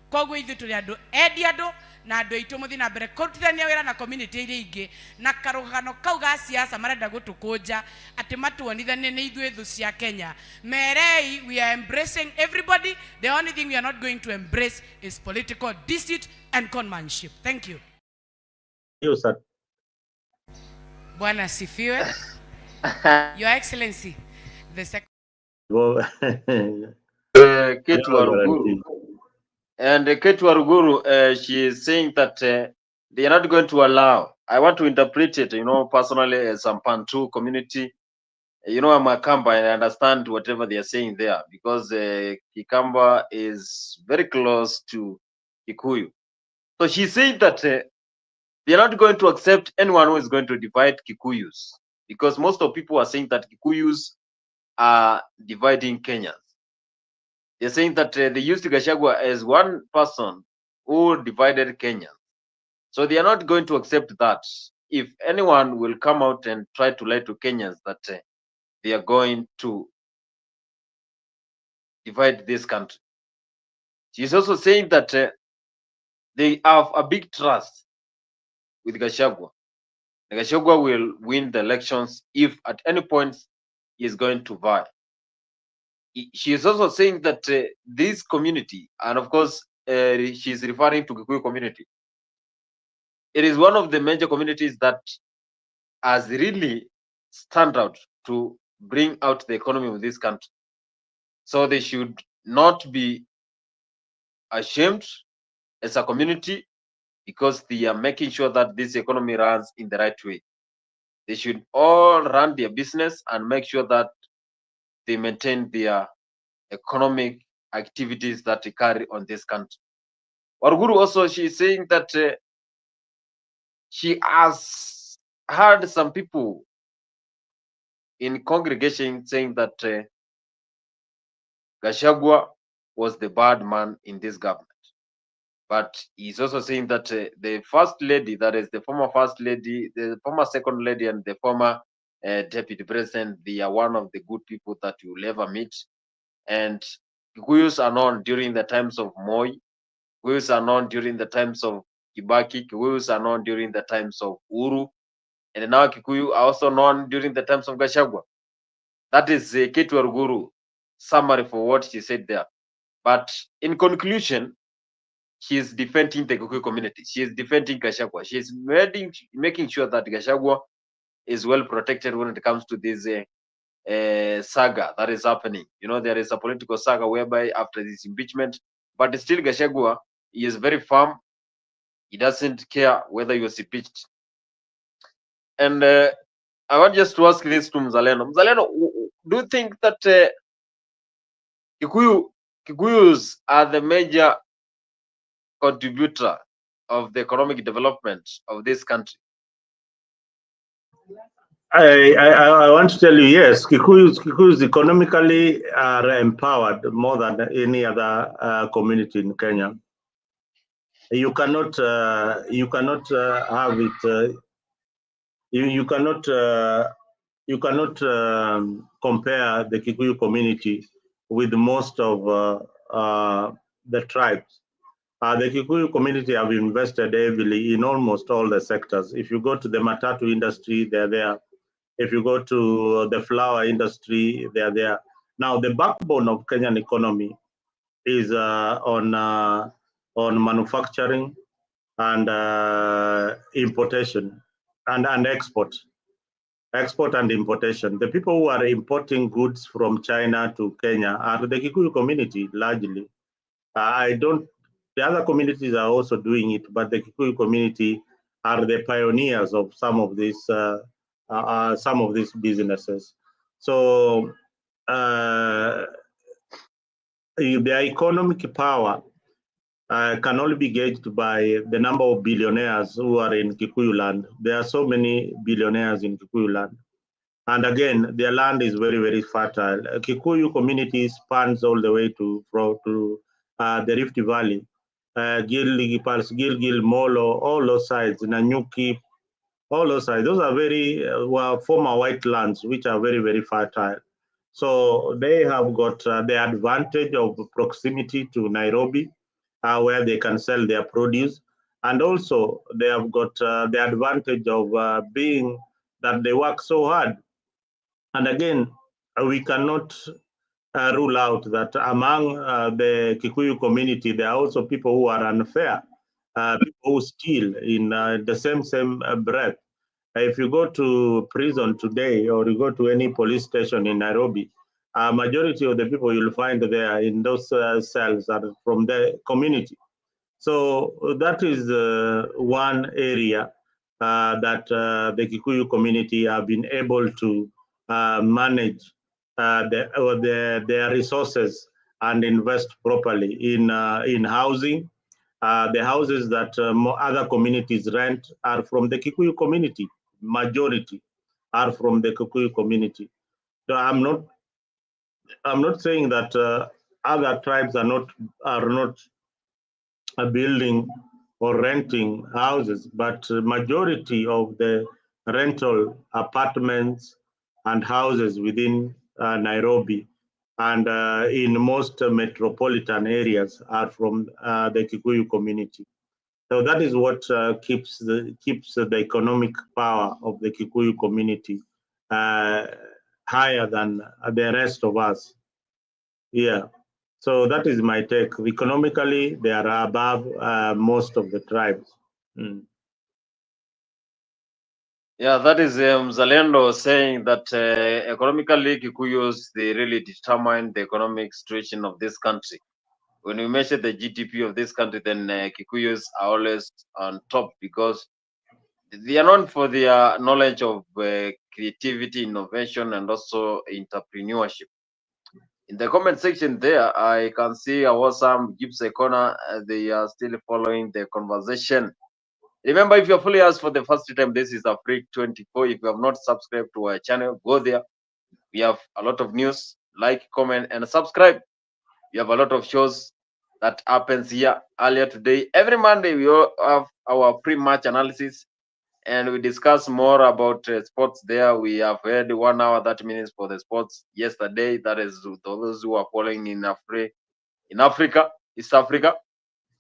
Koguo ithu turi andu endi andu na andu aitu muthi na mbere kurutithania wira na community iria ingi na karugano kau ga siasa marenda gutukunja ati matuonithanie ni ithu ethu cia Kenya. Merei, we are embracing everybody. The only thing we are not going to embrace is political deceit and conmanship. Thank you.
You, sir.
Bwana sifiwe. Your Excellency, the second.
Ketu Waruguru. And Ketu Waruguru, she is saying that they are not going to allow. I want to interpret it, personally as some Bantu community. I'm a Kamba and I understand whatever they are saying there because Kikamba is very close to Kikuyu. So she's saying that they are not going to accept anyone who is going to divide Kikuyus because most of people are saying that Kikuyus are dividing Kenyans. They're saying that they used Gachagua as one person who divided Kenyans. So they are not going to accept that. If anyone will come out and try to lie to Kenyans that they are going to divide this country. She's also saying that they have a big trust with Gachagua. Gachagua will win the elections if at any point he is going to vie. She is also saying that this community, and of course she is referring to Kikuyu community, it is one of the major communities that has really stand out to bring out the economy of this country. So they should not be ashamed as a community because they are making sure that this economy runs in the right way. They should all run their business and make sure that they maintain their economic activities that they carry on this country. Waruguru also, she is saying that she has heard some people in congregation saying that Gachagua was the bad man in this government. But he's also saying that the first lady, that is the former first lady, the former second lady, and the former deputy president, they are one of the good people that you'll ever meet. And Kikuyus are known during the times of Moi, Kikuyus are known during the times of Kibaki, Kikuyus are known during the times of Uru, and now Kikuyu are also known during the times of Gachagua. That is Ketu Arguru summary for what she said there. But in conclusion, she is defending the Kikuyu community. She is defending Gachagua. She is making sure that Gachagua is well protected when it comes to this saga that is happening. You know, there is a political saga whereby after this impeachment, but still Gachagua, he is very firm. He doesn't care whether he was impeached. And I want just to ask this to Mzalendo. Mzalendo, do you think that Kikuyus are the major contributor of the economic development of this country?
I want to tell you, yes, Kikuyus economically are empowered more than any other community in Kenya. You cannot have it. You cannot compare the Kikuyu community with most of the tribes. The Kikuyu community have invested heavily in almost all the sectors. If you go to the matatu industry, they're there. If you go to the flower industry, they're there. Now, the backbone of Kenyan economy is on manufacturing and importation and export and importation. The people who are importing goods from China to Kenya are the Kikuyu community largely. The other communities are also doing it, but the Kikuyu community are the pioneers of some of these businesses. So their economic power can only be gauged by the number of billionaires who are in Kikuyu land. There are so many billionaires in Kikuyu land. And again, their land is very, very fertile. Kikuyu community spans all the way to the Rift Valley, Gilgil, Molo, all those sides, Nanyuki, all those sides. Those are very former white lands, which are very, very fertile. So they have got the advantage of proximity to Nairobi, where they can sell their produce. And also they have got the advantage of being that they work so hard. And again, we cannot rule out that among the Kikuyu community, there are also people who are unfair, people who steal in the same breath. If you go to prison today or you go to any police station in Nairobi, a majority of the people you'll find there in those cells are from the community. So that is one area that the Kikuyu community have been able to manage their resources and invest properly in housing. The houses that other communities rent are from the Kikuyu community. Majority are from the Kikuyu community. So I'm not saying that other tribes are not building or renting houses, but majority of the rental apartments and houses within Nairobi and in most metropolitan areas are from the Kikuyu community. So that is what keeps the economic power of the Kikuyu community higher than the rest of us. Yeah. So that is my take. Economically, they are above most of the tribes. Mm.
Yeah, that is Mzalendo saying that economically, Kikuyus, they really determine the economic situation of this country. When we measure the GDP of this country, then Kikuyus are always on top because they are known for their knowledge of creativity, innovation, and also entrepreneurship. In the comment section there, I can see Awesome, Gibbs Corner, they are still following the conversation. Remember, if you're fully asked for the first time, this is a free 24. If you have not subscribed to our channel, go there, We have a lot of news. Like, comment, and subscribe. We have a lot of shows that happens here earlier today. Every Monday, we all have our pre-match analysis, and we discuss more about sports there. We have had 1 hour, 30 minutes for the sports yesterday. That is those who are following in Africa, East Africa.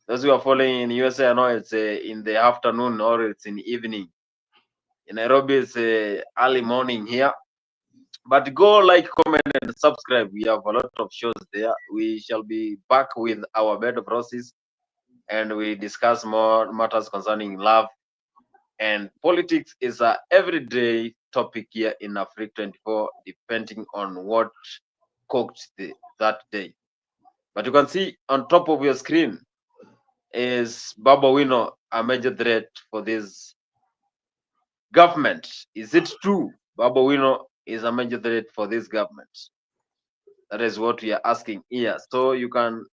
Those who are following in USA, I know it's in the afternoon or it's in the evening. In Nairobi, it's early morning here. But go like, comment, and subscribe. We have a lot of shows there. We shall be back with our bed of roses, and we discuss more matters concerning love and politics. Is a everyday topic here in Africa 24, depending on what cooked that day. But you can see on top of your screen is Babu Owino a major threat for this government? Is it true Babu Owino is a major threat for this government? That is what we are asking here. So you can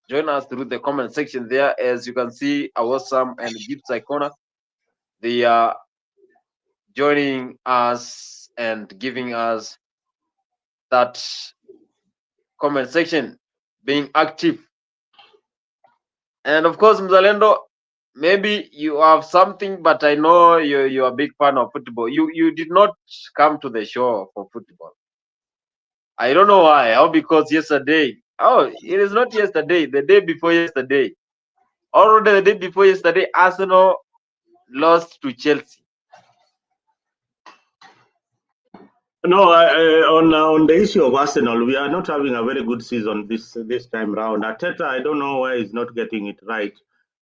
join us through the comment section there. As you can see, Awesome and Gift Icona, they are joining us and giving us that comment section, being active. And of course, Mzalendo, maybe you have something, but I know you're a big fan of football. You did not come to the show for football. I don't know why. How? Because yesterday. Oh, it is not yesterday. The day before yesterday. Already the day before yesterday, Arsenal lost to Chelsea.
No, on the issue of Arsenal, we are not having a very good season this time round. Arteta, I don't know why he's not getting it right.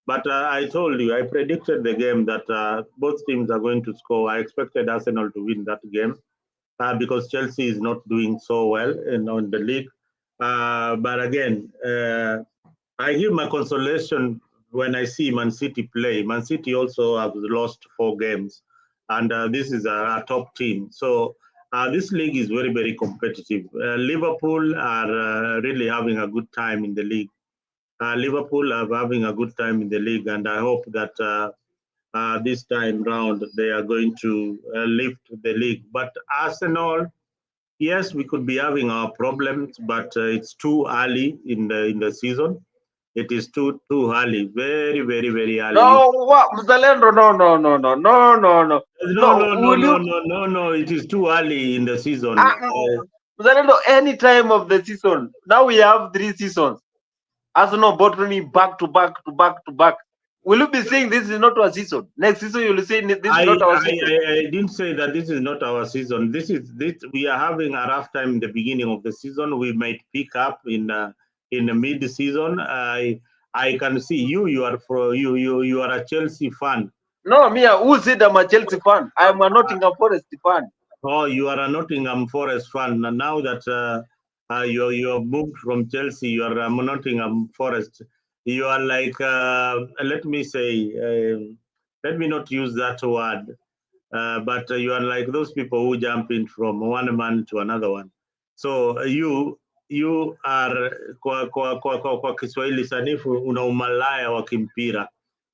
But I told you, I predicted the game that both teams are going to score. I expected Arsenal to win that game because Chelsea is not doing so well in the league. But again, I give my consolation when I see Man City play. Man City also have lost 4 games, and this is a top team. So this league is very, very competitive. Liverpool are really having a good time in the league. Liverpool are having a good time in the league, and I hope that this time round they are going to lift the league. But Arsenal, yes, we could be having our problems, but it's too early in the season. It is too early, very, very, very early.
No, what, Mzalendo?
No. It is too early in the season.
Mzalendo, any time of the season. Now we have 3 seasons. Arsenal bottoming back to back to back to back. Will you be saying this is not our season? Next season you will say this is not our season.
I didn't say that this is not our season. This. We are having a rough time in the beginning of the season. We might pick up in the mid-season. I can see you are a Chelsea fan.
No, me, who said I'm a Chelsea fan? I'm a Nottingham Forest fan.
Oh, you are a Nottingham Forest fan. And now that you have moved from Chelsea, you are a Nottingham Forest. You are like, let me say, let me not use that word, but you are like those people who jump in from one man to another one. So you are kwa Kiswahili sanifu una umalaya wa kimpira.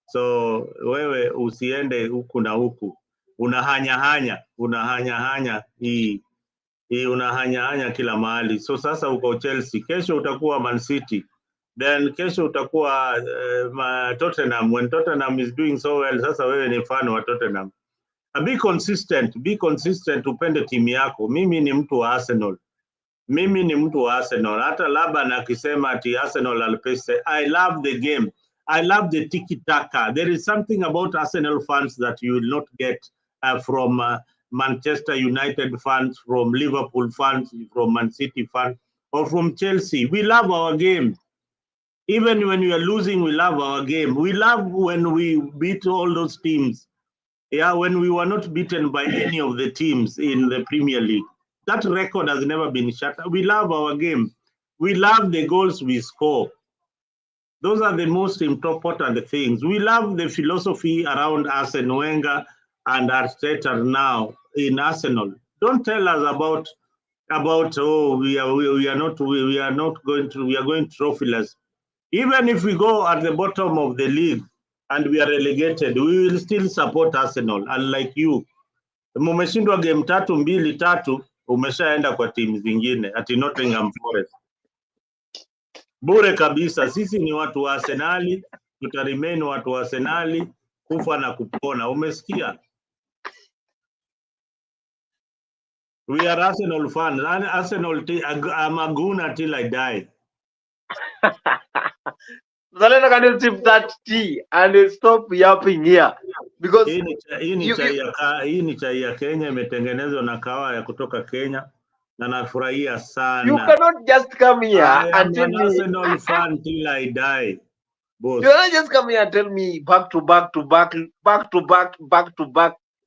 So wewe usiende huku na huku, unahanya hii unahanya kila mahali. So sasa uko Chelsea, kesho utakuwa Man City, then kesho utakuwa Tottenham. When Tottenham is doing so well, sasa wewe ni fan wa Tottenham. Be consistent, upende timu yako. Mimi ni mtu wa Arsenal. Hata Laban akisema ati Arsenal alpese, I love the game. I love the tiki-taka. There is something about Arsenal fans that you will not get from Manchester United fans, from Liverpool fans, from Man City fans, or from Chelsea. We love our game. Even when we are losing, we love our game. We love when we beat all those teams. Yeah, when we were not beaten by any of the teams in the Premier League. That record has never been shut. We love our game. We love the goals we score. Those are the most important things. We love the philosophy around Arsene Wenger and Arteta now in Arsenal. Don't tell us about we are going trophyless. Even if we go at the bottom of the league and we are relegated, we will still support Arsenal. Unlike you, mumeshindwa game 3-2, umeshaenda kwa timu zingine ati Nottingham Forest. Bure kabisa. Sisi ni watu wa Arsenali, tutaremain watu wa Arsenali kufa na kupona. Umesikia? We are Arsenal fans. Arsenal, I'm a goon till I die.
Zalenda, can you sip that tea and stop yapping here? Because
hii ni chai ya Kenya, imetengenezwa na kahawa ya kutoka Kenya na nafurahia sana.
You cannot just come here and tell me
Arsenal fan till I die. Boss.
You cannot just come here and tell me back to back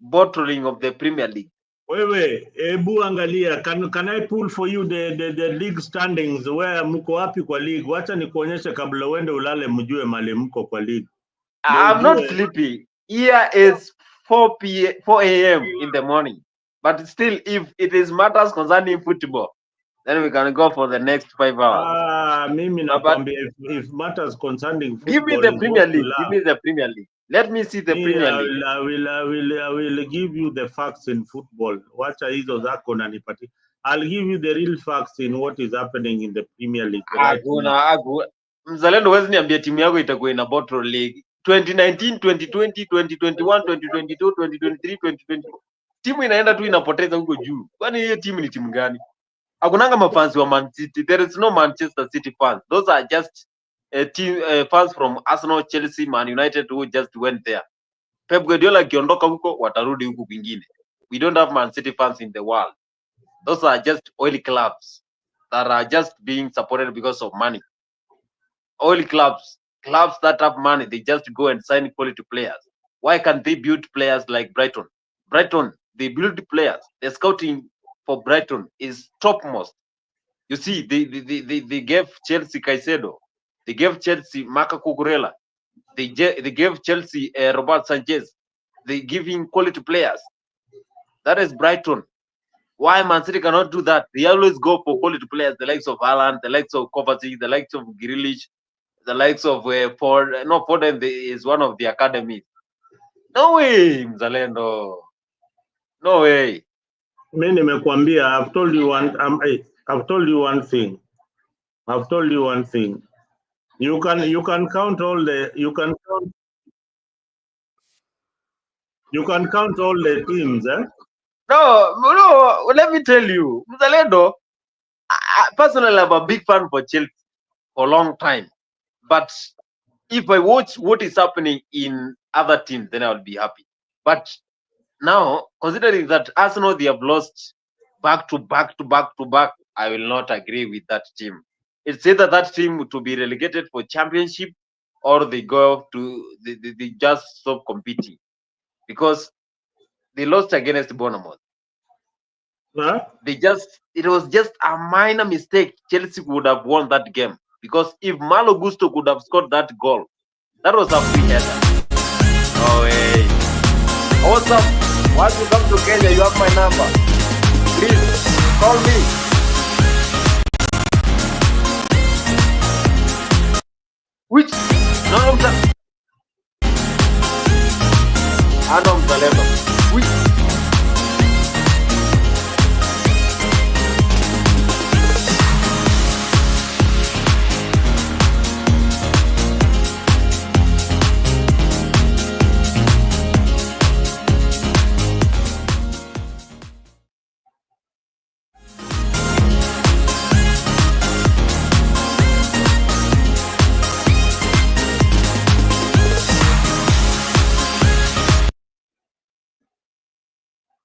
bottling of the Premier League.
Wewe, ebu angalia, can I pull for you the league standings where mko wapi kwa league? Wacha nikuonyeshe kabla uende ulale mjue mali mko kwa league.
I'm not sleepy. Here is 4 a.m. in the morning. But still, if it is matters concerning football, then we can go for the next 5 hours.
Mimi nakwambia, if matters concerning football,
give me the Premier League. Give me the Premier League. Let me see the Premier League.
I will give you the facts in football. Wacha hizo zako na nipati. I'll give you the real facts in what is happening in the Premier League.
Mzalendo, wezi niambia timu yako itakuwa ina bottle league 2019, 2020, 2021, 2022, 2023, 2024. Timu inaenda tu inapoteza huko juu. Kwani hiyo timu ni timu gani? Hakunanga mafansi wa Man City. There is no Manchester City fans. Those are just fans from Arsenal, Chelsea, Man United who just went there. Pep Guardiola akiondoka huko watarudi huko kwingine. We don't have Man City fans in the world. Those are just oil clubs that are just being supported because of money. Oil clubs that have money, they just go and sign quality players. Why can't they build players like Brighton? Brighton, they build players. The scouting for Brighton is topmost. You see, they gave Chelsea Caicedo. They gave Chelsea Marco Cucurella. They gave Chelsea Robert Sanchez. They give him quality players. That is Brighton. Why Man City cannot do that? They always go for quality players, the likes of Haaland, the likes of Kovacic, the likes of Grealish, the likes of Ford. No, Foden is one of the academies. No way, Mzalendo. No way.
Mimi nimekuambia, I've told you one thing. I've told you one thing. You can count all the teams, eh?
No, let me tell you, Mzalendo, personally, I'm a big fan for Chelsea for a long time. But if I watch what is happening in other teams, then I will be happy. But now, considering that Arsenal, they have lost back to back, I will not agree with that team. It's either that team to be relegated for championship or they go to, they just stop competing. Because they lost against Bournemouth.
Huh?
It was just a minor mistake. Chelsea would have won that game. Because if Malo Gusto could have scored that goal, that was a free header. Oh, hey. What's up? Once you come to Kenya, you have my number. Please, call me. Which? No, Adam Zalema. Which?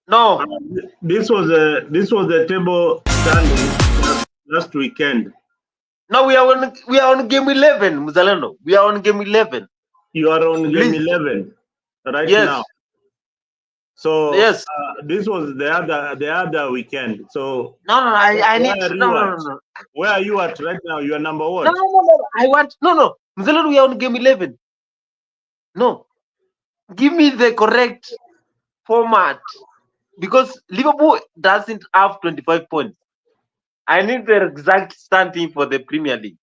No.
This was the table standing last weekend.
No, we are on game 11, Muzalendo. We are on game 11.
You are on game 11 right now. So
yes,
this was the other weekend. So
no, I need no.
Where are you at right now? You are number one.
No. I want no. Muzalendo, we are on game 11. No, give me the correct format. Because Liverpool doesn't have 25 points. I need the exact standing for the Premier League.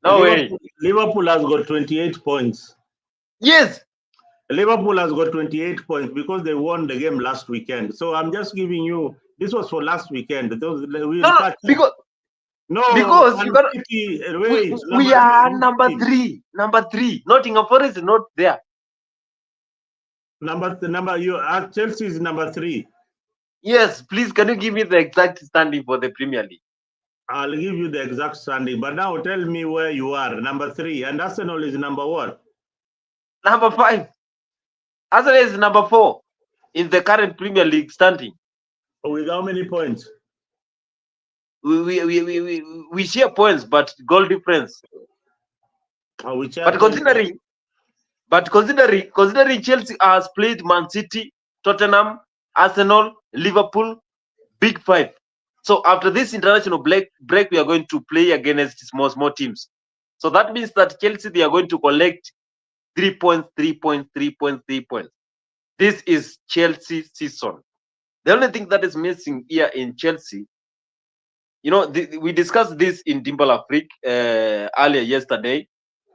No way.
Liverpool has got 28 points.
Yes.
Liverpool has got 28 points because they won the game last weekend. So I'm just giving you, this was for last weekend. Those,
No, because you got
City,
we are number three. Number three. Nottingham Forest is not there.
Chelsea is number 3.
Yes, please, can you give me the exact standing for the Premier League?
I'll give you the exact standing, but now tell me where you are. Number 3, and Arsenal is number what?
Number 5. Arsenal is number 4 in the current Premier League standing.
With how many points?
We share points, but goal difference. But considering Chelsea has played Man City, Tottenham, Arsenal, Liverpool, Big 5. So after this international break, we are going to play against small teams. So that means that Chelsea, they are going to collect 3 points, 3 points, 3 points, 3 points. This is Chelsea season. The only thing that is missing here in Chelsea, you know, we discussed this in Dimbal Afrique earlier yesterday.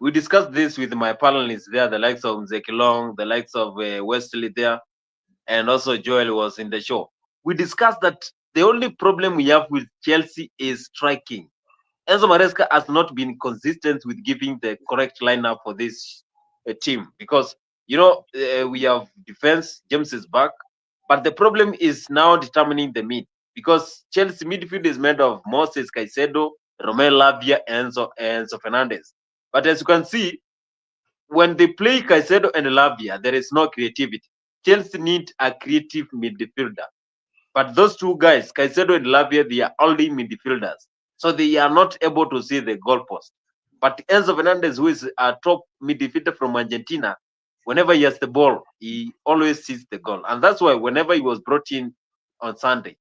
We discussed this with my panelists there, the likes of Zekilong, the likes of Wesley there, and also Joel was in the show. We discussed that the only problem we have with Chelsea is striking. Enzo Maresca has not been consistent with giving the correct lineup for this team because, you know, we have defense, James is back, but the problem is now determining the mid because Chelsea midfield is made of Moses Caicedo, Romelu Lavia, and Enzo Fernandez. But as you can see, when they play Caicedo and Lavia, there is no creativity. Chelsea need a creative midfielder. But those two guys, Caicedo and Lavia, they are only midfielders. So they are not able to see the goalpost. But Enzo Fernandez, who is a top midfielder from Argentina, whenever he has the ball, he always sees the goal. And that's why whenever he was brought in on Sunday,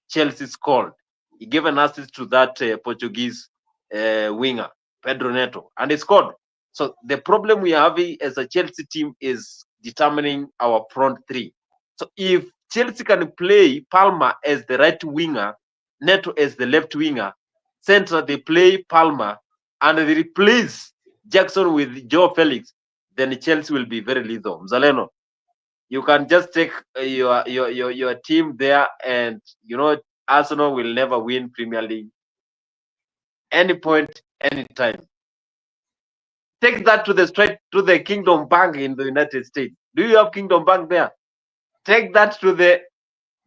Chelsea scored. He gave an assist to that Portuguese winger, Pedro Neto, and he scored. So the problem we are having as a Chelsea team is determining our front three. So if Chelsea can play Palmer as the right winger, Neto as the left winger, center they play Palmer, and they replace Jackson with Joe Felix, then Chelsea will be very lethal. Mzaleno, you can just take your team there, and you know Arsenal will never win Premier League any point, anytime. Take that to the Kingdom Bank in the United States. Do you have Kingdom Bank there? Take that to the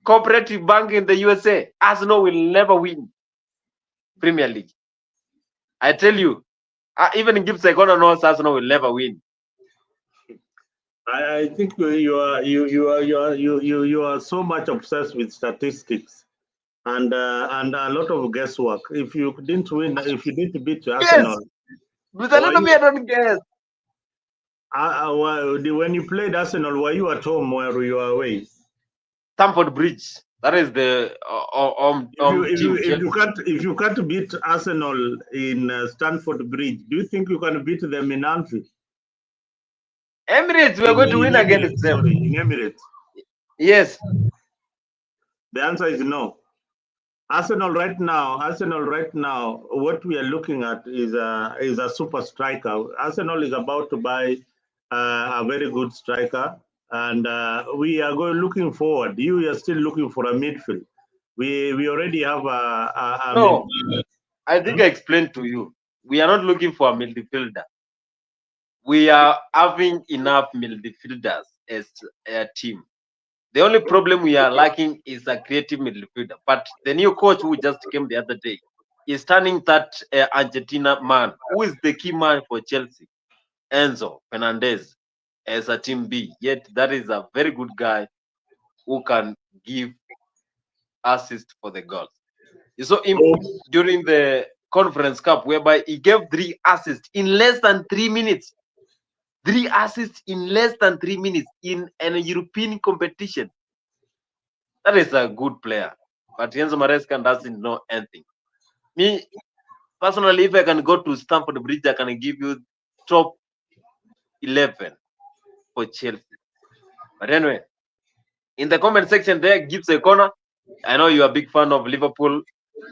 Cooperative Bank in the USA. Arsenal will never win Premier League. I tell you, even Gibbs Econo knows Arsenal will never win.
I think you are so much obsessed with statistics and a lot of guesswork. If you didn't win, if you didn't beat Arsenal,
yes. I don't guess.
When you played Arsenal, were you at home or were you away?
Stamford Bridge. That is the
if you can't beat Arsenal in Stamford Bridge, do you think you can beat them in Anfield?
Emirates, we are going to win against them.
Sorry, in Emirates.
Yes.
The answer is no. Arsenal right now, what we are looking at is a super striker. Arsenal is about to buy a very good striker, and we are looking forward. You are still looking for a midfield. We already have a
no. Midfield. I think I explained to you. We are not looking for a midfielder. We are having enough midfielders as a team. The only problem we are lacking is a creative midfielder. But the new coach who just came the other day is turning that Argentina man, who is the key man for Chelsea, Enzo Fernandez, as a team B. Yet that is a very good guy who can give assist for the goals. You saw him during the Conference Cup, whereby he gave 3 assists in less than 3 minutes. 3 assists in less than 3 minutes in a European competition. That is a good player. But Enzo Maresca doesn't know anything. Me, personally, if I can go to Stamford Bridge, I can give you top 11 for Chelsea. But anyway, in the comment section there, Gibbs a corner. I know you are a big fan of Liverpool.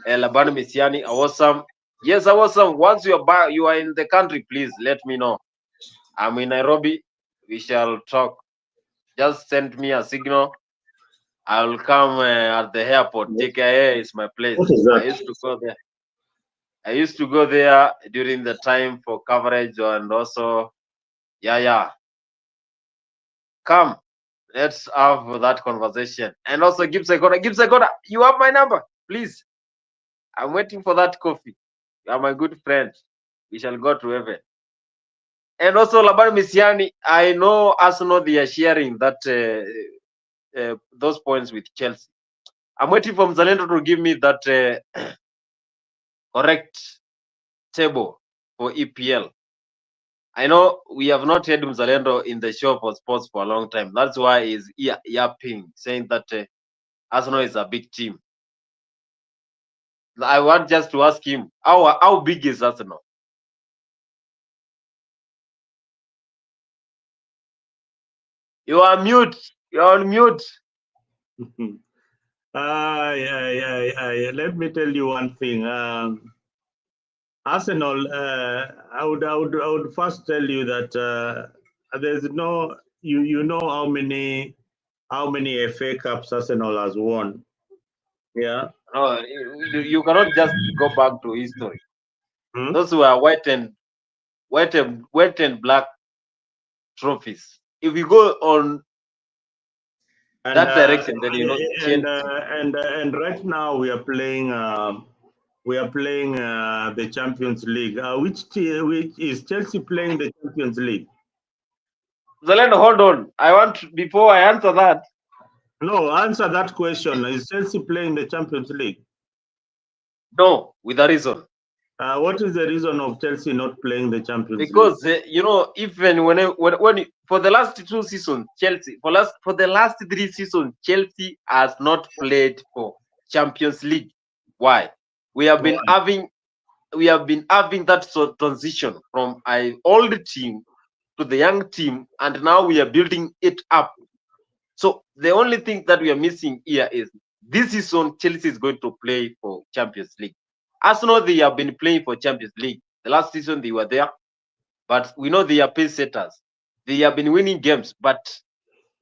Labani Misiani, awesome. Yes, awesome. Once you are in the country, please let me know. I'm in Nairobi. we shall talk. Just send me a signal. I will come at the airport. JKA is my place.
What is that?
I used to go there. I used to go there during the time for coverage and also, yeah. Come, let's have that conversation. And also, Gibbs Agoda, you have my number, please. I'm waiting for that coffee. You are my good friend. We shall go to heaven. And also, Laban Misiani, I know Arsenal, they are sharing that those points with Chelsea. I'm waiting for Mzalendo to give me that correct table for EPL. I know we have not had Mzalendo in the show for sports for a long time. That's why he's yapping, saying that Arsenal is a big team. I want just to ask him, how big is Arsenal? You are mute. You're on mute.
Let me tell you one thing. Arsenal, I would first tell you that there's no, you know how many FA Cups Arsenal has won. Yeah.
No, you cannot just go back to history.
Hmm?
Those were white and black trophies. If you go on that direction, then you know.
And right now we are playing the Champions League. Which is Chelsea playing the Champions League?
Zalendo, hold on. Before I answer that.
No, answer that question. Is Chelsea playing the Champions League?
No, with a reason.
What is the reason of Chelsea not playing the Champions League?
Because you know, even when for the last 2 seasons, Chelsea for the last 3 seasons, Chelsea has not played for Champions League. Why? We have been having that sort of transition from an old team to the young team, and now we are building it up. So the only thing that we are missing here is this season Chelsea is going to play for Champions League. Arsenal, they have been playing for Champions League. The last season they were there, but we know they are pace setters. They have been winning games, but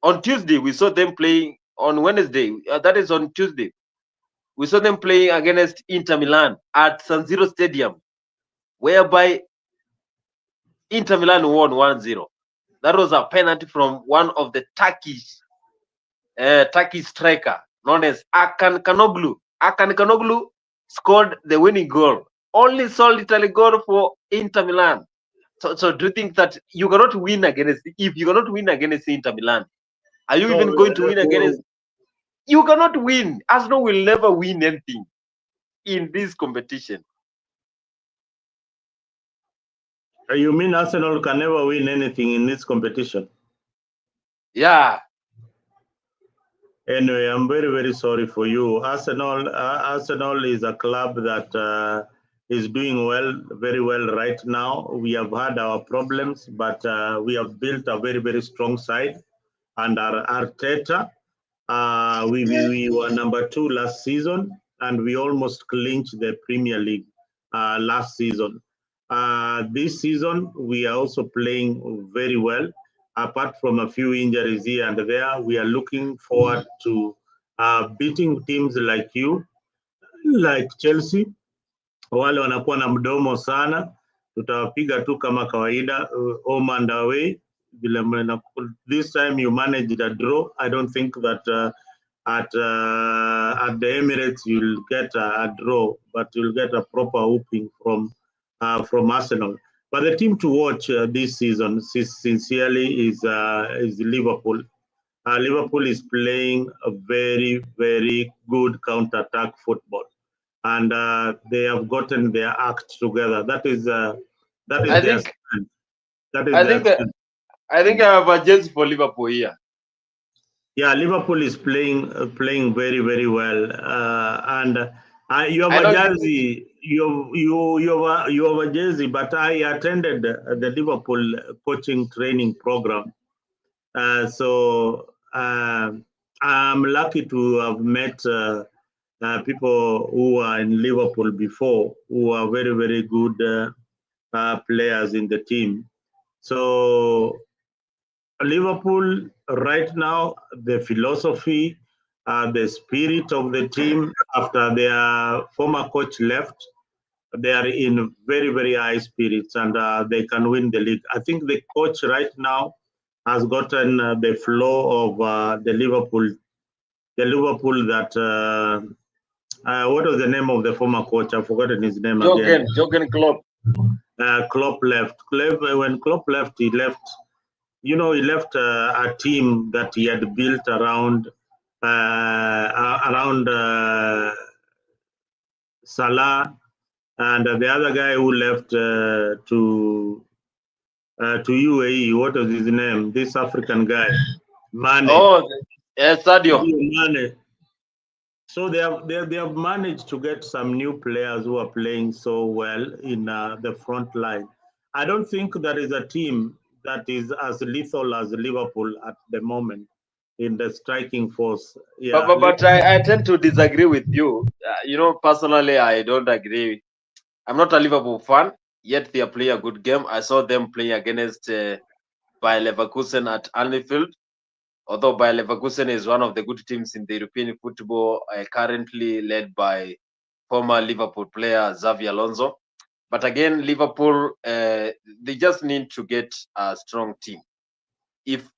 on Tuesday we saw them playing. On Wednesday, that is on Tuesday, we saw them playing against Inter Milan at San Siro Stadium, whereby Inter Milan won 1-0. That was a penalty from one of the Turkish striker known as Akan Kanoglu. Akan Kanoglu scored the winning goal. Only solitary goal for Inter Milan. So do you think that you cannot win against, if you cannot win against Inter Milan, are you even going to win against? You cannot win. Arsenal will never win anything in this competition.
You mean Arsenal can never win anything in this competition?
Yeah.
Anyway, I'm very, very sorry for you. Arsenal is a club that is doing very well right now. We have had our problems, but we have built a very, very strong side. And our Arteta, we were number 2 last season, and we almost clinched the Premier League last season. This season, we are also playing very well. Apart from a few injuries here and there, we are looking forward to beating teams like you, like Chelsea. Wale wanakuwa na mdomo sana, tutawapiga tu kama kawaida, home and away. This time you managed a draw. I don't think that at the Emirates you'll get a draw, but you'll get a proper whooping from Arsenal. But the team to watch this season, sincerely, is Liverpool. Liverpool is playing a very, very good counter-attack football, and they have gotten their act together. That is their strength.
I think I have a jersey for Liverpool here.
Yeah, Liverpool is playing very, very well, and you have a jersey. You have a jersey, but I attended the Liverpool coaching training program, so I'm lucky to have met people who are in Liverpool before, who are very, very good players in the team. So Liverpool right now, the philosophy, the spirit of the team after their former coach left, they are in very, very high spirits, and they can win the league. I think the coach right now has gotten the flow of the Liverpool that what was the name of the former coach? I've forgotten his name again.
Jürgen Klopp.
Klopp left. When Klopp left, he left. He left a team that he had built around Salah, and the other guy who left to UAE. What was his name? This African guy, Mane.
Oh, Sadio.
Mane. So they have managed to get some new players who are playing so well in the front line. I don't think there is a team that is as lethal as Liverpool at the moment in the striking force. Yeah.
But I tend to disagree with you. Personally, I don't agree. I'm not a Liverpool fan, yet they play a good game. I saw them play against Bayer Leverkusen at Anfield. Although Bayer Leverkusen is one of the good teams in the European football, currently led by former Liverpool player Xavi Alonso. But again, Liverpool, they just need to get a strong team. If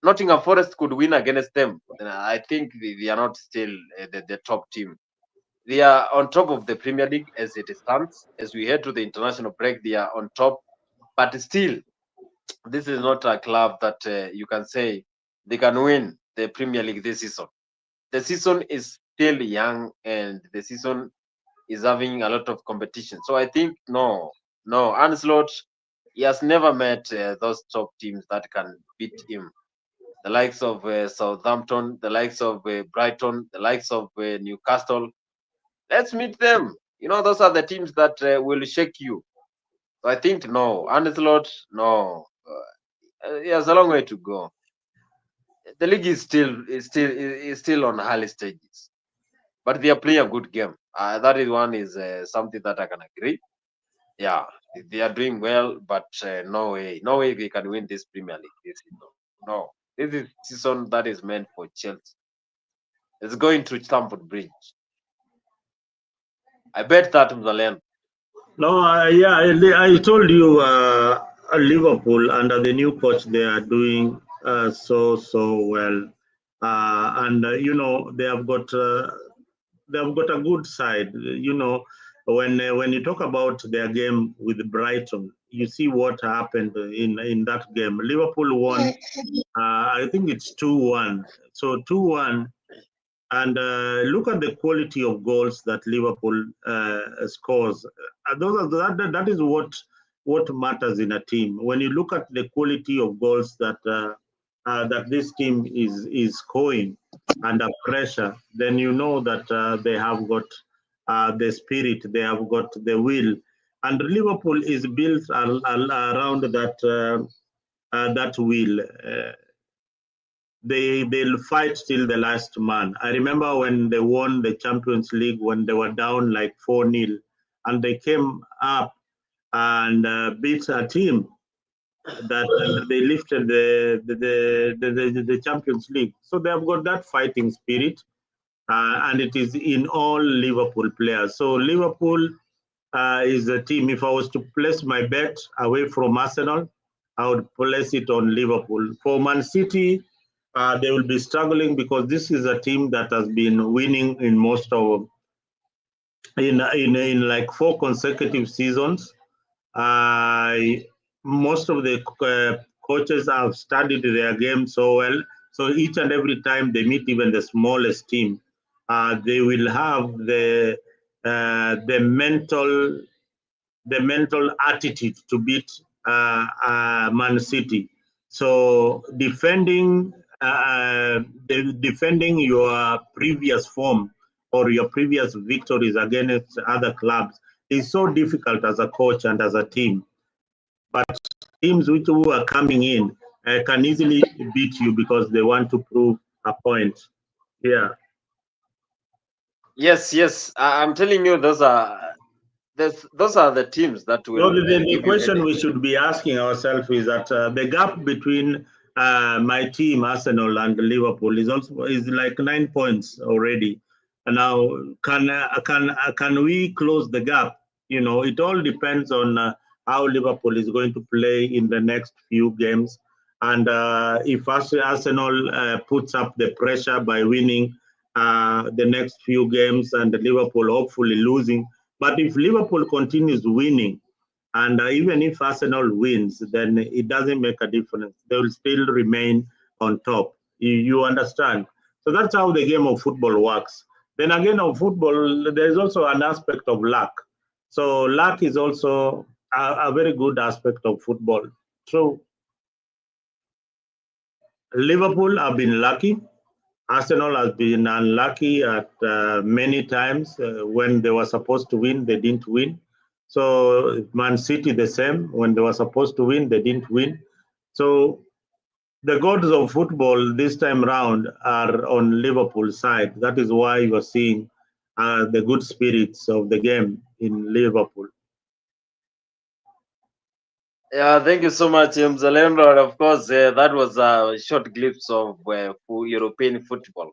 Nottingham Forest could win against them, then I think they are not still the top team. They are on top of the Premier League as it stands. As we head to the international break, they are on top. But still, this is not a club that you can say they can win the Premier League this season. The season is still young and the season is having a lot of competition. So I think no. Ancelotti, he has never met those top teams that can beat him. The likes of Southampton, the likes of Brighton, the likes of Newcastle. Let's meet them. Those are the teams that will shake you. So I think no. Ancelotti, no. He has a long way to go. The league is still on early stages, but they are playing a good game. That is something that I can agree. Yeah, they are doing well, but no way they can win this Premier League this season. No, this is season that is meant for Chelsea. It's going to Stamford Bridge. I bet that Mzalendo.
No, I told you Liverpool under the new coach, they are doing so well, and they have got a good side. When you talk about their game with Brighton, you see what happened in that game. Liverpool won. I think it's 2-1. So 2-1. And look at the quality of goals that Liverpool scores. That is what matters in a team. When you look at the quality of goals that this team is scoring under pressure, then you know that they have got the spirit, they have got the will, and Liverpool is built around that will. They'll fight till the last man. I remember when they won the Champions League when they were down like 4-0, and they came up and beat a team that they lifted the Champions League. So they have got that fighting spirit, and it is in all Liverpool players. So Liverpool is a team. If I was to place my bet away from Arsenal, I would place it on Liverpool. For Man City, they will be struggling because this is a team that has been winning in most of in like 4 consecutive seasons. Most of the coaches have studied their game so well. So each and every time they meet even the smallest team, they will have the mental attitude to beat Man City. So defending your previous form or your previous victories against other clubs is so difficult as a coach and as a team. But teams who are coming in can easily beat you because they want to prove a point. Yeah.
Yes. I'm telling you, those are the teams that will.
So the question we should be asking ourselves is that the gap between my team, Arsenal and Liverpool, is like 9 points already. And now, can we close the gap? You know, it all depends on how Liverpool is going to play in the next few games. And if Arsenal puts up the pressure by winning the next few games and Liverpool hopefully losing, but if Liverpool continues winning, and even if Arsenal wins, then it doesn't make a difference. They will still remain on top. You understand? So that's how the game of football works. Then again, of football, there's also an aspect of luck. So luck is also a very good aspect of football. So Liverpool have been lucky. Arsenal has been unlucky at many times when they were supposed to win, they didn't win. So Man City the same. When they were supposed to win, they didn't win. So the gods of football this time round are on Liverpool's side. That is why you are seeing the good spirits of the game in Liverpool.
Yeah, thank you so much, Mzalendo. And of course, that was a short glimpse of European football.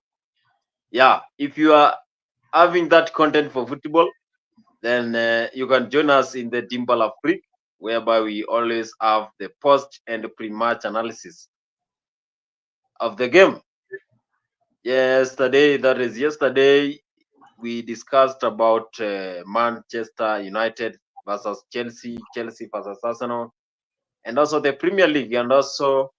Yeah, if you are having that content for football, then you can join us in the Dimbala Freak, whereby we always have the post and pre-match analysis of the game. Yesterday, we discussed about Manchester United versus Chelsea, Chelsea versus Arsenal, and also the Premier League, and also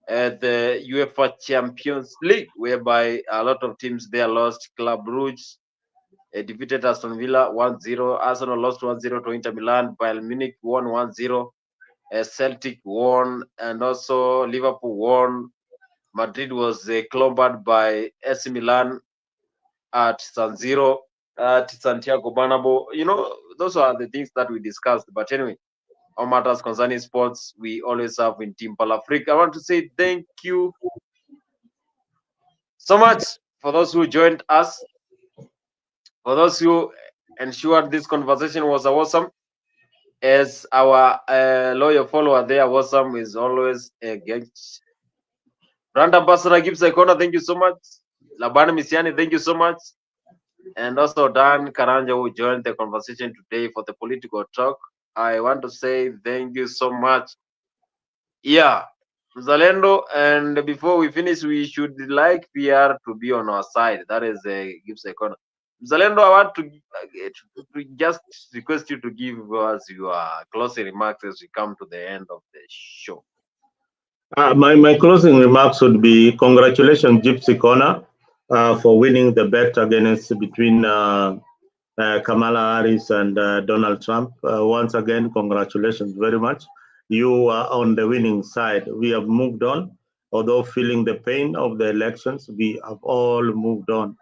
the UEFA Champions League, whereby a lot of teams there lost. Club Brugge defeated Aston Villa 1-0. Arsenal lost 1-0 to Inter Milan. Bayern Munich won 1-0. Celtic won, and also Liverpool won. Madrid was clobbered by AC Milan at San Siro, at Santiago Bernabeu. You know, those are the things that we discussed. But anyway, all matters concerning sports, we always have in Team Palafric. I want to say thank you so much for those who joined us, for those who ensured this conversation was awesome. As our loyal follower there, awesome is always engaged. Brand Ambassador Gibbs Icona, thank you so much. Labani Misiani, thank you so much. And also Dan Karanja, who joined the conversation today for the political talk. I want to say thank you so much. Yeah, Zalendo, and before we finish, we should like PR to be on our side. That is Gibbs Icona. Zalendo, I want to just request you to give us your closing remarks as we come to the end of the show.
My closing remarks would be congratulations, Gypsy Corner, for winning the bet against between Kamala Harris and Donald Trump. Once again, congratulations very much. You are on the winning side. We have moved on. Although feeling the pain of the elections, we have all moved on.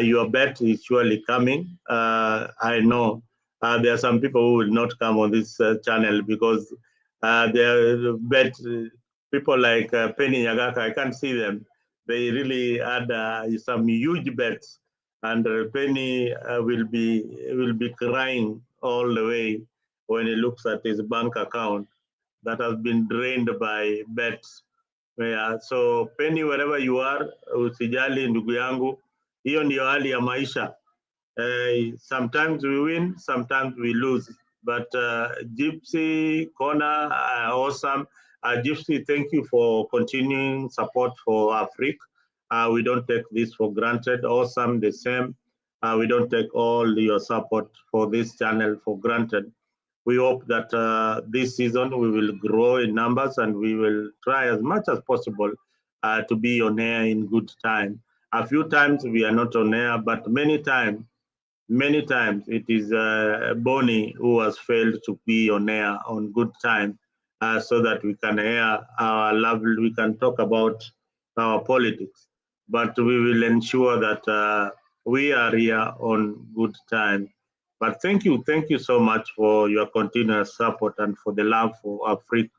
Your bet is surely coming. I know there are some people who will not come on this channel because their bet, people like Penny Nyagaka, I can't see them. They really had some huge bets, and Penny will be crying all the way when he looks at his bank account that has been drained by bets. Yeah, so Penny, wherever you are, usijali ndugu yangu, hiyo ndio hali ya maisha. Sometimes we win, sometimes we lose. But Gypsy, Corner, awesome. Gypsy, thank you for continuing support for Africa. We don't take this for granted. Awesome, the same. We don't take all your support for this channel for granted. We hope that this season we will grow in numbers and we will try as much as possible to be on air in good time. A few times we are not on air, but many times it is Bonnie who has failed to be on air on good time so that we can air our lovely, we can talk about our politics. But we will ensure that we are here on good time. But thank you so much for your continuous support and for the love for Africa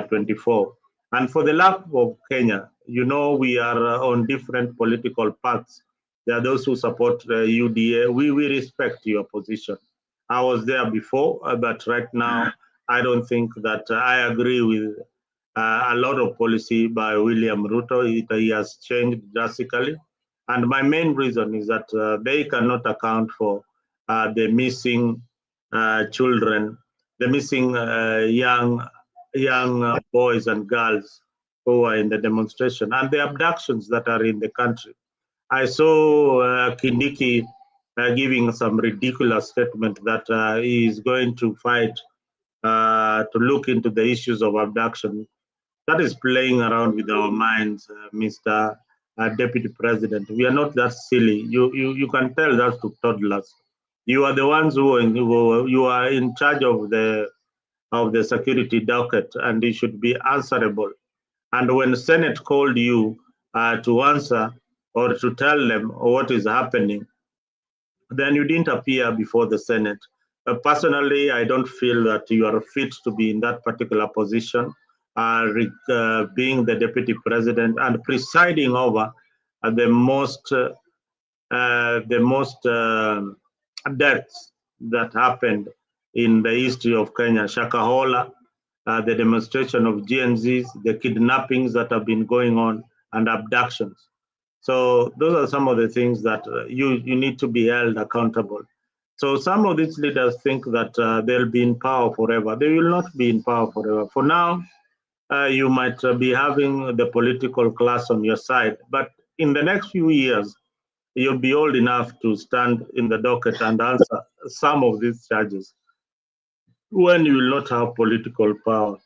24. And for the love of Kenya. You know, we are on different political paths. There are those who support UDA. We respect your position. I was there before, but right now, I don't think that I agree with a lot of policy by William Ruto. He has changed drastically. And my main reason is that they cannot account for the missing children, the missing young boys and girls who are in the demonstration, and the abductions that are in the country. I saw Kindiki giving some ridiculous statement that he is going to fight to look into the issues of abduction. That is playing around with our minds, Mr. Deputy President. We are not that silly. You can tell that to toddlers. You are the ones who you are in charge of the security docket, and you should be answerable. And when the Senate called you to answer or to tell them what is happening, then you didn't appear before the Senate. Personally, I don't feel that you are fit to be in that particular position, being the deputy president and presiding over the most deaths that happened in the history of Kenya. Shakahola, the demonstration of GNZs, the kidnappings that have been going on, and abductions. So those are some of the things that you need to be held accountable. So some of these leaders think that they'll be in power forever. They will not be in power forever. For now, you might be having the political class on your side, but in the next few years, you'll be old enough to stand in the docket and answer some of these charges when you will not have political power.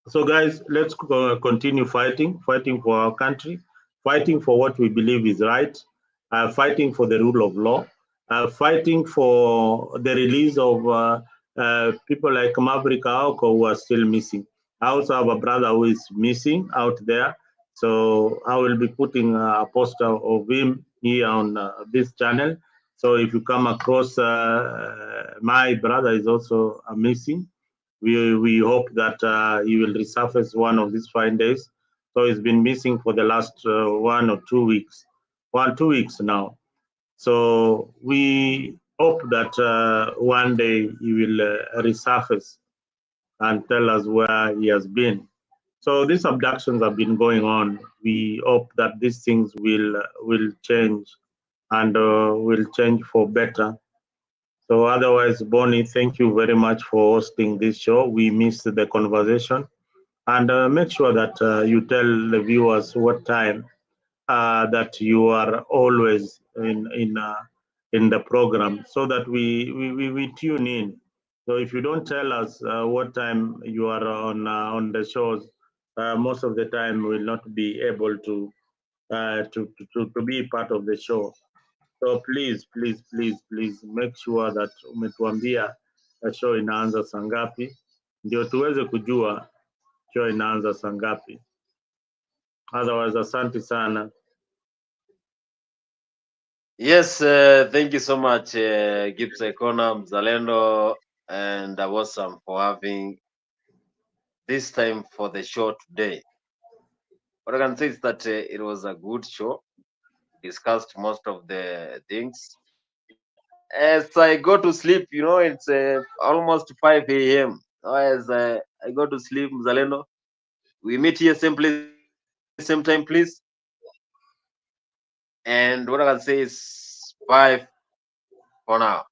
So guys, let's continue fighting for our country, fighting for what we believe is right, fighting for the rule of law, fighting for the release of people like Maverick Aoko who are still missing. I also have a brother who is missing out there. So I will be putting a poster of him here on this channel. So if you come across my brother is also missing, we hope that he will resurface one of these fine days. So he's been missing for the last 1 or 2 weeks, 2 weeks now. So we hope that one day he will resurface and tell us where he has been. So these abductions have been going on. We hope that these things will change and will change for better. So otherwise, Bonnie, thank you very much for hosting this show. We missed the conversation. And make sure that you tell the viewers what time that you are always in the program so that we tune in. So if you don't tell us what time you are on the shows, most of the time we'll not be able to be part of the show. So please make sure that umetuambia show inaanza saa ngapi ndio tuweze kujua show inaanza saa ngapi. Otherwise, asante sana.
Yes, thank you so much, Gibbs Ekona, Mzalendo, and Awesome for having this time for the show today. What I can say is that it was a good show. Discussed most of the things. As I go to sleep, it's almost 5 a.m. As I go to sleep, Mzalendo, we meet here same place, same time, please. And what I can say is bye for now.